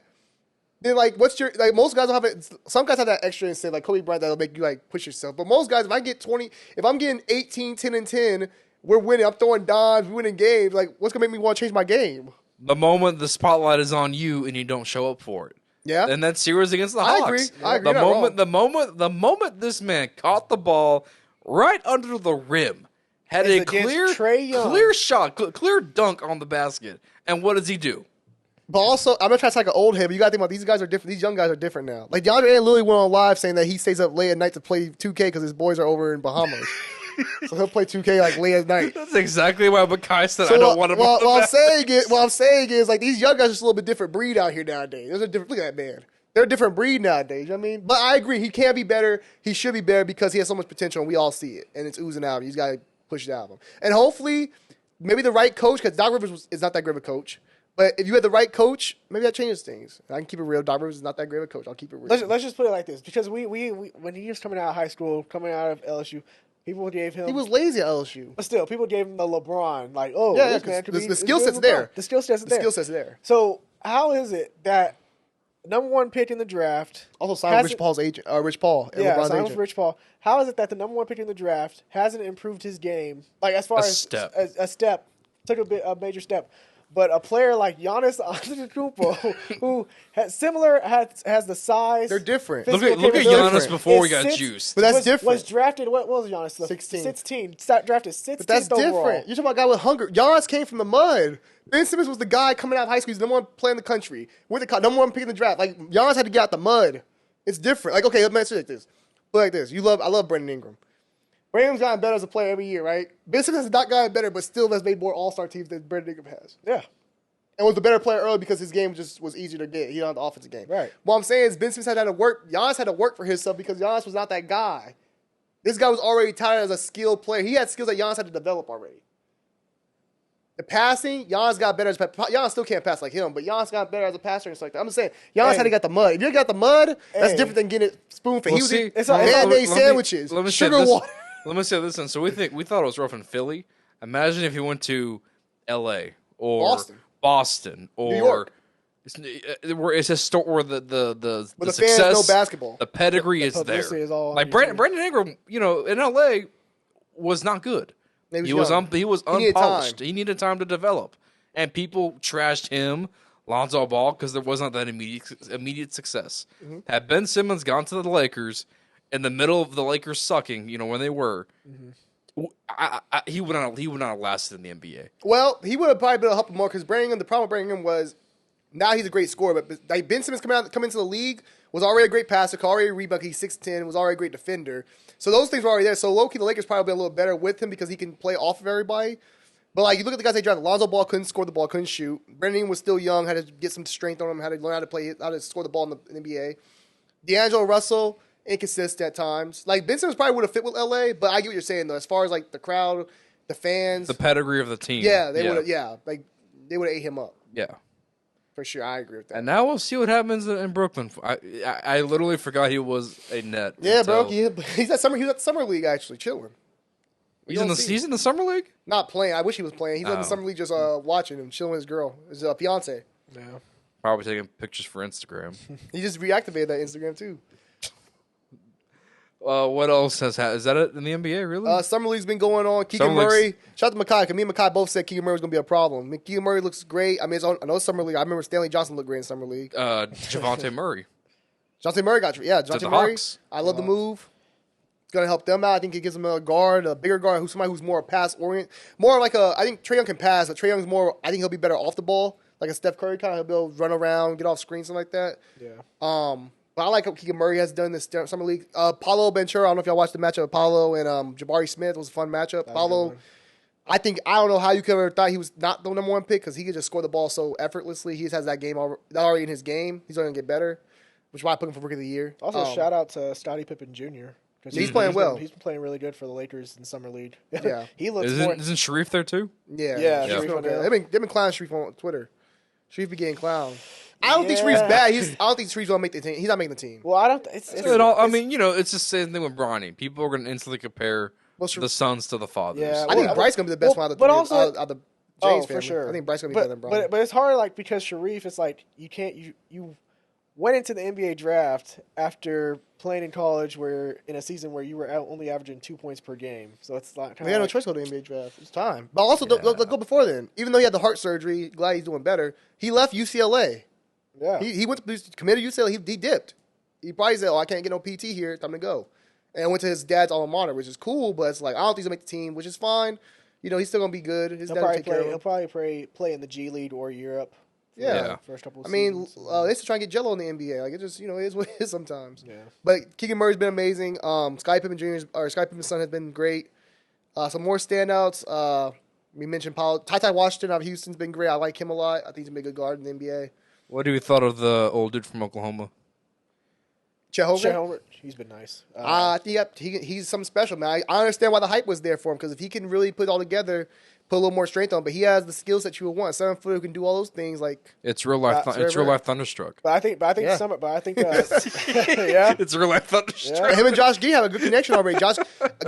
then, like, most guys don't have it. Some guys have that extra incentive, like Kobe Bryant, that'll make you, like, push yourself. But most guys, if I'm getting 18, 10, and 10, we're winning. I'm throwing dimes, we're winning games. Like, what's going to make me want to change my game? The moment the spotlight is on you and you don't show up for it. Yeah. And that series against the Hawks. I agree. The moment this man caught the ball right under the rim, had a clear shot, clear dunk on the basket. And what does he do? But also, I'm not trying to sound like an old head, but you got to think about these guys are different. These young guys are different now. Like, DeAndre Ayton literally went on live saying that he stays up late at night to play 2K because his boys are over in Bahamas. So he'll play 2K like late at night. That's exactly why Makai said I don't want him. What I'm saying is like these young guys are just a little bit different breed out here nowadays. Look at that man. They're a different breed nowadays. You know what I mean? But I agree. He can be better. He should be better because he has so much potential and we all see it. And it's oozing out. He's got to push it out of him. And hopefully, maybe the right coach, because Doc Rivers is not that great of a coach. But if you had the right coach, maybe that changes things. I can keep it real. Doc Rivers is not that great of a coach. I'll keep it real. Let's just put it like this. Because we when he was coming out of high school, coming out of LSU, people gave him... He was lazy at LSU. But still, people gave him the LeBron. Like, this man could be... The skill set's there. The skill set's there. So, how is it that number 1 pick in the draft... Also signed Rich Paul's agent. Rich Paul. LeBron's agent. Rich Paul. How is it that the number 1 pick in the draft hasn't improved his game? Like, as far as... A step. Took a major step. But a player like Giannis Antetokounmpo, who has the size. They're different. Look at Giannis before we got juiced. But that's different. Was drafted, what was Giannis? 16. 16. Drafted 16th But that's different. overall. You're talking about a guy with hunger. Giannis came from the mud. Ben Simmons was the guy coming out of high school. He's the number 1 player in the country. With the number 1 pick in the draft. Like, Giannis had to get out the mud. It's different. Like, okay, let me answer like this. Put like this. I love Brandon Ingram. Brandon Ingram's gotten better as a player every year, right? Ben Simmons has not gotten better, but still has made more all-star teams than Brandon Ingram has. Yeah. And was the better player early because his game just was easier to get. He had the offensive game. Right. What I'm saying is Ben Simmons had to work. Giannis had to work for himself because Giannis was not that guy. This guy was already touted as a skilled player. He had skills that Giannis had to develop already. The passing, Giannis got better. Giannis still can't pass like him, but Giannis got better as a passer and stuff like that. I'm just saying, Giannis had to get the mud. If you got the mud, that's different than getting it spoon-fed. He was man-made sandwiches, sugar water. Let me say this. And so we thought it was rough in Philly. Imagine if he went to L.A. or Boston or New York. where it's where the But the success, fans know basketball. the pedigree The is there. publicity is all on Like your Brandon, team. Brandon Ingram, in LA was not good. He was young. Needed unpolished. time. He needed time to develop, and people trashed him, Lonzo Ball, because there wasn't that immediate success. Mm-hmm. Had Ben Simmons gone to the Lakers in the middle of the Lakers sucking, when they were, he would not have lasted in the NBA. Well, he would have probably been able to help him more because the problem with Branningham was now he's a great scorer, but like Ben Simmons coming into the league was already a great passer, already a rebound, he's 6'10", was already a great defender. So those things were already there. So low-key, the Lakers probably be a little better with him because he can play off of everybody. But like you look at the guys they drafted, Lonzo Ball couldn't score the ball, couldn't shoot. Branningham was still young, had to get some strength on him, had to learn how to score the ball in the NBA. D'Angelo Russell, inconsistent at times. Like Ben Simmons probably would have fit with LA, but I get what you're saying though. As far as like the crowd, the fans, The pedigree of the team. yeah, they would have. Yeah, like they would have ate him up Yeah. for sure. I agree with that. And now we'll see what happens in Brooklyn. I literally forgot he was a net. Yeah, bro. until- He's at summer. He was at the summer league actually, chilling. He's in the summer league. Not playing. I wish he was playing. He's in the summer league, just watching and chilling with his girl, his fiance. Yeah. Probably taking pictures for Instagram. He just reactivated that Instagram too. What else is that it in the NBA? Really? Summer league's been going on. Keegan Summer league's- Murray. Shout out to Makai. Because me and Makai both said Keegan Murray was gonna be a problem. I mean, Keegan Murray looks great. I mean, I know summer league. I remember Stanley Johnson looked great in summer league. Javante Murray. Jonathan Murray Jonathan the Murray. Hawks. I love the move. It's gonna help them out. I think it gives them a guard, a bigger guard, somebody who's more pass oriented, more like I think Trae Young can pass, but Trae Young's more. I think he'll be better off the ball, like a Steph Curry kind of. He'll be able to run around, get off screens, something like that. Yeah. But I like what Keegan Murray has done this summer league. Paulo Ventura. I don't know if y'all watched the matchup of Paulo and Jabari Smith. It was a fun matchup. Paulo. I don't know how you could have ever thought he was not the number one pick because he could just score the ball so effortlessly. He just has that game already in his game. He's only going to get better, which is why I put him for Rookie of the Year. Also, shout out to Scottie Pippen Jr. 'cause He's playing well. He's been playing really good for the Lakers in summer league. Yeah. He looks more. Isn't Sharif there too? Yeah. Yeah, Sharif Sharif okay. O'Neal. They've been clowning Sharif on Twitter. Sharif be getting clowned. I don't think Yeah. Sharif's bad. I don't think Sharif's going to make the team. He's not making the team. Well, I don't. It's It's the same thing with Bronny. People are going to instantly compare the sons to the fathers. Yeah, I think well, Bryce going to be the best well, one out of but the also- out of the James for family. sure. I think Bryce going to be better than Bronny. But it's hard, like because Sharif is like you can't you went into the NBA draft after playing in college, where in a season where you were only averaging 2 points per game. So it's like We had no choice to go to the NBA draft. It's time. But also, don't go before then. Even though he had the heart surgery, glad he's doing better. He left UCLA. Yeah. He went to committed to UCLA. He dipped. He probably said, I can't get no PT here. Time to go. And went to his dad's alma mater, which is cool, but it's like, I don't think he's going to make the team, which is fine. He's still going to be good. His dad will take care of him. He'll probably play in the G League or Europe. For Yeah. the first couple of I mean, seasons. they used to try and get Jello in the NBA. Like, it just, it is what it is sometimes. Yeah. But Keegan Murray's been amazing. Scottie Pippen's son has been great. Some more standouts. We mentioned Ty Washington out of Houston's been great. I like him a lot. I think he's going to be a good guard in the NBA. What do you thought of the old dude from Oklahoma? Chet Chet Holmgren? Holmgren, he's been nice. I think he's something special, man. I understand why the hype was there for him, because if he can really put it all together, put a little more strength on, but he has the skills that you would want. 7 foot who can do all those things. Like It's real life. It's Real life Thunderstruck. But I think Yeah. yeah. It's real life Thunderstruck. him and Josh Gee have a good connection already.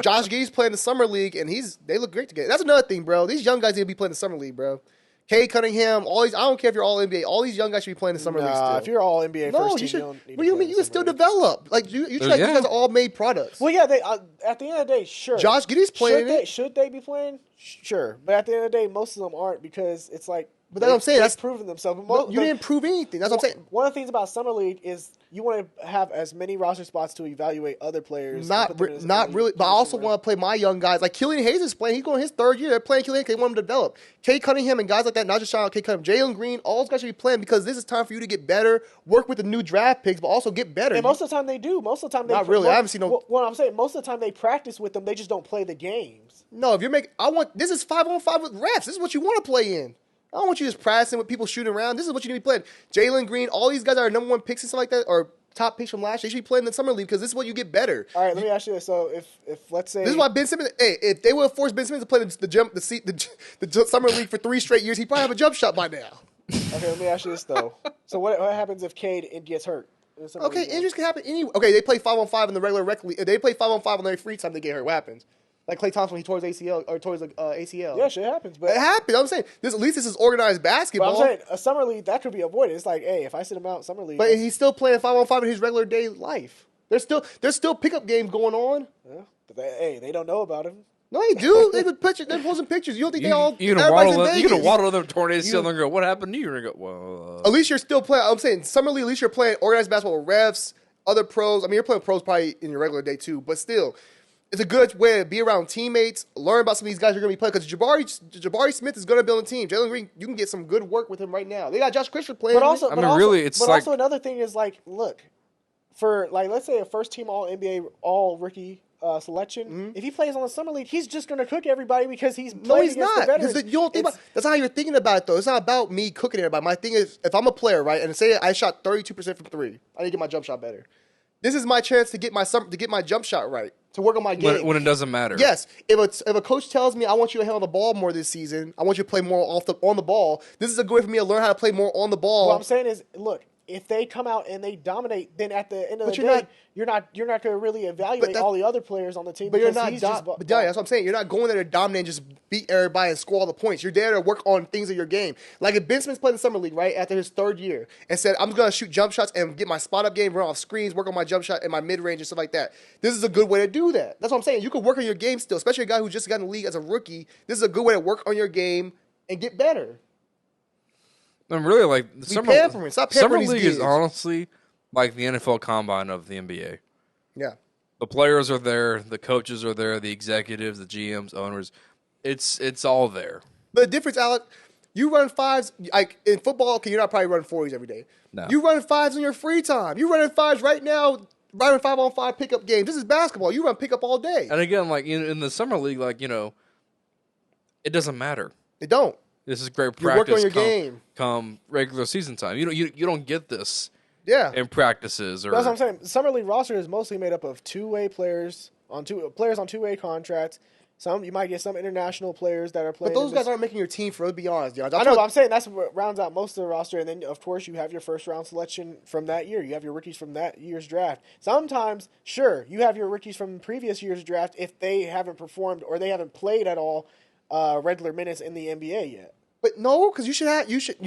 Josh Gee's playing the summer league, and they look great together. That's another thing, bro. These young guys need to be playing the summer league, bro. Cade Cunningham, all these. I don't care if you're all NBA. All these young guys should be playing the summer league still. If you're all NBA no, first you team, should. you don't need What do to you play mean? in You the can still summer league. develop. Like you like you guys are all made products. Well, yeah, they at the end of the day, sure. Josh Giddey's playing Should they be playing? Sure, but at the end of the day, most of them aren't because it's like. But that's what I'm saying, They've that's- proven themselves. You didn't prove anything. That's what I'm saying. One of the things about summer league is you want to have as many roster spots to evaluate other players. Not really, but I also want to play my young guys. Like Killian Hayes is playing. He's going his third year. They're playing Killian because they want him to develop. Cade Cunningham and guys like that, not just shout out Cade Cunningham. Jalen Green, all those guys should be playing because this is time for you to get better, work with the new draft picks, but also get better. And most of the time they do. Most of the time they Not really. I haven't seen no- What I'm saying, most of the time they practice with them. They just don't play the games. No, if you're making, this is 5-on-5 with refs. This is what you want to play in. I don't want you just practicing with people shooting around. This is what you need to be playing. Jalen Green, all these guys are number one picks and stuff like that, or top picks from last year. They should be playing in the summer league because this is what you get better. All right, let me ask you this. So if let's say This is why Ben Simmons. Hey, if they would have forced Ben Simmons to play the summer league for 3 straight years, he'd probably have a jump shot by now. Okay, let me ask you this though. So what happens if Cade gets hurt? in the summer Okay, league? injuries can happen anyway. Okay, they play 5-on-5 in the regular rec league. If they play 5-on-5 on their free time, they get hurt. What happens? Like Klay Thompson when he tore his ACL or tore his ACL. Yeah, shit happens. But It happened. I'm saying at least this is organized basketball. but I'm saying a summer league that could be avoided. It's like, hey, if I sit him out summer league, But he's still playing 5-on-5 in his regular day life. There's still pickup games going on. yeah, but they don't know about him. No, they do. They're posting pictures. You don't think they all? You're gonna waddle them toward ACL and go, what happened to you? You're gonna go, well. At least you're still playing. I'm saying summer league. At least you're playing organized basketball with refs, other pros. I mean, you're playing pros probably in your regular day too. But still, it's a good way to be around teammates, learn about some of these guys you're gonna be playing. Because Jabari Smith is gonna build a team. Jalen Green, you can get some good work with him right now. They got Josh Christian playing. But also, also another thing is like, look, for like let's say a first team All NBA All Rookie selection, if he plays on the summer league, he's just going to cook everybody because he's playing against the veterans. You don't think that's not how you're thinking about it though. It's not about me cooking everybody. My thing is, if I'm a player, right, and say I shot 32% from three, I need to get my jump shot better. This is my chance to get my jump shot right, to work on my game. When it doesn't matter. Yes, if a coach tells me I want you to handle the ball more this season, I want you to play more on the ball. This is a good way for me to learn how to play more on the ball. What I'm saying is, look, if they come out and they dominate, then at the end of the day, you're not going to really evaluate all the other players on the team. But you're not. That's what I'm saying. You're not going there to dominate and just beat everybody and score all the points. You're there to work on things in your game. Like if Ben Simmons played in the summer league, right, after his third year, and said, "I'm going to shoot jump shots and get my spot up game, run off screens, work on my jump shot and my mid range and stuff like that." This is a good way to do that. That's what I'm saying. You could work on your game still, especially a guy who just got in the league as a rookie. This is a good way to work on your game and get better. I'm really like summer league is honestly like the NFL combine of the NBA. Yeah, the players are there, the coaches are there, the executives, the GMs, owners. It's all there. But the difference, Alec, you run fives like in football. Okay, you're not probably running 40s every day. No, you run fives in your free time. You running fives right now. Running 5-on-5 pickup games. This is basketball. You run pickup all day. And again, like in the summer league, like it doesn't matter. It don't. This is great practice. You work on your game. Come regular season time. You don't get this. Yeah. In practices or that's what I'm saying. Summer league roster is mostly made up of two-way players on two-way contracts. Some you might get some international players that are playing. But those guys aren't making your team. To be honest, I know. But I'm saying that's what rounds out most of the roster, and then of course you have your first round selection from that year. You have your rookies from that year's draft. Sometimes, sure, you have your rookies from previous year's draft if they haven't performed or they haven't played at all regular minutes in the NBA yet. But no, because you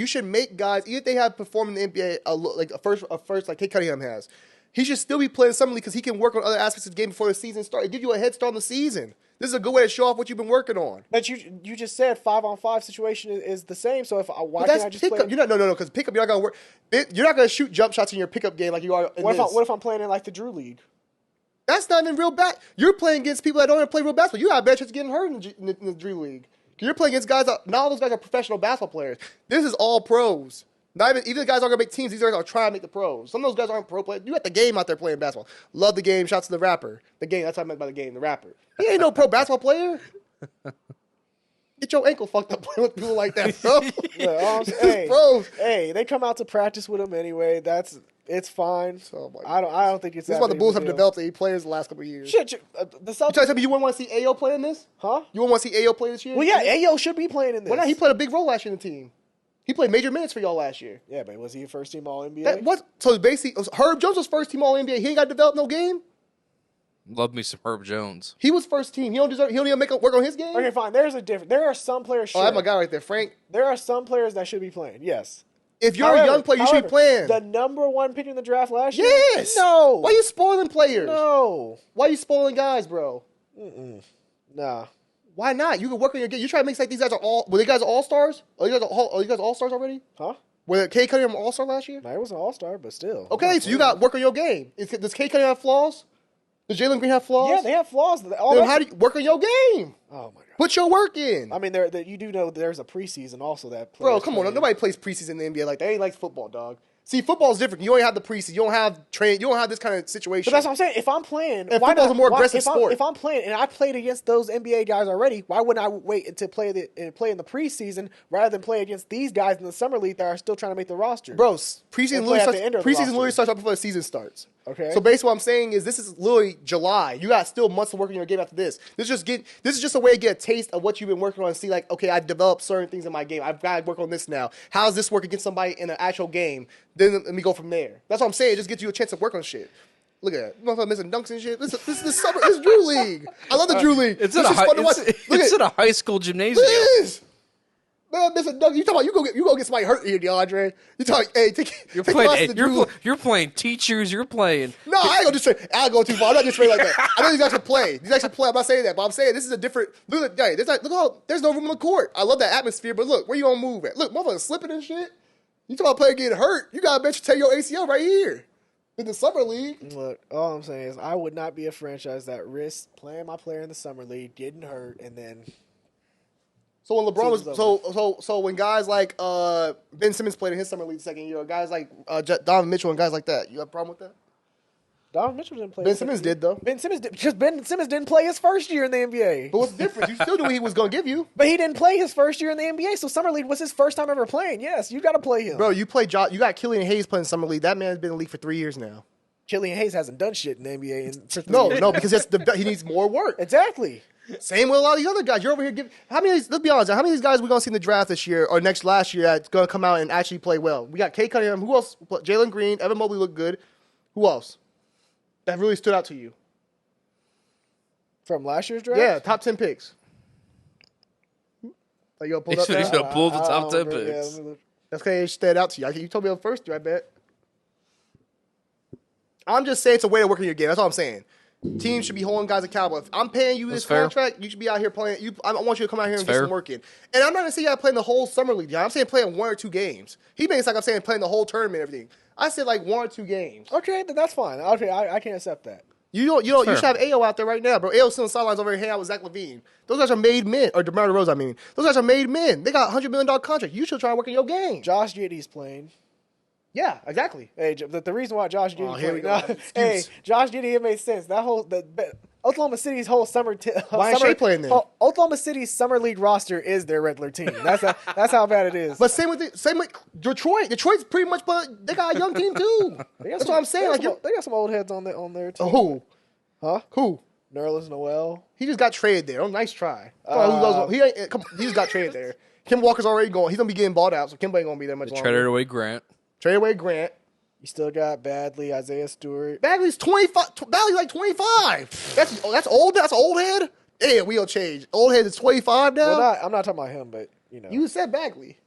should make guys, even if they have performed in the NBA like a first like Kate Cunningham has, he should still be playing summer league because he can work on other aspects of the game before the season starts. It gives you a head start on the season. This is a good way to show off what you've been working on. But you just said 5-on-5 situation is the same. So why can't I just pickup? play? No, because pickup you're not gonna work. You're not gonna shoot jump shots in your pickup game like you are. What if I'm playing in like the Drew League? That's not even real bad. You're playing against people that don't even play real basketball. You have a better chance of getting hurt in the Drew League. You're playing against guys. Not all those guys are professional basketball players. This is all pros. Not even the guys aren't gonna make teams. These guys are trying to make the pros. Some of those guys aren't pro players. You got the game out there playing basketball. Love the game. Shouts to the rapper. The game. That's what I meant by the game. The rapper. He ain't no pro basketball player. Get your ankle fucked up playing with people like that, bro. Hey, bros. Hey, they come out to practice with him anyway. It's fine. Oh my I don't think it's. This is why the Bulls have developed 8 players the last couple of years. Shit, the Celtics. You tell me you wouldn't want to see Ayo play in this? Huh? You wouldn't want to see Ayo play this year? Well, yeah, Ayo should be playing in this. Why not? He played a big role last year in the team. He played major minutes for y'all last year. Yeah, but was he a first team All NBA? So basically, Herb Jones was first team All NBA. He ain't got to develop no game. Love me some Herb Jones. He was first team. He don't even work on his game. Okay, fine. There's a difference. There are some players. Oh, that's my guy right there, Frank. There are some players that should be playing. Yes. If you're a young player, you should be playing. The number one pick in the draft last year? Yes. No. Why are you spoiling players? No. Why are you spoiling guys, bro? Nah. Why not? You can work on your game. You try to make like these guys are all. Were they guys all stars? Are you guys all stars already? Huh? Were K Cunningham all star last year? No, he was an all star, but still. Okay, so you got to work on your game. Does K Cunningham have flaws? Does Jalen Green have flaws? Yeah, they have flaws. Then how do you work on your game? Oh my god! Put your work in. I mean, you do know there's a preseason also that. Bro, come on! Nobody plays preseason in the NBA like that. They ain't like football, dog. See, football is different. You only have the preseason. You don't have train. You don't have this kind of situation. But that's what I'm saying. If I'm playing, and football's a more aggressive sport. If I'm playing and I played against those NBA guys already, why wouldn't I wait to play in the preseason rather than play against these guys in the summer league that are still trying to make the roster? Bro, preseason literally starts right before the season starts. Okay. So basically, what I'm saying is this is literally July. You got still months to work on your game after this. This is just a way to get a taste of what you've been working on and see like, okay, I developed certain things in my game. I've got to work on this now. How does this work against somebody in an actual game? Then let me go from there. That's what I'm saying. It just gives you a chance to work on shit. Look at that. Motherfucker missing dunks and shit. This is summer. This is Drew League. I love the Drew League. It's This in a is fun to watch. it's in a high school gymnasium. It is. Man, missing dunks. You talking about you go get somebody hurt here, DeAndre. You talking? Hey, You're take playing. the Drew League. You're playing teachers. You're playing. No, I ain't gonna just say. I go too far. I'm not just saying like that. I know these guys can play. These guys can play. I'm not saying that, but I'm saying this is a different. Look at hey, there's no room on the court. I love that atmosphere, but look, where you gonna move at? Look, motherfucker slipping and shit. You talking about player getting hurt? You gotta bet you tear your ACL right here in the summer league. Look, all I'm saying is I would not be a franchise that risks playing my player in the summer league, getting hurt, and then. So when LeBron was Season's so when guys like Ben Simmons played in his summer league second year, or guys like Donovan Mitchell and guys like that, you have a problem with that? Donovan Mitchell didn't play. Ben Simmons did though. Ben Simmons did because Ben Simmons didn't play his first year in the NBA. But what's the difference? You still knew what he was gonna give you, But he didn't play his first year in the NBA, so summer league was his first time ever playing. Yes, you got to play him, bro. You got Killian Hayes playing summer league. That man's been in the league for 3 years now. Killian Hayes hasn't done shit in the NBA for 3 No, years. no, because he needs more work. Exactly. Same with a lot of the other guys. You're over here how many of these, let's be honest, how many of these guys we gonna see in the draft this year or last year that's gonna come out and actually play well? We got Kay Cunningham. Who else? Jalen Green, Evan Mobley looked good. Who else? That really stood out to you? From last year's draft? Yeah, top 10 picks. Like, yo, pulled up He's now? gonna pull the top 10 remember. Yeah, picks. let me look. That's because it stood out to you. You told me on the first year, I bet. I'm just saying it's a way to work in your game. That's all I'm saying. Teams should be holding guys accountable. If I'm paying you this fair. contract, you should be out here playing. I want you to come out here and That's get fair. some work in. And I'm not going to say you got to play in the whole summer league. John. I'm saying playing 1 or 2 games. He makes like I'm saying playing the whole tournament and everything. I said like 1 or 2 games. Okay, then that's fine. Okay, I can accept that. You Fair. should have AO out there right now, bro. AO's still on the sidelines over here hanging out with Zach LaVine. Those guys are made men. Or DeMar DeRozan, I mean. Those guys are made men. They got $100 million contract. You should try to work in your game. Josh Giddey's playing. Yeah, exactly. Hey, the reason why Josh Giddey here we playing. go. Hey, Josh Giddey, it made sense. That whole Oklahoma City's whole summer. Why ain't Shea playing then? Oklahoma City's summer league roster is their regular team. That's how bad it is. But same with Detroit. Detroit's pretty much, but they got a young team too. That's what I'm saying. They got some old heads on their team. Who? Huh? Who? Nerlens Noel. He just got traded there. Oh, nice try. He just got traded there. Kim Walker's already going. He's gonna be getting bought out, so Kimba ain't gonna be there much longer. Traded away Grant. Trade away Grant. You still got Badley, Isaiah Stewart. Bagley's 25. Bagley's like 25. That's old. That's old head. Yeah, we'll change. Old head is 25 now. Well, I'm not talking about him, but you know. You said Bagley.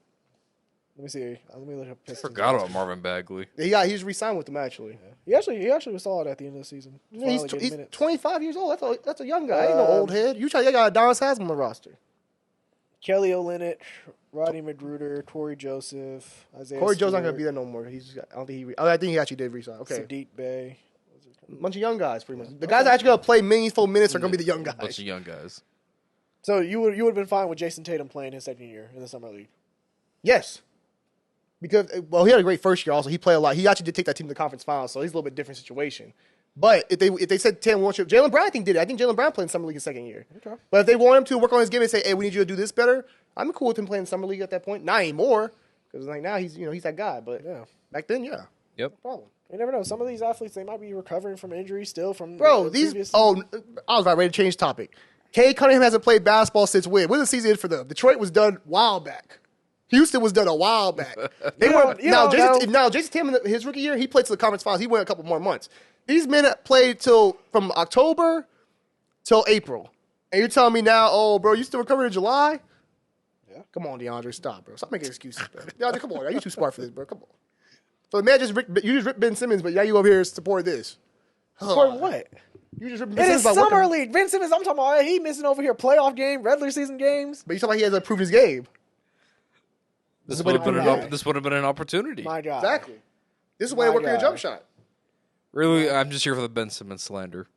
Let me see. Let me look up. I forgot about Marvin Bagley. Yeah, he's re-signed with them actually. He actually was solid at the end of the season. Yeah, he's Finally getting minutes. 25 years old. That's a young guy. Ain't no old head. You got Adonis Haslam on the roster. Kelly Olynyk, Rodney Magruder, Corey Joseph, Isaiah. Corey Joe's not Stewart, going to be there no more. I think he actually did resign. Okay. Sadiq Bey. A bunch of young guys, pretty much. The guys that actually going to play meaningful minutes are going to be the young A bunch guys. of young guys. So you would have been fine with Jason Tatum playing his second year in the summer league. Yes. Because, well, he had a great first year also. He played a lot. He actually did take that team to the conference finals, so he's a little bit different situation. But if they said Tatum wants you, Jaylen Brown I think did it. I think Jaylen Brown played in summer league his second year. Okay. But if they want him to work on his game and say, hey, we need you to do this better, I'm cool with him playing summer league at that point. Not anymore, because like now he's that guy. But Yeah. back then, yeah, Yep. no problem. You never know. Some of these athletes, they might be recovering from injuries still from Bro, the these. previous Oh, I was about ready to change topic. Kay Cunningham hasn't played basketball since when? When the season ended for them? Detroit was done a while back. Houston was done a while back. They were now. Jason Tatum, his rookie year, he played to the conference finals. He went a couple more months. These men played from October till April, and you're telling me now, oh, bro, you still recovering in July? Yeah. Come on, DeAndre, stop, bro. Stop making excuses, bro. DeAndre, come on, you too smart for this, bro. Come on. So the man you just ripped Ben Simmons, but now you over here support this. For what? You just ripped It Ben is Simmons by summer working. league. Ben Simmons, I'm talking about he missing over here playoff game, regular season games. But you talking about he has to prove his game. This is would a way to have been an opportunity. My God. Exactly. This is a way to My work on your God. jump shot. Really, I'm just here for the Ben Simmons slander.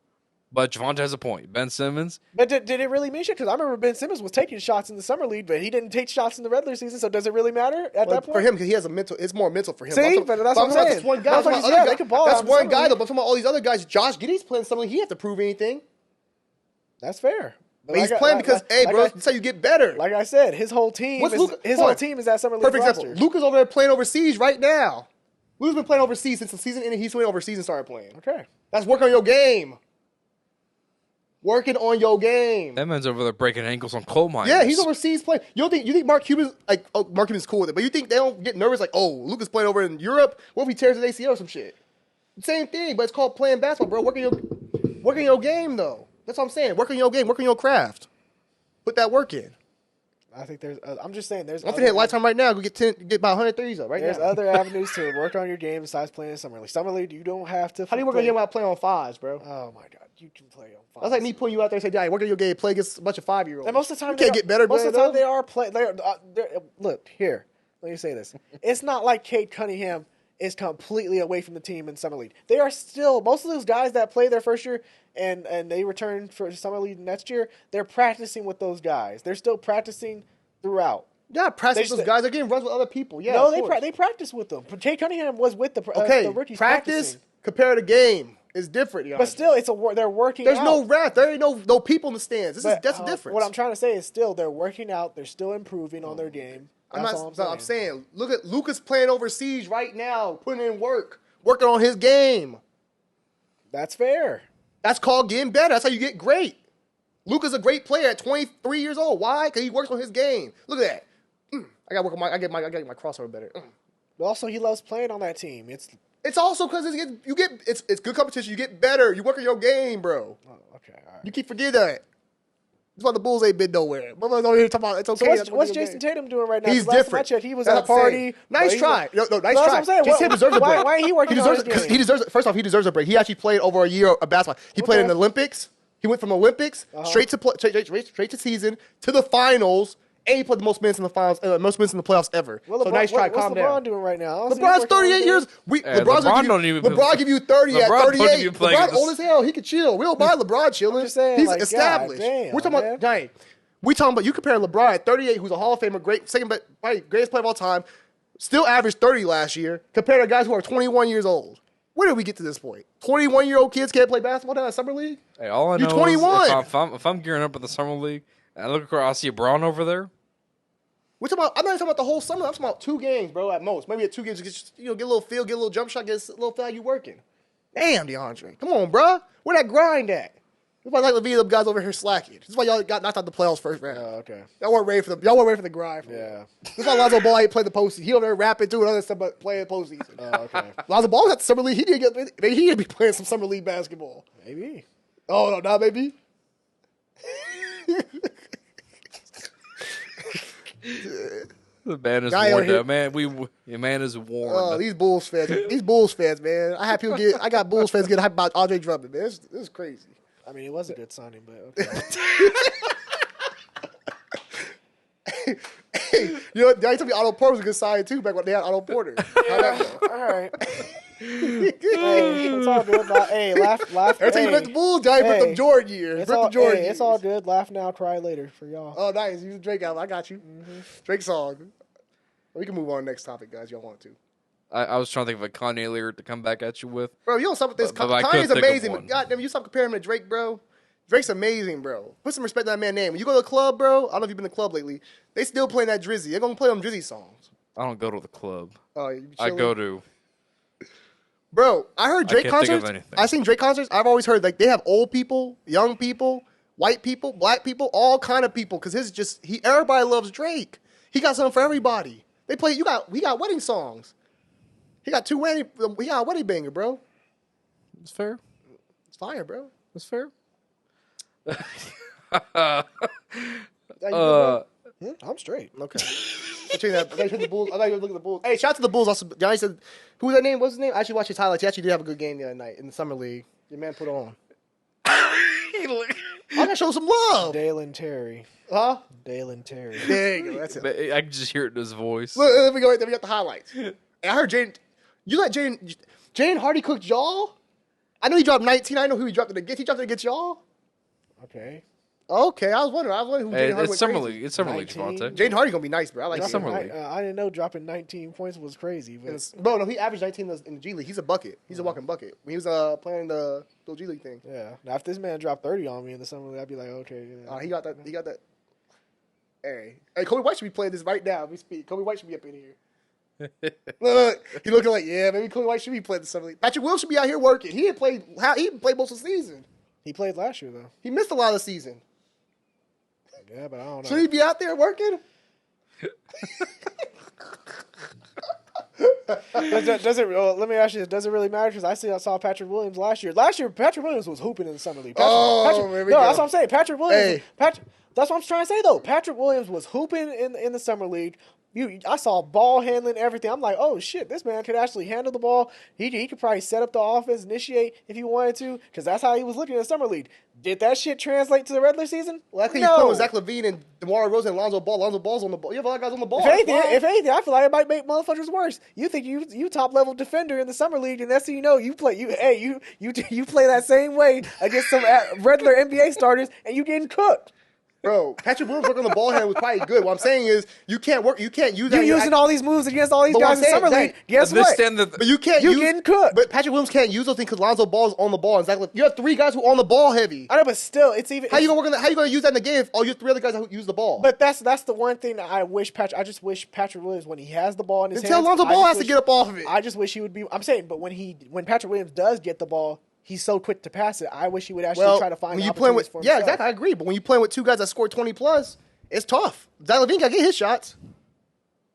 But Javante has a point. Ben Simmons, But did it really mean shit? Because I remember Ben Simmons was taking shots in the summer league, but he didn't take shots in the regular season. So does it really matter at that point? For him, because he has a mental, it's more mental for him. See? But But that's what I'm saying. That's one guy. That's what I'm you talking about said. They can ball out That's in the one summer guy, league. though. But I'm talking about all these other guys. Josh Giddey's playing something. He didn't have to prove anything. That's fair. But he's playing because, hey, bro, that's how you get better. Like I said, his whole team What's is Luka- his hold whole on. team is that summer league Perfect roster. example. Luka's over there playing overseas right now. Luka's been playing overseas since the season ended. He's went overseas and started playing. Okay. That's working on your game. Working on your game. that man's over there breaking ankles on coal mines. Yeah, he's overseas playing. You think Mark Cuban's like? Oh, Mark Cuban's cool with it, but you think they don't get nervous? Like, oh, Luka's playing over in Europe. What if he tears his ACL or some shit? Same thing, but it's called playing basketball, bro. Working your game, though. That's what I'm saying. Working your game, working your craft. Put that work in. I think there's. I'm just saying there's. I'm finna hit Lifetime right now. Go get about 100 threes up right There's now. other avenues to work on your game besides playing Summer League. Summer League, you don't have to. How do you work on your game without playing on fives, bro? Oh my God, you can play on 5. That's like me putting you out there and say, "Yeah, work on your game, play against a bunch of 5-year-olds." And most of the time, you can't get better. Most of the time, they are playing. Look here. Let me say this. It's not like Cade Cunningham is completely away from the team in Summer League. They are still most of those guys that play their first year and they return for Summer League next year. They're practicing with those guys. They're still practicing throughout. Yeah, practice with those guys. They're getting runs with other people. Yeah, no, they practice with them. Cade Cunningham was with the rookies. Practice compared to game is different. But still, they're working. There's out. no ref. There ain't no people in the stands. That's the difference. What I'm trying to say is still they're working out. They're still improving on their game. I'm saying. Look at Lucas playing overseas right now, putting in working on his game. That's fair. That's called getting better. That's how you get great. Luka's a great player at 23 years old. Why? Because he works on his game. Look at that. I got to work on my. I get my crossover better. But also, he loves playing on that team. It's also because it's good competition. You get better. You work on your game, bro. Oh, okay, all right. You keep forgetting that. That's why the Bulls ain't been nowhere. Motherfuckers over here talking about it's okay. So what's Jason Tatum doing right now? He's different. He was at a party. Nice try. Nice try. That's what I'm saying. Jason Tatum deserves a break. Why ain't he working on his game? He deserves. First off, he deserves a break. He actually played over a year of basketball. He played in the Olympics. He went from Olympics straight to season to the finals. And he played the most minutes in the finals, most minutes in the playoffs ever. Well, so nice try. Calm down. What's LeBron doing right now? LeBron's 38 years. LeBron give you 30 at 38. LeBron old as hell. He could chill. We don't mind LeBron chilling. I'm just saying, he's like, established. Damn, We're talking about giant. We talking about you compare LeBron at 38, who's a Hall of Famer, greatest player of all time, still averaged 30 last year, compared to guys who are 21 years old. Where did we get to this point? 21-year-old kids can't play basketball down at Summer League? Hey, all I know 21. Is if I'm gearing up at the Summer League, and I look across, I see Braun over there. I'm not even talking about the whole summer. I'm talking about 2 games, bro, at most. Maybe at 2 games, get a little feel, get a little jump shot, get a little feel like you working. Damn, DeAndre. Come on, bro. Where that grind at? That's why I like to be them guys over here slacking. This is why y'all got knocked out the playoffs first round. Oh, okay. Y'all weren't ready for the grind. Yeah. This is why Lonzo Ball ain't played the postseason. He over there rapping, doing other stuff, but playing postseason. Oh, okay. Lonzo Ball was at the Summer League. He didn't be playing some Summer League basketball. Maybe. Oh, no, not maybe. The man is worn down. Man is worn. Oh, these Bulls fans, man. I got Bulls fans getting hyped about Andre Drummond, man. This is crazy. I mean, it was a good signing, but okay. You know, they told me Otto Porter was a good sign too back when they had Otto Porter. Yeah, all right. It's all good. Hey, laugh. Every time you met the Bulls, Johnny put them Jordan years. It's all good. Laugh now, cry later for y'all. Oh, nice. Use the Drake album. I got you. Mm-hmm. Drake song. We can move on to the next topic, guys. Y'all want to. I was trying to think of a Kanye lyric to come back at you with. Bro, you don't stop with this. Kanye's amazing, but goddamn, you stop comparing him to Drake, bro. Drake's amazing, bro. Put some respect on that man's name. When you go to the club, bro, I don't know if you've been to the club lately. They still playing that Drizzy. They're going to play them Drizzy songs. I don't go to the club. Oh, you I go to... Bro, I heard Drake concerts. I've seen Drake concerts. I've always heard like they have old people, young people, white people, black people, all kind of people. Because everybody loves Drake. He got something for everybody. They play. We got wedding songs. He got a wedding banger, bro. It's fair. It's fire, bro. It's fair. I'm straight. Okay. I thought you were looking at the Bulls. Hey, shout out to the Bulls. Also, Johnny said, who was that name? What's his name? I actually watched his highlights. He actually did have a good game the other night in the Summer League. Your man put on. I gotta show some love. Dalen Terry. Huh? Dalen Terry. There you go. That's it. I can just hear it in his voice. Look, let me go right there. We got the highlights. And I heard Jane Hardy cooked y'all? I know he dropped 19. I know who he dropped it against. He dropped it against y'all? Okay. Okay, I was wondering who Jane Hardy was. It's Summer League, Javante. Jane Hardy gonna be nice, bro. I like Summer League. I didn't know dropping 19 points was crazy. Bro, no, he averaged 19 in the G League. He's a bucket. He's a walking bucket. When he was playing the little G League thing. Yeah. Now, if this man dropped 30 on me in the Summer League, I'd be like, okay. Yeah. He got that. Hey, Kobe White should be playing this right now. We speak. Kobe White should be up in here. Look, he looking like, yeah, maybe Kobe White should be playing the Summer League. Patrick Wills should be out here working. He didn't play most of the season. He played last year, though. He missed a lot of the season. Yeah, but I don't know. Should he be out there working? Does it? Well, let me ask you: does it really matter? Because I saw Patrick Williams last year. Last year, Patrick Williams was hooping in the summer league. Here we go. That's what I'm saying. Patrick Williams. Hey. That's what I'm trying to say though. Patrick Williams was hooping in the summer league. I saw ball handling, everything. I'm like, oh shit, this man could actually handle the ball. He could probably set up the offense, initiate if he wanted to, because that's how he was looking in the summer league. Did that shit translate to the regular season? Well, I think he's playing with Zach LaVine and DeMar DeRozan and Lonzo Ball. Lonzo Ball's on the ball. You have a lot of guys on the ball. If anything, I feel like it might make motherfuckers worse. You think you top level defender in the summer league, and next thing you know, you play that same way against some regular NBA starters, and you getting cooked. Bro, Patrick Williams working on the ball handle was probably good. What I'm saying is, you can't use that. You're using all these moves against all these guys in the summer league. Guess what? But you can't. You're getting cooked. But Patrick Williams can't use those things because Lonzo Ball's on the ball. And Zach, you have three guys who are on the ball heavy. I know, but still, it's even. How you gonna use that in the game if all your three other guys who use the ball? But that's the one thing that I wish I just wish Patrick Williams, when he has the ball in his hands. Until Lonzo Ball has to get up off of it. I just wish he would be. I'm saying, but when Patrick Williams does get the ball, he's so quick to pass it. I wish he would actually try to find opportunities for himself. Yeah, exactly. I agree. But when you playing with two guys that score 20 plus, it's tough. Zach LaVine got to get his shots.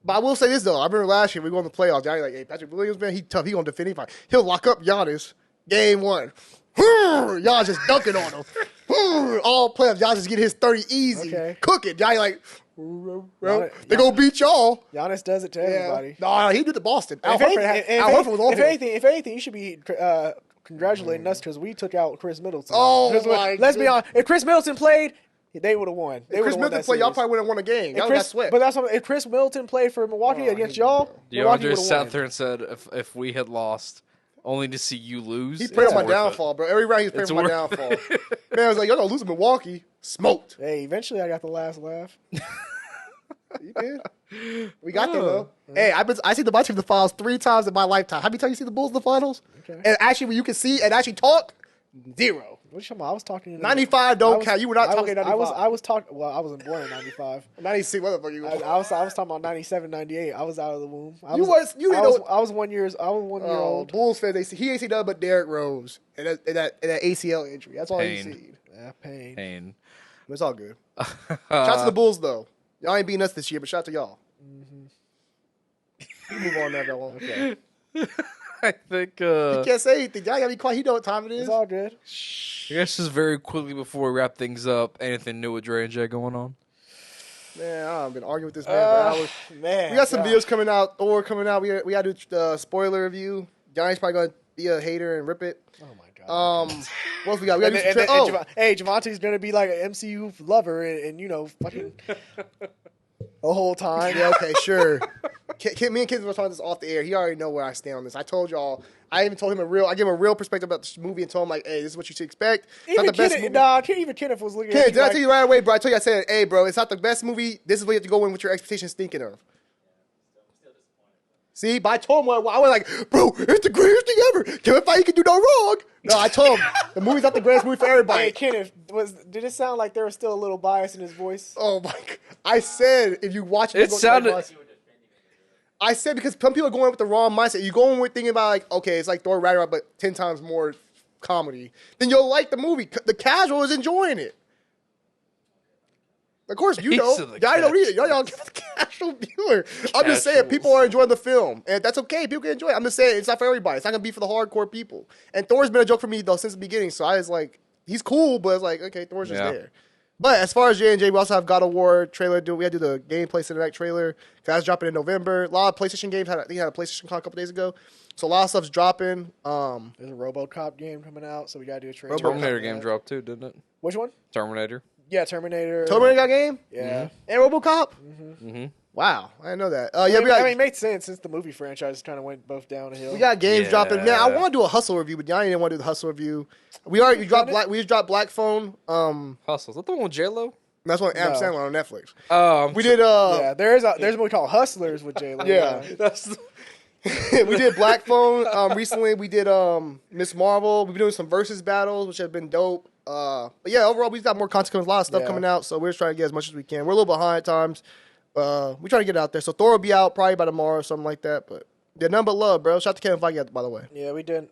But I will say this though. I remember last year we go in the playoffs. Johnny like, hey, Patrick Williams, man, he tough. He gonna defend him. He'll lock up Giannis. Game 1. Giannis just dunking on him. All playoffs, Giannis just get his 30 easy. Okay. Cook it. Johnny like, they gonna beat y'all. Giannis does it to everybody. No, he did the Boston. If anything, you should be congratulating us because we took out Chris Middleton. Oh, my let's be honest. If Chris Middleton played, they would have won. If Chris Middleton played, y'all probably would have won a game. Y'all got swept. But that's what, if Chris Middleton played for Milwaukee against y'all, DeAndre sat there and said, if we had lost, only to see you lose. He prayed on my downfall, bro. Every round he was praying on my downfall. Man, I was like, y'all gonna lose to Milwaukee. Smoked. Hey, eventually I got the last laugh. You did? We got there, though. Hey, I see the bunch of the finals 3 times in my lifetime. How many times you see the Bulls in the finals? Okay. And actually, when you can see and actually talk, 0. What you talking about? I was talking. 95 don't count. You were not talking 95. I was talking. Well, I wasn't born in 95. 96. What the fuck you? I was talking about 97, 98. I was out of the womb. I was 1 year old. Bulls fans, he ain't seen nothing but Derrick Rose and that ACL injury. That's all he seen. Yeah, pain. But it's all good. Shout out to the Bulls though. Y'all ain't beating us this year, but shout out to y'all. Mm-hmm. Move on now, y'all. Okay. I think you can't say anything. Y'all gotta be quiet. You know what time it is. It's all good. I guess just very quickly before we wrap things up, anything new with Dre and Jay going on? Man, I've been arguing with this man for hours. Man, we got some videos coming out. Thor coming out. We got to do the spoiler review. Johnny's probably gonna be a hater and rip it. Oh my god. What else we got? We got to do hey, Javante's gonna be like an MCU lover and you know fucking the whole time. Yeah, okay, sure. Me and Kids were talking this off the air. He already know where I stand on this. I told y'all. I even told him I gave him a real perspective about this movie and told him like, hey, this is what you should expect. It's not the best movie. Nah, even Kenneth was looking at it. Did I tell you right away, bro? I told you, I said, hey, bro, it's not the best movie. This is what you have to go in with your expectations thinking of. See, but I told him, I was like, bro, it's the greatest thing ever. Kevin Feige can do no wrong. No, I told him, the movie's not the greatest movie for everybody. Hey, Kenneth, did it sound like there was still a little bias in his voice? Oh, my God. I said, if you watch it, it sounded... I said because some people are going with the wrong mindset. You're going with thinking about like, okay, it's like Thor Ragnarok, but 10 times more comedy. Then you'll like the movie. The casual is enjoying it. Of course, you know. Y'all don't read it. Y'all give the casual viewer. I'm just saying, people are enjoying the film. And that's okay. People can enjoy it. I'm just saying, it's not for everybody. It's not going to be for the hardcore people. And Thor's been a joke for me, though, since the beginning. So I was like, he's cool, but it's like, okay, Thor's just there. But as far as J&J, we also have God of War trailer. We had to do the gameplay cinematic trailer. That's dropping in November. A lot of PlayStation games. I think had a PlayStation Con a couple days ago. So a lot of stuff's dropping. There's a RoboCop game coming out, so we got to do a trailer. Terminator game dropped too, didn't it? Which one? Terminator. Yeah, Terminator. Terminator got a game? Yeah. Mm-hmm. And RoboCop? Mm-hmm. Mm-hmm. Wow, I didn't know that. I mean, it made sense since the movie franchise kind of went both downhill. We got games dropping. Man, I want to do a Hustle review, but Yanni didn't want to do the Hustle review. We just dropped Black Phone. Hustle. Is that the one with J-Lo? That's one Adam Sandler on Netflix. We did. Yeah, there's a movie called Hustlers with J-Lo. Yeah, we did Black Phone recently. We did Miss Marvel. We've been doing some versus battles, which have been dope. But yeah, overall, we've got more content, a lot of stuff coming out. So we're just trying to get as much as we can. We're a little behind at times. We're trying to get it out there. So Thor will be out probably by tomorrow or something like that. But yeah, none but love, bro. Shout out to Kevin Feige, by the way. Yeah, we did.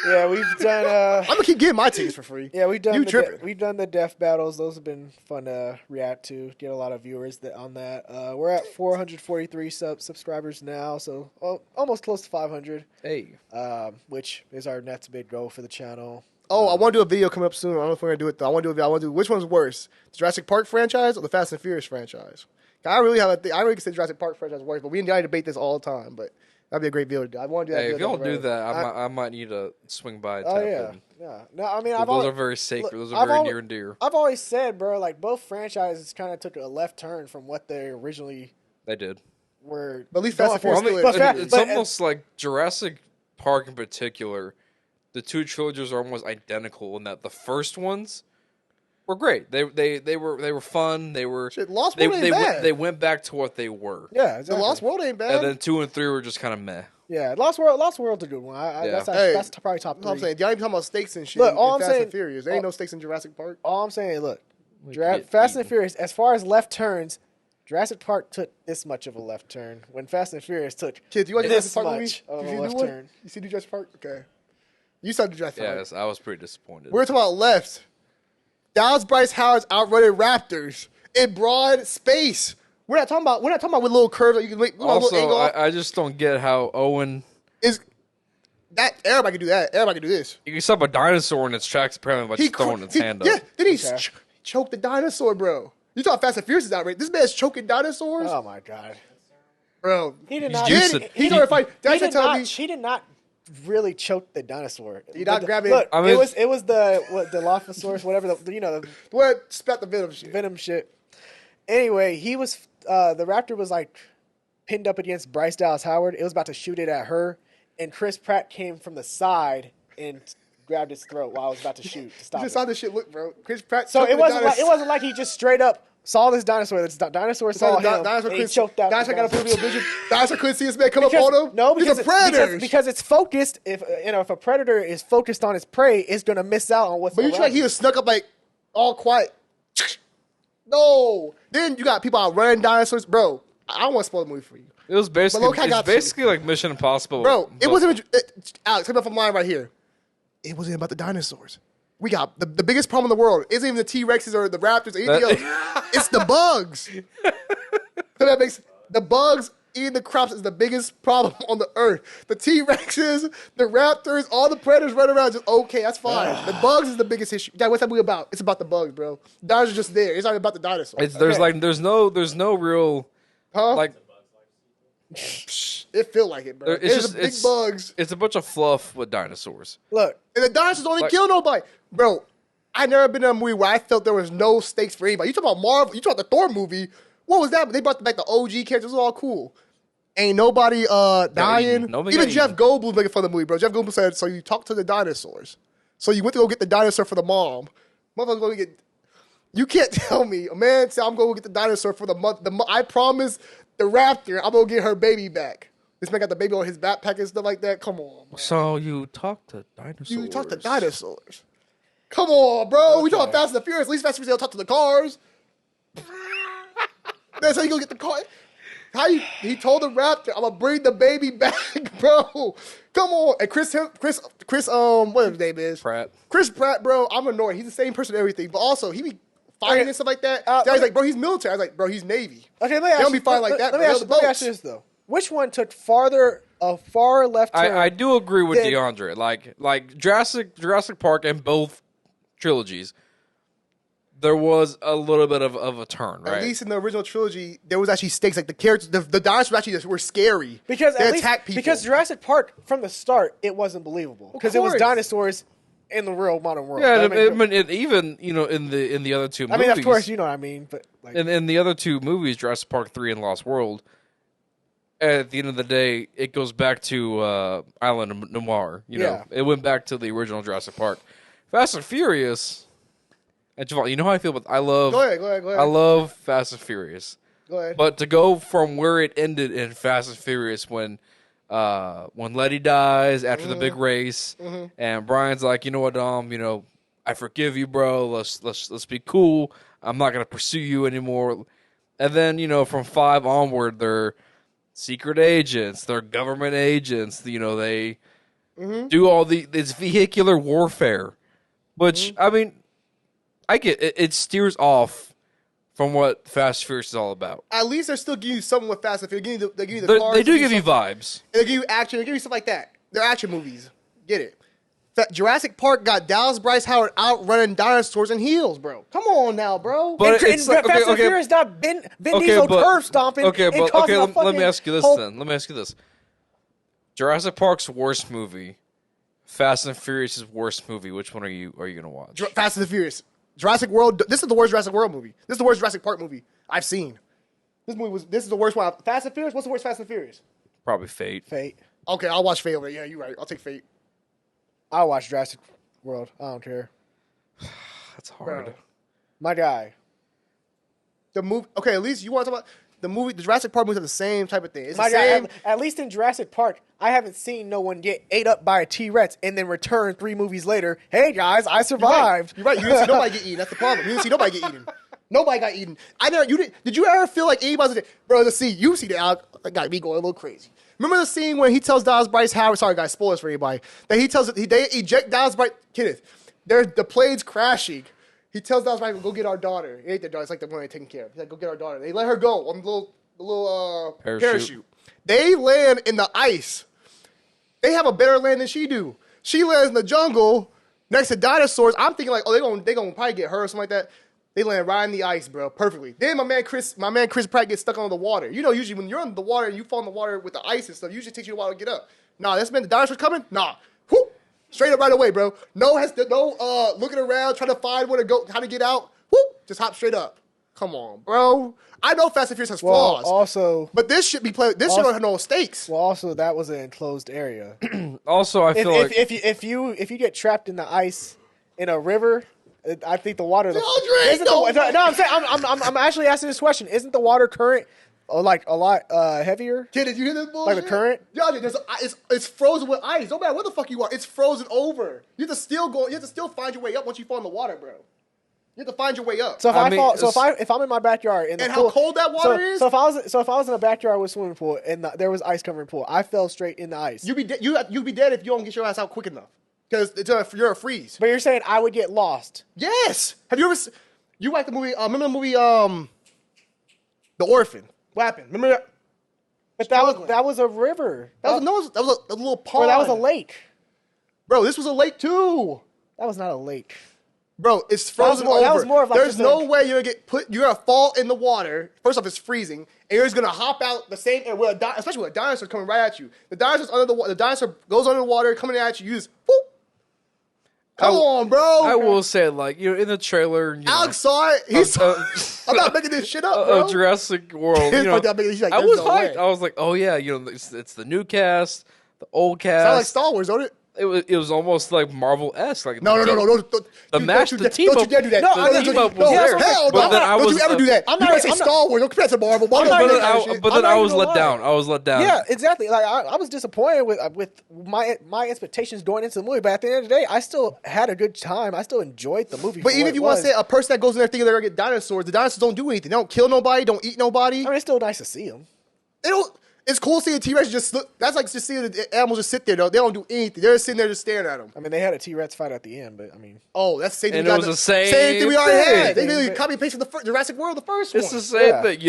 Yeah, we've done. I'm gonna keep getting my tickets for free. Yeah, we've done. You tripping? We've done the death battles. Those have been fun to react to. Get a lot of viewers on that. We're at 443 subscribers now, so almost close to 500. Hey, Which is our next big goal for the channel. Oh, I want to do a video coming up soon. I don't know if we're gonna do it though. I want to do a video. I want to do which one's worse, the Jurassic Park franchise or the Fast and Furious franchise. I really have I really consider Jurassic Park franchise worse, but we gotta debate this all the time. But that'd be a great video to do. I want to do that. hey, if video you don't down the do road. that, I might need to swing by. And Oh tap yeah, in. yeah. No, I mean, Those are very sacred. Those are very near and dear. I've always said, bro, like both franchises kind of took a left turn from what they originally They did. were. But at least Fast and going Furious for. still is. It's almost like Jurassic Park in particular. The two trilogies are almost identical in that the first ones were great. They were fun. They were Shit, Lost World ain't bad. they went back to what they were. Yeah, The exactly. Lost World ain't bad. And then 2 and 3 were just kind of meh. Yeah, Lost World's a good one. Yeah. That's probably top That's what I'm three. saying. Y'all ain't talking about stakes and shit. Look, in all I'm Fast saying- and Furious. There ain't no stakes in Jurassic Park. All I'm saying, look, get Fast and eaten. Furious. As far as left turns, Jurassic Park took this much of a left turn when Fast and Furious took Kids, you watch this Jurassic Park movie? much of You a see the left new one? turn. You see the Jurassic Park? Okay. You saw the Jurassic Park. Yes, I was pretty disappointed. We're talking about left. Dallas Bryce Howard's outrunning Raptors in broad space. We're not talking about with little curves that you can make. Little Also, angle off. I just don't get how Owen. Is that everybody can do that? Everybody can do this. You can stop a dinosaur in its tracks apparently by just throwing its hand up. Yeah, then he Okay. choked the dinosaur, bro. You thought Fast and Furious is outrageous. This man's choking dinosaurs, Oh my god, bro. he did He's not. used Did to- he started fighting? He That's did tell not. me. She did not really choke the dinosaur. He not grabbing- Look, I mean- it was the Dilophosaurus, whatever the What spat the venom shit? venom shit. Anyway, he was the raptor was like pinned up against Bryce Dallas Howard. It was about to shoot it at her, and Chris Pratt came from the side and grabbed his throat while I was about to shoot to You stop just it. saw this shit look, bro. Chris Pratt. So choking it the wasn't like he just straight up saw this dinosaur. The dinosaur saw him. Dinosaur and he couldn't- choked out. Dinosaur the got a dinosaur. peripheral vision. Dinosaur couldn't see this man come up on him. No, He's because a predator. because it's focused. If if a predator is focused on his prey, it's gonna miss out on what's. But you around feel like he him. was snuck up like all quiet. No. Then you got people out running dinosaurs, bro. I don't want to spoil the movie for you, It was basically look, I got you. like Mission Impossible. bro. It but- wasn't even, Alex. Tell me if I'm lying right here. It wasn't about the dinosaurs. We got the biggest problem in the world isn't even the T-Rexes or the Raptors or anything else. It's the bugs. So that makes the bugs eating the crops is the biggest problem on the earth. The T-Rexes, the Raptors, all the predators run around just okay. That's fine. The bugs is the biggest issue. Dad, what's that movie about? It's about the bugs, bro. The dinosaurs are just there. It's not even about the dinosaurs. It's, there's no real Huh? like It feel like it, bro. it's It's just big bugs. It's a bunch of fluff with dinosaurs. Look. And the dinosaurs don't even kill nobody. Bro, I never been in a movie where I felt there was no stakes for anybody. You talk about Marvel, you talk about the Thor movie. What was that? They brought back the OG characters. It was all cool. Ain't nobody dying. Nobody Even got Jeff eaten. Goldblum making fun of the movie, bro. Jeff Goldblum said, so you talk to the dinosaurs. So you went to go get the dinosaur for the mom. Motherfucker's going to get... You can't tell me. A man said, I'm going to get the dinosaur for the month. I promise the raptor, I'm going to get her baby back. This man got the baby on his backpack and stuff like that. Come on, man. So you talk to dinosaurs. You talk to dinosaurs. Come on, bro. We Okay. talking Fast and the Furious. At least Fast and Furious don't talk to the cars. That's how you gonna get the car. He told the raptor, I'm gonna bring the baby back, bro. Come on. And Chris, whatever his name is. Pratt. Chris Pratt, bro, I'm annoyed. He's the same person and everything. But also, he be fighting Okay. and stuff like that. Uh, He's like, bro, he's military. I was like, bro, he's Navy. Okay, let me They ask don't you. be fighting like that, Let bro. me ask The you, let me boats. ask you this though. Which one took a far left turn? I do agree with Then- DeAndre. Like Jurassic Park and both trilogies, there was a little bit of a turn, right? At least in the original trilogy, there was actually stakes. Like the characters, the dinosaurs actually just were scary. Because they at least, attack people. because Jurassic Park from the start it wasn't believable because it was course. dinosaurs in the real modern world. Yeah, I and, mean, and even in the other two movies. of course you know what I mean, but like, in the other two movies, Jurassic Park 3 and Lost World, at the end of the day, it goes back to Island of Noir. You know, Yeah. it went back to the original Jurassic Park. Fast and Furious. And Javon, you know how I feel about. I love. Go ahead. I love Fast and Furious. Go ahead. But to go from where it ended in Fast and Furious when Letty dies after the big race, and Brian's like, you know what, Dom, I forgive you, bro. Let's be cool. I'm not gonna pursue you anymore. And then from 5 onward, they're secret agents, they're government agents. do all this vehicular warfare, which I mean, I get it. It steers off from what Fast and Furious is all about. At least they're still giving you something with Fast and Furious. They give you the cars. They do give you vibes. And they give you action. They give you stuff like that. They're action movies. Get it? Jurassic Park got Dallas Bryce Howard out running dinosaurs in heels, bro. Come on now, bro. But it's like, Fast and Furious not Vin Diesel turf stomping. Okay, let me ask you this then. Let me ask you this. Jurassic Park's worst movie, Fast and Furious' worst movie. Which one are you gonna watch? Fast and the Furious. Jurassic World. This is the worst Jurassic World movie. This is the worst Jurassic Park movie I've seen. This is the worst one. Fast and Furious. What's the worst Fast and Furious? Probably Fate. Okay, I'll watch Fate over there. Yeah, you're right. I'll take Fate. I'll watch Jurassic World. I don't care. That's hard. Bro. My guy. The movie. Okay, at least you want to talk about the movie. The Jurassic Park movies are the same type of thing. It's My the same. guy. At least in Jurassic Park, I haven't seen no one get ate up by a T-Rex and then return 3 movies later. Hey guys, I survived. You're right. You didn't see nobody get eaten. That's the problem. You didn't see nobody get eaten. Nobody got eaten. Did you ever feel like anybody was bro? You see that got me going a little crazy. Remember the scene when he tells Dallas Bryce Howard, sorry guys, spoilers for anybody, that they eject Dallas Bryce, Kenneth, the plane's crashing. He tells Dallas Bryce, go get our daughter. It ain't their daughter, it's like the one they're taking care of. He's like, go get our daughter. They let her go on the little parachute. They land in the ice. They have a better land than she do. She lands in the jungle next to dinosaurs. I'm thinking like, oh, they gonna probably get her or something like that. They land right in the ice, bro, perfectly. Then my man Chris Pratt gets stuck under the water. You know, usually when you're under the water and you fall in the water with the ice and stuff, usually it takes you a while to get up. Nah, that's meant the dinosaurs coming? Nah. Whoop. Straight up right away, bro. No looking around, trying to find where to go, how to get out. Whoop. Just hop straight up. Come on, bro. I know Fast and Furious has flaws. But this should be played. This should have no stakes. Well, also that was an enclosed area. Also, I feel like if you get trapped in the ice in a river, I think the water. I'm actually asking this question. Isn't the water current like a lot heavier? Did you hear this bullshit? Like the current? Yeah, it's frozen with ice. No matter where the fuck you are, it's frozen over. You have to still find your way up once you fall in the water, bro. You have to find your way up. So if I'm in my backyard in the pool, how cold that water is. So if I was in a backyard with a swimming pool and there was ice covering pool, I fell straight in the ice. You'd be dead if you don't get your ass out quick enough. Because you're a freeze. But you're saying I would get lost. Yes. Have you ever? You like the movie? Remember the movie? The Orphan. What happened? Remember that? But that was a river. That was a little pond. Or that was a lake. Bro, this was a lake too. That was not a lake. Bro, it's frozen over. That was more of like There's no way you're gonna fall in the water. First off, it's freezing, and you're just gonna hop out the same, especially with a dinosaur coming right at you. The dinosaur's under the water. The dinosaur goes under the water, coming at you. You just whoop. Come on, bro. I will say, like, in the trailer, Alex saw it. I'm not making this shit up, bro. Jurassic World. I was hyped. I was like, oh yeah, it's the new cast, the old cast. Sounds like Star Wars, don't it? It was almost like Marvel-esque. Like no. The match, the team up. Don't you dare do that. The team up was there. Hell no. Don't you ever do that. I'm not saying Star Wars. Don't compare to Marvel. But then I was let down. Yeah, exactly. Like I was disappointed with my expectations going into the movie. But at the end of the day, I still had a good time. I still enjoyed the movie. But even if you want to say a person that goes in there thinking they're gonna get dinosaurs, the dinosaurs don't do anything. They don't kill nobody. Don't eat nobody. I mean, it's still nice to see them. They don't. It's cool seeing T-Rex just look. That's like just seeing the animals just sit there. Though they don't do anything. They're just sitting there just staring at them. I mean, they had a T-Rex fight at the end, but I mean, that's the same thing. And it was the same thing we already had. They thing. copy and paste from the Jurassic World, the first one. It's the same thing.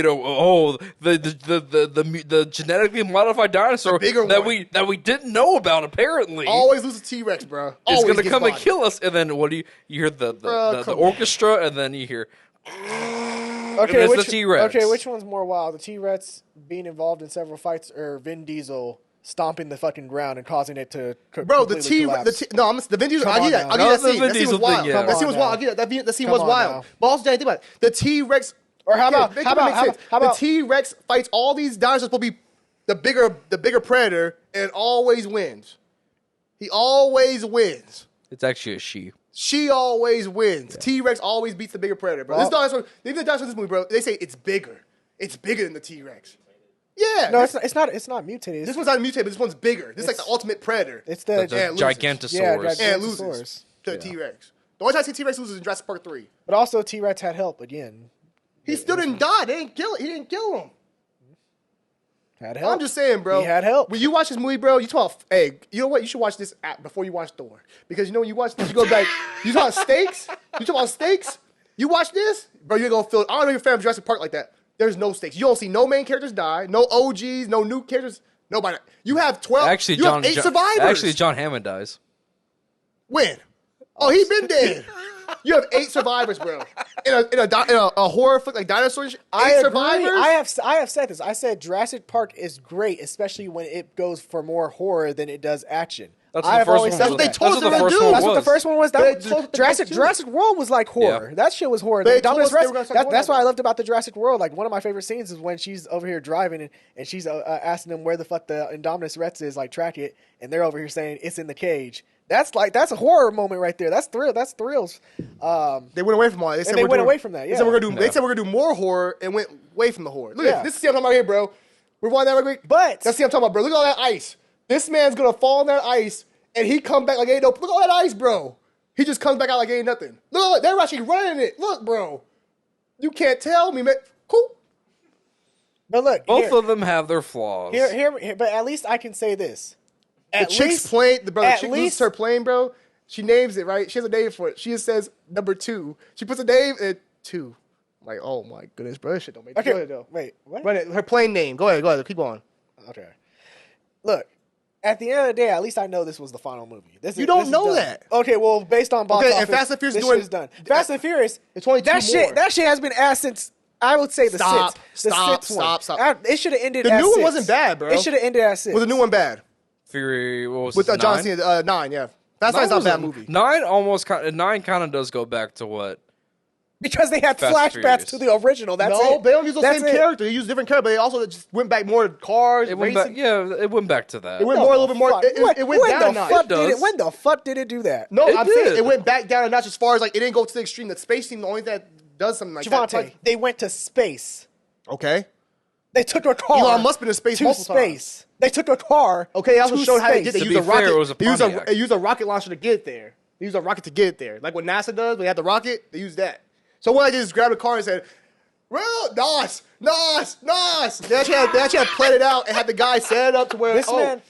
The genetically modified dinosaur that we didn't know about. Apparently, always lose a T-Rex, bro. It's gonna come and kill us. And then what do you hear the orchestra, and then you hear. Okay, the T-Rex. Okay, which one's more wild? The T-Rex being involved in several fights, or Vin Diesel stomping the fucking ground and causing it to the Vin Diesel. I'll give that. That scene. That scene was wild. That scene was wild. I'll give that. That scene was wild. But also, think about it. The T-Rex. Or how about the T-Rex fights all these dinosaurs supposed to be the bigger predator and always wins. He always wins. It's actually a she. She always wins. Yeah. T-Rex always beats the bigger predator, bro. This dinosaur, even the dinosaur in this movie, bro, they say it's bigger. It's bigger than the T-Rex. Yeah. No, it's not mutated. This one's not mutated, but this one's bigger. This is like the ultimate predator. It's the Gigantosaurus. And loses to the T-Rex. The only time I see T-Rex loses is in Jurassic Park 3. But also T-Rex had help again. He still didn't die. He didn't kill him. Had help. I'm just saying, bro. He had help. When you watch this movie, bro, you talk. Hey, you know what? You should watch this app before you watch Thor, because you know when you watch this, you go back. You talk about steaks. You talk about steaks. You watch this, bro. You're gonna feel. I don't know if you're a fan of Jurassic Park like that. There's no stakes. You don't see no main characters die, no OGs, no new characters. Nobody. You have 12. Actually, you have 8 survivors. Actually, John Hammond dies. When? Oh, he been dead. You have 8 survivors, bro. In a horror flick like dinosaurs. 8 survivors. I have said this. I said Jurassic Park is great, especially when it goes for more horror than it does action. That's what the first one was. That's what they told us to do. That's what the first one was. Jurassic World was like horror. Yeah. That shit was horror. That's what I loved about the Jurassic World. Like one of my favorite scenes is when she's over here driving and she's asking them where the fuck the Indominus Rex is, like track it, and they're over here saying it's in the cage. That's a horror moment right there. That's thrills. They went away from all that. They went away from that. Yeah. They said we're gonna do more horror and went away from the horror. Look at this. Is the I'm talking about here, bro. We're watching that real quick. But that's the I'm talking about, bro. Look at all that ice. This man's gonna fall in that ice and he come back like ain't no. Look at all that ice, bro. He just comes back out like ain't nothing. Look, they're actually running it. Look, bro. You can't tell me, man. Cool. But look, both of them have their flaws. Here, but at least I can say this. The chick's plane, the chick loses her plane, bro. She names it, right? She has a name for it. She just says number 2. She puts a name at 2. I'm like, oh my goodness, bro. This shit don't make sense. Okay, though. Wait, what? Run it. Her plane name. Go ahead. Keep on. Okay. Look, at the end of the day, at least I know this was the final movie. You don't know that. Okay, well, based on box office, and Fast and Furious this shit is done. Fast and Furious, it's only 2 more. That shit has been asked since, I would say, the Stop. It should have ended the at 6. The new one wasn't bad, bro. It should have ended at 6. Was the new one bad? Fury, what was with it, John Cena, 9, yeah. Fast 9's not a bad movie. 9 kind of does go back to what? Because they had flashbacks to the original. That's it. They don't use the same character. They use different characters, but they also just went back more to cars, racing. It went back to that. It went a little bit more. It went down a notch. When the fuck did it do that? No, I'm saying it went back down a notch as far as like it didn't go to the extreme. That space team, the only thing that does something like that. Javante, they went to space. Okay. They took a car. Elon Musk been in space to space. They took a car. Okay, they also showed how they did. They used a rocket. It was a they used a rocket launcher to get there. They used a rocket to get there, like what NASA does. They had the rocket. They used that. So what I did is grab a car and said, "Well, Nos." They actually had planned it out and had the guy set it up to where,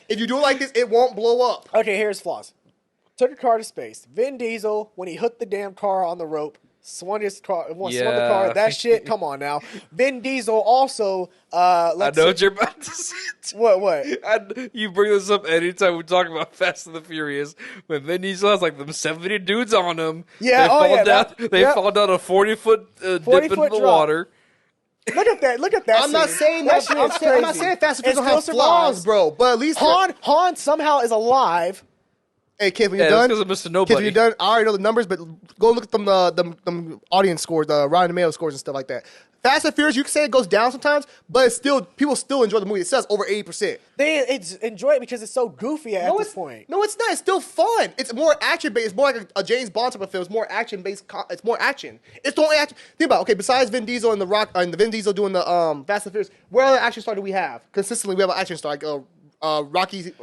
if you do it like this, it won't blow up. Okay, here's flaws. Took a car to space. Vin Diesel, when he hooked the damn car on the rope, swung the car. That shit, come on now. Vin Diesel also, I know what you're about to say. What? You bring this up anytime we talk about Fast and the Furious. When Vin Diesel has like them 70 dudes on him. Yeah, they fall down a 40-foot dip into the water. Look at that. I'm not saying that. I'm not saying Fast and Furious don't have flaws, bro. But at least Han somehow is alive. Hey, kid, when you're done, because of Mr. Nobody. Kid, when you're done, I already know the numbers, but go look at them audience scores, the Rotten Tomato scores and stuff like that. Fast and Furious, you can say it goes down sometimes, but it's still people still enjoy the movie. It says over 80%. They enjoy it because it's so goofy at this point. No, it's not. It's still fun. It's more action based. It's more like a James Bond type of film. It's more action based. It's more action. It's the only action. Think about besides Vin Diesel and the Rock, and the Vin Diesel doing the Fast and Furious, what other action star do we have? Consistently, we have an action star like Sylvester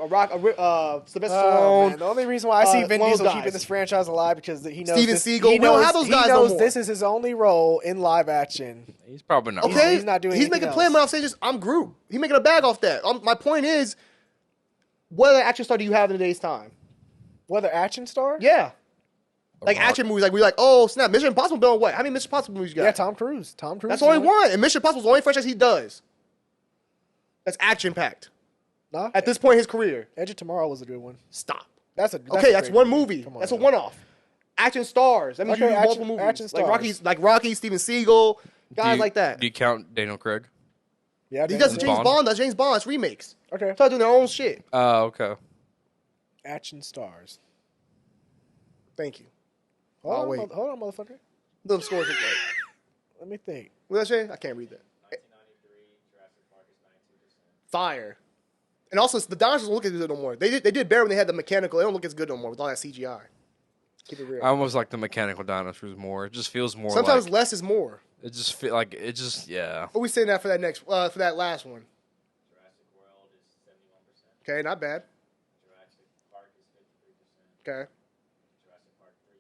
Stallone. The only reason why I see Vin Diesel keeping this franchise alive because he knows Steven Seagal. We don't have those guys no more. This is his only role in live action. He's probably not. Okay, he's not doing. He's making a plan, but I'm saying I'm Groot. He's making a bag off that. My point is, what other action star do you have in today's time? What other action star? Yeah. Like action movies, like we're like, oh snap, Mission Impossible done what? How many Mission Impossible movies you got? Yeah, Tom Cruise. That's only one, and Mission Impossible is the only franchise he does. That's action packed. Nah, at this point in his career. Edge of Tomorrow was a good one. Stop. That's one movie. That's a one-off. Action stars. That means you do multiple movies. Action stars. Like Rocky, Steven Seagal, guys like that. Do you count Daniel Craig? Yeah, he does James Bond. That's James Bond. That's remakes. Okay. Start doing their own shit. Oh, okay. Action stars. Thank you. Hold on, motherfucker. The scores look like. Let me think. What did I say? I can't read that. 1993, Jurassic Park is 92%. Fire. And also, the dinosaurs don't look as good no more. They did better when they had the mechanical. They don't look as good no more with all that CGI. Keep it real. I almost like the mechanical dinosaurs more. It just feels more. Sometimes less is more. It just feel like it just yeah. What are we saying that for that next for that last one? Jurassic World is 71%. Okay, not bad. Jurassic Park is 53%. Okay. Jurassic Park 3,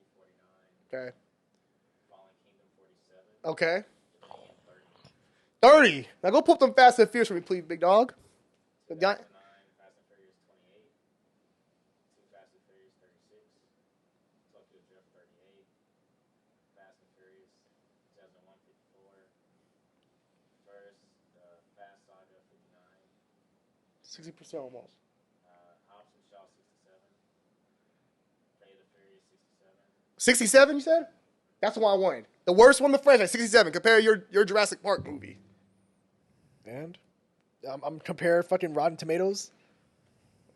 49. Okay. Fallen Kingdom 47. Okay. 30. Now go pull up them Fast and Furious for me, please, big dog. John, Fast and Furious 28. Two Fast and Furious 36. Tokyo Drift 38. Fast and Furious 2001 54. First, the Fast Saga 59. 60% almost. Hobbs and Shaw 67. Fate of Furious 67. 67, you said? That's the one I wanted. The worst one in the franchise, 67. Compare your Jurassic Park movie. And I'm comparing fucking Rotten Tomatoes.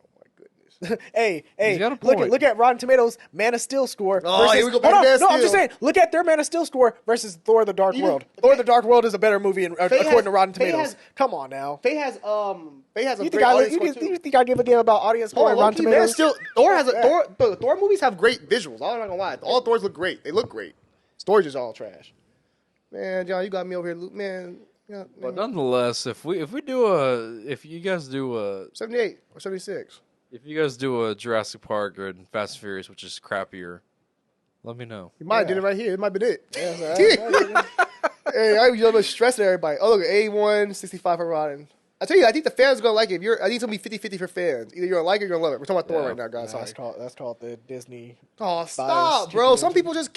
Oh my goodness. hey, He's got a point. look at Rotten Tomatoes Man of Steel score. Oh, here we go back Hold to on, Man of no, I'm Steel. just saying. Look at their Man of Steel score versus Thor: The Dark Even- World. Thor: The Dark World is a better movie according to Rotten Faye Tomatoes. has- Come on now. Faye has a You great audience score, too. think I give a damn about audience score on Rotten Tomatoes? Still, Thor has a Yeah. Thor movies have great visuals. I'm not gonna lie. All Thors look great. They look great. Storage is all trash. Man, John, you got me over here, man. Yeah, But man. nonetheless, if you guys do a 78 or 76. Jurassic Park or Fast and Furious, which is crappier, let me know. You might have did it right here. It might have been it. Yeah, Hey, I was a little bit stressed at everybody. Oh, look, 81, 65 for Rotten. I tell you, I think the fans are gonna like it. I think it's gonna be 50-50 for fans. Either you're gonna like it or you're gonna love it. We're talking about Thor Yeah. right now, guys. Sorry. that's called the Disney. Oh, stop, bias, bro. keep Some it- people just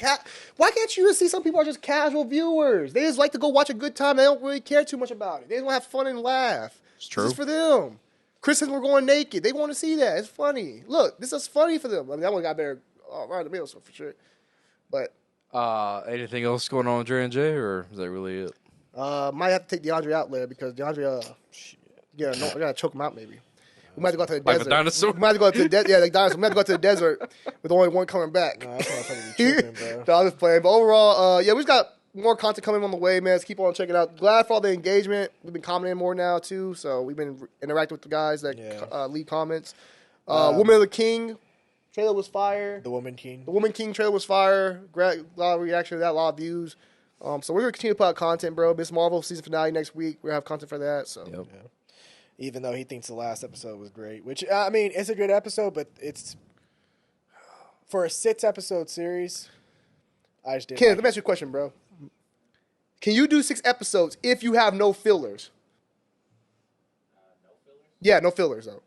Why can't you just see some people are just casual viewers? They just like to go watch a good time. They don't really care too much about it. They just want to have fun and laugh. It's true. This is for them. Chris and we're going naked. They want to see that. It's funny. Look, this is funny for them. I mean, that one got better right in the middle, so for sure. But Anything else going on with J&J, or is that really it? might have to take DeAndre out later because DeAndre, I gotta choke him out maybe. We might have to go to the Like a desert. dinosaur? We might have to go to the desert. Yeah, like dinosaur. We might have to go to the desert with only one coming back. No, that's what I'm tripping, bro. No, I'm just playing. But overall, yeah, we just got more content coming on the way, man. Let's keep on checking it out. Glad for all the engagement. We've been commenting more now, too. So we've been interacting with the guys that Yeah. leave comments. Woman of the King trailer was fire. The Woman King. The Woman King trailer was fire. Great, a lot of reaction to that, a lot of views. So we're going to continue to put out content, bro. Miss Marvel season finale next week. We're going to have content for that. So Yep. Yeah. Even though he thinks the last episode was great, which I mean, it's a good episode, but it's for a 6-episode series. I just didn't. Ken, like let me ask you a question, bro. Can you do 6 episodes if you have no fillers? No fillers? Yeah, no fillers though.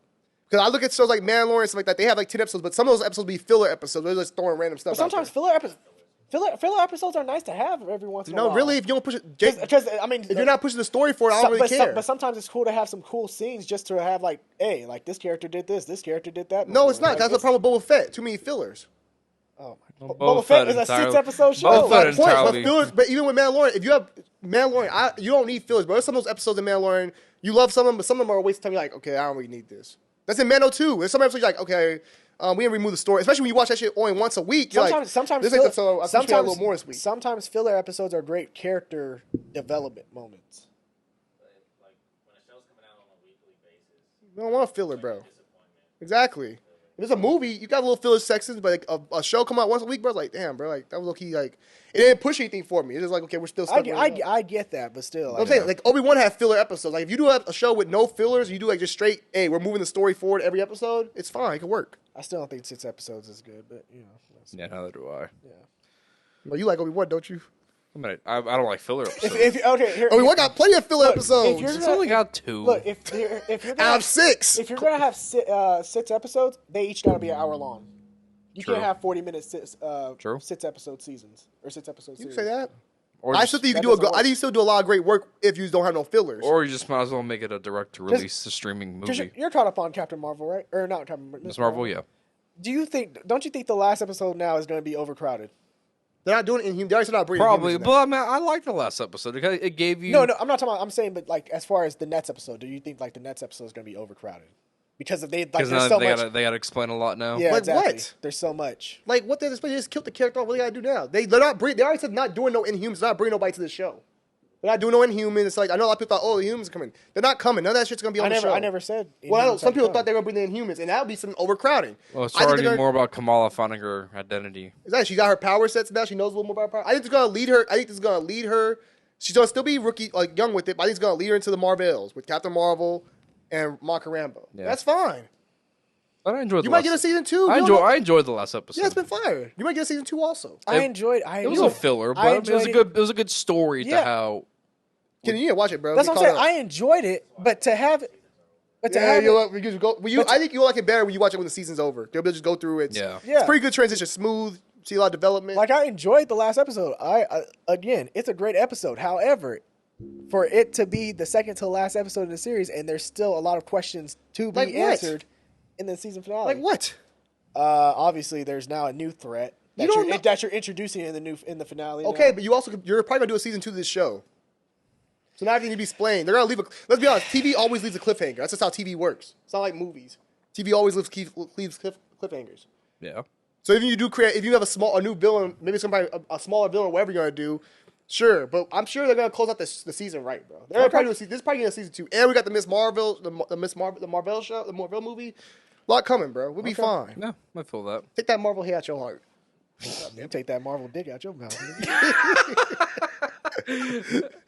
Because I look at shows like Mandalorian and stuff like that. They have like 10 episodes, but some of those episodes be filler episodes. They're just throwing random stuff. But sometimes filler episodes are nice to have every once in a no, while. really, if you don't push it, Jake, Because I mean, if you're not pushing the story for it, I don't really care. but sometimes it's cool to have some cool scenes just to have like, hey, like this character did this character did that. No, it's before. not. Like, That's the this- problem with Boba Fett. Too many fillers. Oh my! Boba Boba Fett Fett is a entirely- 6-episode show. Boba Fett But point, entirely- but fillers. But even with Mandalorian, if you have Mandalorian, you don't need fillers. But there's some of those episodes in Mandalorian, you love some of them, but some of them are a waste of time. You're like, okay, I don't really need this. That's in Mando too. There's some episodes you're like, okay, we didn't remove the story. Especially when you watch that shit only once a week. You're Sometimes this filler- episode, I wish we had a little more this week. Sometimes filler episodes are great character development moments. Like when a show's coming out on a weekly basis, You don't want a filler, bro. disappointment. Exactly. If it's a movie, you got little filler sections, but like a show come out once a week, bro. It's like, damn, bro, like that was low key, like it didn't push anything for me. It's just like, okay, we're still stuck. I get that, but still, I'm saying, like Obi-Wan had filler episodes. Like if you do a show with no fillers, you do like just straight, hey, we're moving the story forward every episode. It's fine. It can work. I still don't think 6 episodes is good, but you know, that's, Yeah, neither do I. yeah. But you like Obi-Wan, don't you? I don't like filler episodes. If okay, here, Obi-Wan got plenty of filler Look, episodes. if you're It's only got 2. look if you're Out gonna, of 6. if you're gonna have 6 episodes, they each gotta be an hour long. You True. can't have 40-minute True. 6-episode seasons or 6-episode You series. can say that. Or I just- still think you can that do doesn't I think you still do a lot of great work if you don't have no fillers. Or you just might as well make it a direct to release the streaming Because movie. you're caught up on Captain Marvel, right? Or not Captain Marvel. Miss Marvel, yeah. Don't you think the last episode now is going to be overcrowded? They're not doing it in They're actually not bringing Probably, humans in but I mean, I liked the last episode because it gave you. No, I'm not talking about. I'm saying, but like as far as the Nets episode, do you think like the Nets episode is going to be overcrowded? Because if they like, because there's now so they much. gotta explain a lot now. Yeah, Like exactly. what? There's so much. Like what they just killed the character off. What they gotta do now? They're not bring. They already said not doing no Inhumans. They're not bringing nobody to the show. They're not doing no Inhumans. It's like I know a lot of people thought, oh, the Inhumans are coming. They're not coming. None of that shit's gonna be on the show. I never said. Well, I know Inhumans some had people come. thought they were gonna bring the Inhumans, and that would be some overcrowding. Well, it's I think already they're gonna- more about Kamala finding her identity. Exactly. She got her power sets now. She knows a little more about her power. I think it's gonna lead her. I think this is gonna lead her. She's gonna still be rookie, like young with it, but I think it's gonna lead her into the Marvels with Captain Marvel and Monica Rambeau. Yeah. That's fine. But I enjoyed. You the might last, get a season 2. I enjoyed the last episode. Yeah, it's been fire. You might get a season 2 also. I It- enjoyed. It was a filler, but it was a good. It was a good story Yeah. to how. Can you need to watch it, bro? That's Get what I'm saying. caught up. I enjoyed it, but to have it, But to Yeah, have you because you go. I think you'll like it better when you watch it when the season's over. You'll be able to just go through it. Yeah. It's pretty good transition, smooth. See a lot of development. like I enjoyed the last episode. Again, it's a great episode. However, for it to be the second to last episode in the series, and there's still a lot of questions to be Like what? answered in the season finale. Like what? Obviously, there's now a new threat You that don't you're, know- that you're introducing in the finale. Okay, now. but you're probably gonna do a season 2 of this show. So now everything need to be explained. They're gonna leave let's be honest, TV always leaves a cliffhanger. That's just how TV works. It's not like movies. TV always leaves cliffhangers. Yeah. So if you have a new villain, maybe somebody a smaller villain, whatever you're gonna do, sure. But I'm sure they're gonna close out the season right, bro. They're probably this is probably gonna season 2, and we got the Marvel show, the Marvel movie. A lot coming, bro. We'll be fine. No, I feel that. Take that Marvel hate out your heart. You take that Marvel dick out your mouth.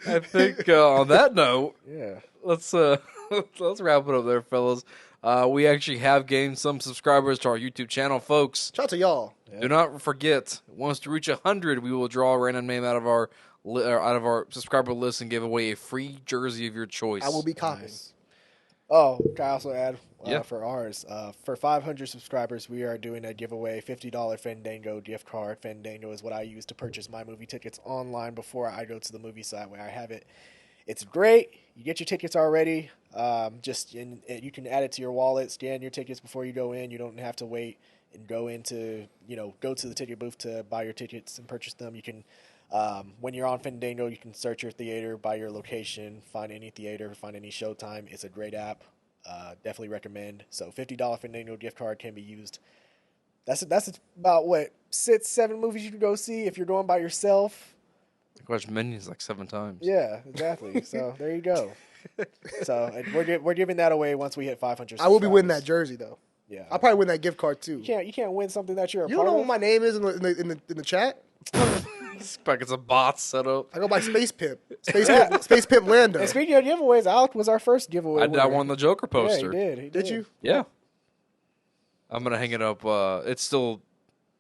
I think on that note, Yeah. let's wrap it up there, fellas. We actually have gained some subscribers to our YouTube channel, folks. Shout out to y'all. Do not forget, once to reach 100, we will draw a random name out of our subscriber list and give away a free jersey of your choice. I will be copying. Oh, can I also add Yeah. for ours? For 500 subscribers, we are doing a giveaway, $50 Fandango gift card. Fandango is what I use to purchase my movie tickets online before I go to the movie site where I have it. It's great. You get your tickets already. You can add it to your wallet, scan your tickets before you go in. You don't have to wait and go to the ticket booth to buy your tickets and purchase them. You can, when you're on Fandango, you can search your theater by your location, find any theater, find any showtime. It's a great app. Definitely recommend. So $50 Fandango gift card can be used. That's about what 6-7 movies you can go see if you're going by yourself. I watched Minions like 7 times. Yeah, exactly. So there you go. So and we're giving that away once we hit 500. I will be winning that subscribers. jersey though. Yeah, I'll probably win that gift card too. you can't win something that you're a You part don't know of. what my name is in the chat? It's a bot setup. I go by Space Pimp. Space Pimp Lando. And speaking of giveaways, Alec was our first giveaway. I won the Joker poster. Yeah, he did. Did you? Yeah. I'm gonna hang it up. It's still.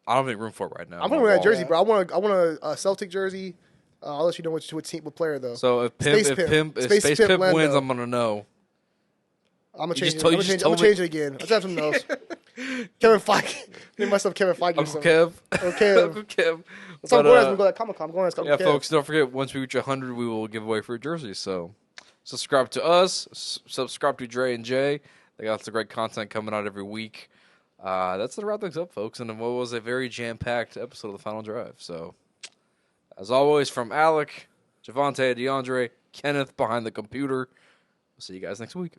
I don't have any room for it right now. I'm gonna win that jersey, bro. I want a Celtic jersey. I'll let you know what player though. So if Space Space Pimp Pimp Lando. wins, I'm gonna know. I'm gonna You change just it. told- I'm you just gonna told change it again. Let's have something else. Kevin Feige. Name myself Kevin Feige. Uncle Kev. Okay. Uncle Kev. So I'm But, going to go to Comic-Con. I'm going to yeah, folks, don't forget, once we reach 100, we will give away free jerseys. So subscribe to us. Subscribe to Dre and Jay. They got some great content coming out every week. That's to wrap things up, folks. And what was a very jam-packed episode of The Final Drive. So, as always, from Alec, Javante, DeAndre, Kenneth behind the computer. We'll see you guys next week.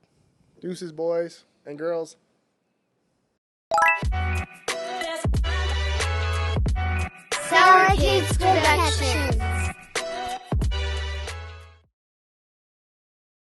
Deuces, boys and girls. Sour Kids Production.